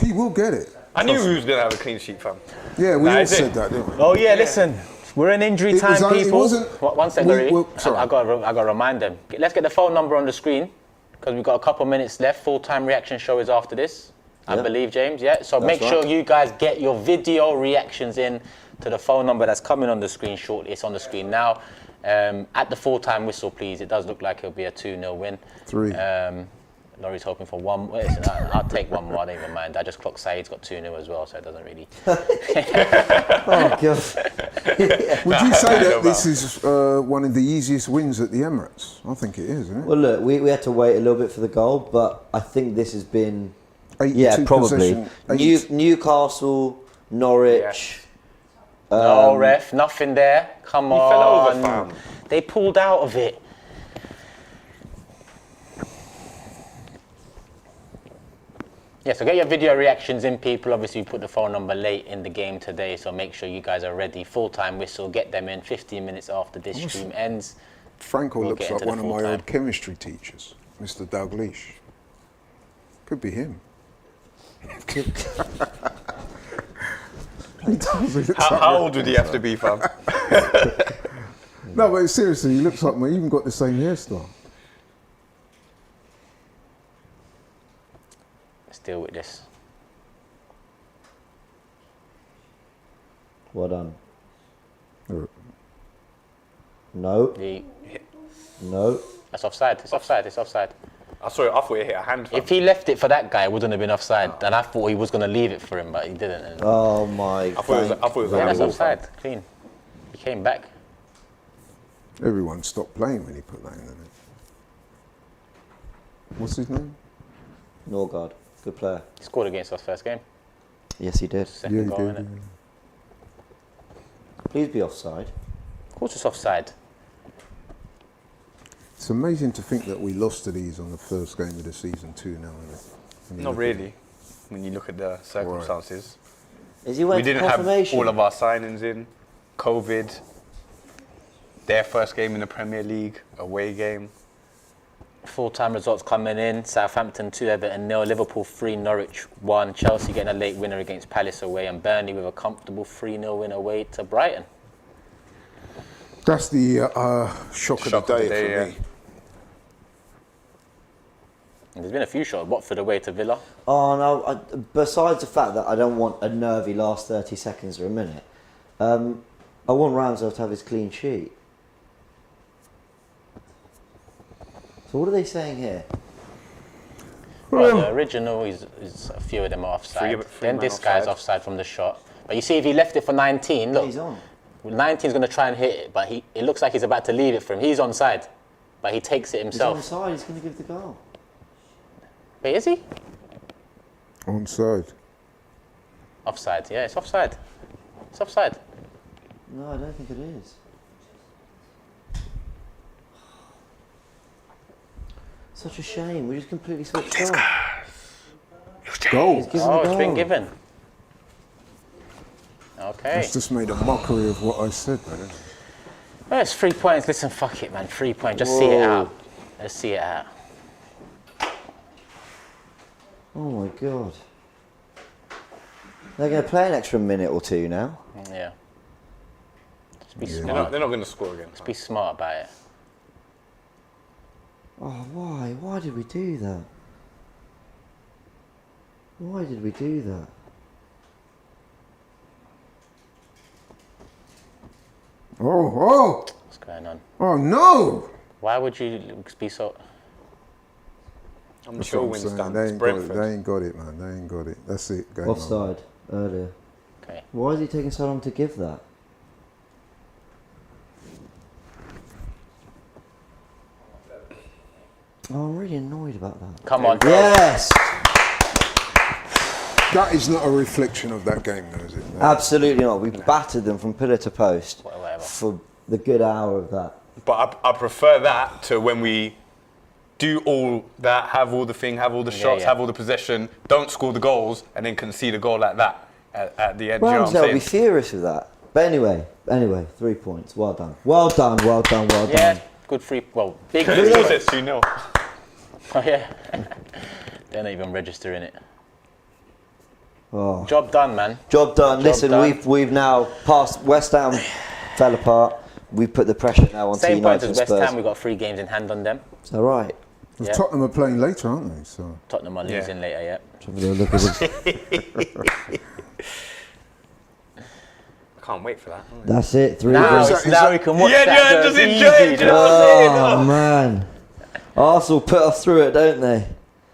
he will get it. I knew he was going to have a clean sheet, fam. Yeah, we Nah, all is it? said that, didn't we? Oh yeah, listen. We're in injury It was time, only- it people. wasn't- One second, we- Larry. well, sorry. I got to remind them. Let's get the phone number on the screen because we've got a couple minutes left. Full-time reaction show is after this, I Yeah. believe, James. Yeah. So make right. sure you guys get your video reactions in to the phone number that's coming on the screen shortly. It's on the screen now. At the full-time whistle, please. It does look like it'll be a 2-0 win. 3. Laurie's hoping for one. Listen, I'll take one more. I don't even mind. I just clocked Saeed's got 2-0 as well, so it doesn't really. Oh god. Would you say that this is one of the easiest wins at the Emirates? I think it is, isn't it? Well, look, we had to wait a little bit for the goal, but I think this has been, 82 probably possession, Newcastle, Norwich. No, ref, nothing there. Come on. fell over, fam. They pulled out of it. Yeah, so get your video reactions in, people. Obviously, we put the phone number late in the game today, so make sure you guys are ready. Full-time whistle, get them in 15 minutes after this stream ends. Franco We'll looks get like into one the of my full-time. old chemistry teachers, Mr. Dalglish. Could be him. He does, he looks like How me. old would he have to be, fam? No, but seriously, he looks like me. He even got the same hairstyle. Let's deal with this. Well done. No, The- no. That's offside. It's offside. It's offside. I thought he hit a hand, fam. If he left it for that guy, it wouldn't have been offside. And I thought he was going to leave it for him, but he didn't. And Oh my. I thought it was a yeah, that's handball, offside. Clean. He came back. Everyone stopped playing when he put that in there. What's his name? Norgard, good player. He scored against us first game. Yes, he did. Second he goal, did. innit? Please be offside. Of course it's offside. It's amazing to think that we lost to these on the first game of the season 2-0. Isn't it? Not really, when you look at the circumstances. Is he We waiting didn't for have confirmation? all of our signings in. COVID. Their first game in the Premier League, away game. Full-time results coming in. Southampton 2, Everton 0, Liverpool 3, Norwich 1, Chelsea getting a late winner against Palace away, and Burnley with a comfortable 3-0 win away to Brighton. That's the shock of the day for me. And there's been a few shots. Watford away to Villa. Oh no! Besides the fact that I don't want a nervy last 30 seconds or a minute, I want Ramsdale to have his clean sheet. So what are they saying here? Right, the original is a few of them are offside. Three Then man this guy's offside from the shot. But you see, if he left it for 19, look, He's on. 19's going to try and hit it, but it looks like he's about to leave it for him. He's onside, but he takes it himself. He's onside. He's going to give the goal. Wait, is he? Onside. Offside, yeah, it's offside. It's offside. No, I don't think it is. Such a shame. We just completely switched off. Goal. He's given Oh, the it's been goal. given. Okay. That's just made a mockery of what I said, man. Well, it's 3 points. Listen, fuck it, man. 3 points. Just see it out. Let's see it out. Oh my god. They're going to play an extra minute or two now. Yeah. Just be They're smart. not going to score again. Just be smart about it. Oh, why? Why did we do that? Why did we do that? Oh, What's going on? oh no! Why would you be so... I'm That's sure what I'm wins saying. down. They It's ain't got it. Brentford. They ain't got it, man. They ain't got it. That's it. Game Offside earlier. Okay. Why is he taking so long to give that? Oh, I'm really annoyed about that. Come on. Yes! That is not a reflection of that game, though, is it? No. Absolutely not. We battered them from pillar to post Whatever. for the good hour of that. But I prefer that to when we do all that, have all the thing, have all the shots, yeah. have all the possession, don't score the goals, and then concede a goal like that at the end. Do you know what Ramsdale I'm will be saying? furious with that. But anyway, 3 points. Well done. Well done, well done, well Yeah, done. good free... Well, big... It's because it's 2-0. Oh, yeah. They're not even registering it. Oh. Job done, man. Job done. Job Listen, done. we've now passed. West Ham fell apart. We've put the pressure now onto Same point United and as West Spurs. Ham. We've got 3 games in hand on them. Is that right? Yeah. Tottenham are playing later, aren't they? So Tottenham are losing later, yeah. Let's have a little look at it. I can't wait for that. That's it. 3 Now, games. now we can watch Yeah, that. yeah, so just it's enjoy it, easy, do you know what I'm saying? Oh man, Arsenal put us through it, don't they?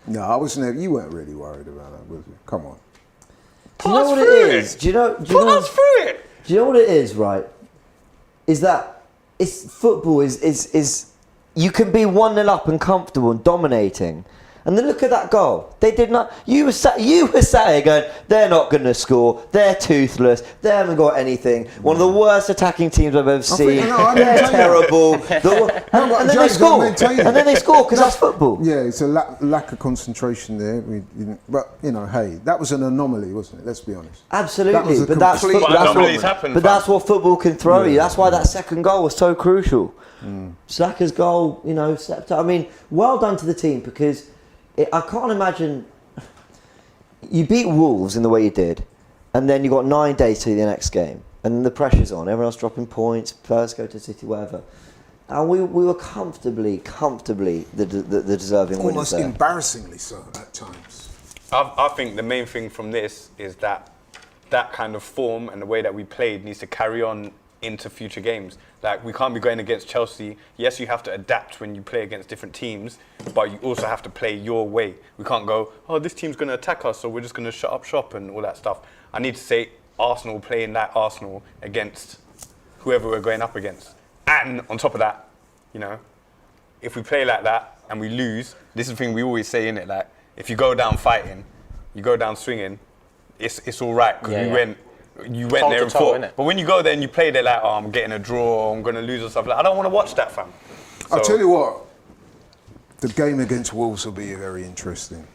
no, I was never. You weren't really worried about that, was you? Come on. Do you know us what through it is? it. Do you know? Put us through it. Do you know what it is? Right? Is that it's football? Is you can be 1-0 up and comfortable and dominating. And then look at that goal. They did not. You were sat here going, they're not going to score. They're toothless. They haven't got anything. One of the worst attacking teams I've ever seen. I They're maintain terrible. And then they Joe's gotta score. maintain it. And then they score because that's football. Yeah, it's a lack of concentration there. But you know, hey, that was an anomaly, wasn't it? Let's be honest. Absolutely, That was a but that's complete football. That's anomalies what, happen, but fam. that's what football can throw you. That's why that second goal was so crucial. Saka's goal, stepped up. I mean, well done to the team because I can't imagine you beat Wolves in the way you did, and then you got 9 days to the next game, and the pressure's on. Everyone else dropping points. First go to City, whatever. And we were comfortably the deserving winners Almost there. embarrassingly so at times. I think the main thing from this is that kind of form and the way that we played needs to carry on into future games. Like, we can't be going against Chelsea. Yes, you have to adapt when you play against different teams, but you also have to play your way. We can't go, oh, this team's going to attack us, so we're just going to shut up shop and all that stuff. I need to say Arsenal playing that Arsenal against whoever we're going up against. And on top of that, if we play like that and we lose, this is the thing we always say, innit? Like, if you go down fighting, you go down swinging, it's all right, because you went there and Toe-to-toe, fought. innit? But when you go there and you play there like, oh, I'm getting a draw, I'm going to lose or something, like, I don't want to watch that, fam. I'll So- tell you what, the game against Wolves will be very interesting.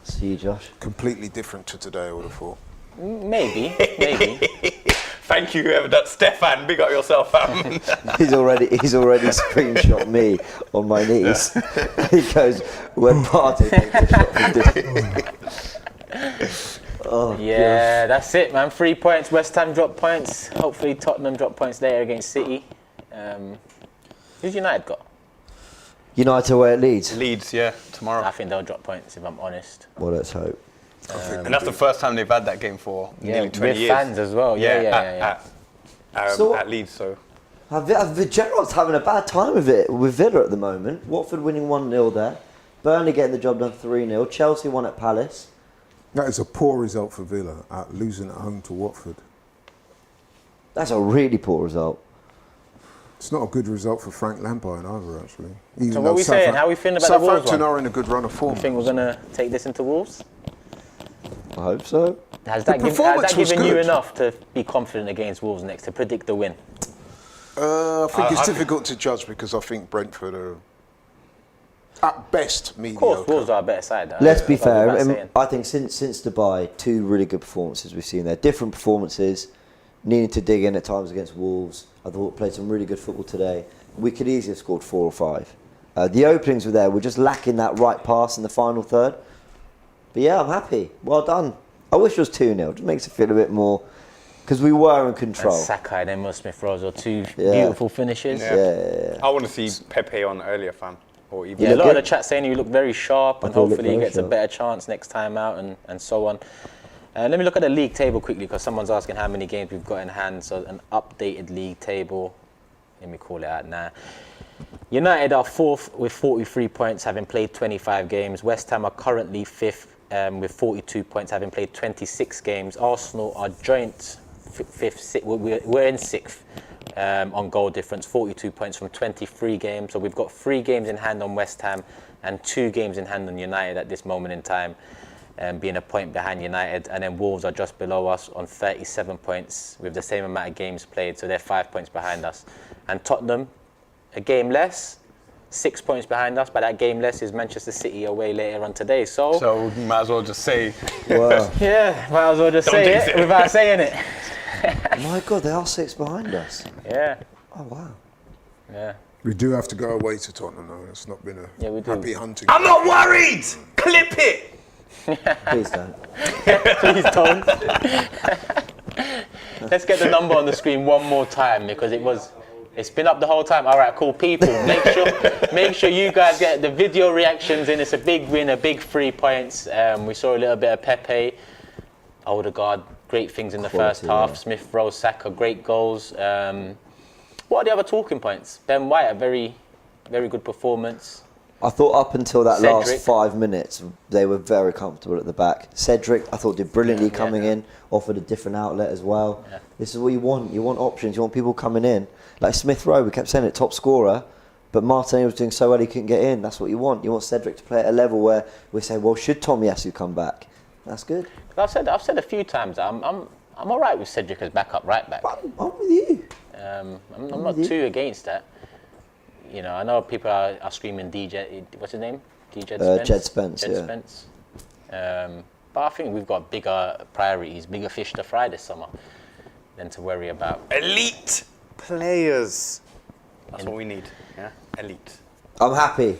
See you, Josh. Completely different to today, I would have thought. Maybe. Thank you, whoever that Stefan. Big up yourself, fam. He's already screenshot me on my knees. He goes, when Partey takes a shot from distance. Oh, Yeah, that's it, man. 3 points. West Ham drop points. Hopefully Tottenham drop points later against City. Who's United got? United away at Leeds. Leeds, yeah, tomorrow. I think they'll drop points, if I'm honest. Well, let's hope. And that's the first time they've had that game for nearly 20 with years. fans as well. Yeah. At Leeds, so. Gerrard's having a bad time of it with Villa at the moment. Watford winning 1-0 there. Burnley getting the job done 3-0. Chelsea won at Palace. That is a poor result for Villa, losing at home to Watford. That's a really poor result. It's not a good result for Frank Lampard either, actually. Even So what are though we saying? How are we feeling about the Wolves Southampton one? are in a good run of form. You think we're going to take this into Wolves? I hope so. Has that performance was given you good. enough to be confident against Wolves next, to predict the win? I think it's difficult to judge because I think Brentford are, at best, mediocre. Of course, Wolves are a better side. Let's be That's what fair. I'm saying. I think since Dubai, 2 really good performances we've seen there. Different performances, needing to dig in at times against Wolves. I thought we played some really good football today. We could easily have scored 4 or 5. The openings were there. We're just lacking that right pass in the final third. But yeah, I'm happy. Well done. I wish it was 2-0. It just makes it feel a bit more, because we were in control. And Saka and then Smith-Rowe are 2 beautiful finishes. Yeah. I want to see Pepe on earlier, fam. Or even Yeah, a lot of good. the chat saying you look very sharp, and thought he looked hopefully he very gets a sharp. better chance next time out, and so on. Let me look at the league table quickly, because someone's asking how many games we've got in hand. So an updated league table. Let me call it out now. United are 4th with 43 points, having played 25 games. West Ham are currently 5th with 42 points, having played 26 games. Arsenal are joint 5th. We're in 6th on goal difference, 42 points from 23 games. So we've got 3 games in hand on West Ham and 2 games in hand on United at this moment in time, being a point behind United. And then Wolves are just below us on 37 points with the same amount of games played. So they're 5 points behind us. And Tottenham, a game less, 6 points behind us, but that game less is Manchester City away later on today. So we might as well just say. Wow. yeah, might as well just Don't say jinx it it. without saying it. My God, they are 6 behind us. Yeah, Oh, wow. yeah. We do have to go away to Tottenham, though. It's not been Yeah, we a do. happy hunting. I'm not worried! Clip it! Please don't. Please don't. Let's get the number on the screen one more time, because it's been up the whole time. All right, cool. People, make sure you guys get the video reactions in. It's a big win, a big 3 points. We saw a little bit of Pepe, Odegaard, great things in the first half. Yeah. Smith-Rowe, Saka, great goals. What are the other talking points? Ben White, a very, very good performance. I thought up until that Cedric. last 5 minutes, they were very comfortable at the back. Cedric, I thought, did brilliantly coming in, offered a different outlet as well. Yeah. This is what you want. You want options. You want people coming in. Like Smith-Rowe, we kept saying it, top scorer, but Martinelli was doing so well he couldn't get in. That's what you want. You want Cedric to play at a level where we say, well, should Tomiyasu come back? That's good. I've said a few times, I'm all right with Cedric as backup right back. I'm with you. I'm not too against that. You know, I know people are screaming DJ. What's his name? DJ Spence. Jed Spence, Jed yeah. Spence. But I think we've got bigger priorities, bigger fish to fry this summer than to worry about. Elite players. That's what we need. Yeah, elite. I'm happy.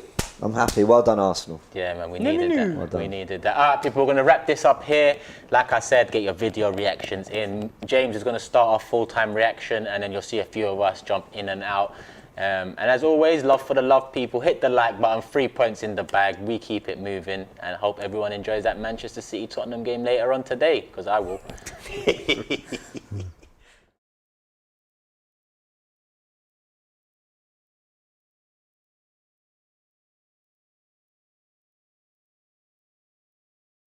Well done, Arsenal. Yeah, man, we needed that. Well done. We needed that. All right, people, we're going to wrap this up here. Like I said, get your video reactions in. James is going to start our full-time reaction, and then you'll see a few of us jump in and out. And as always, love for the love, people. Hit the like button, 3 points in the bag. We keep it moving, and hope everyone enjoys that Manchester City-Tottenham game later on today, because I will.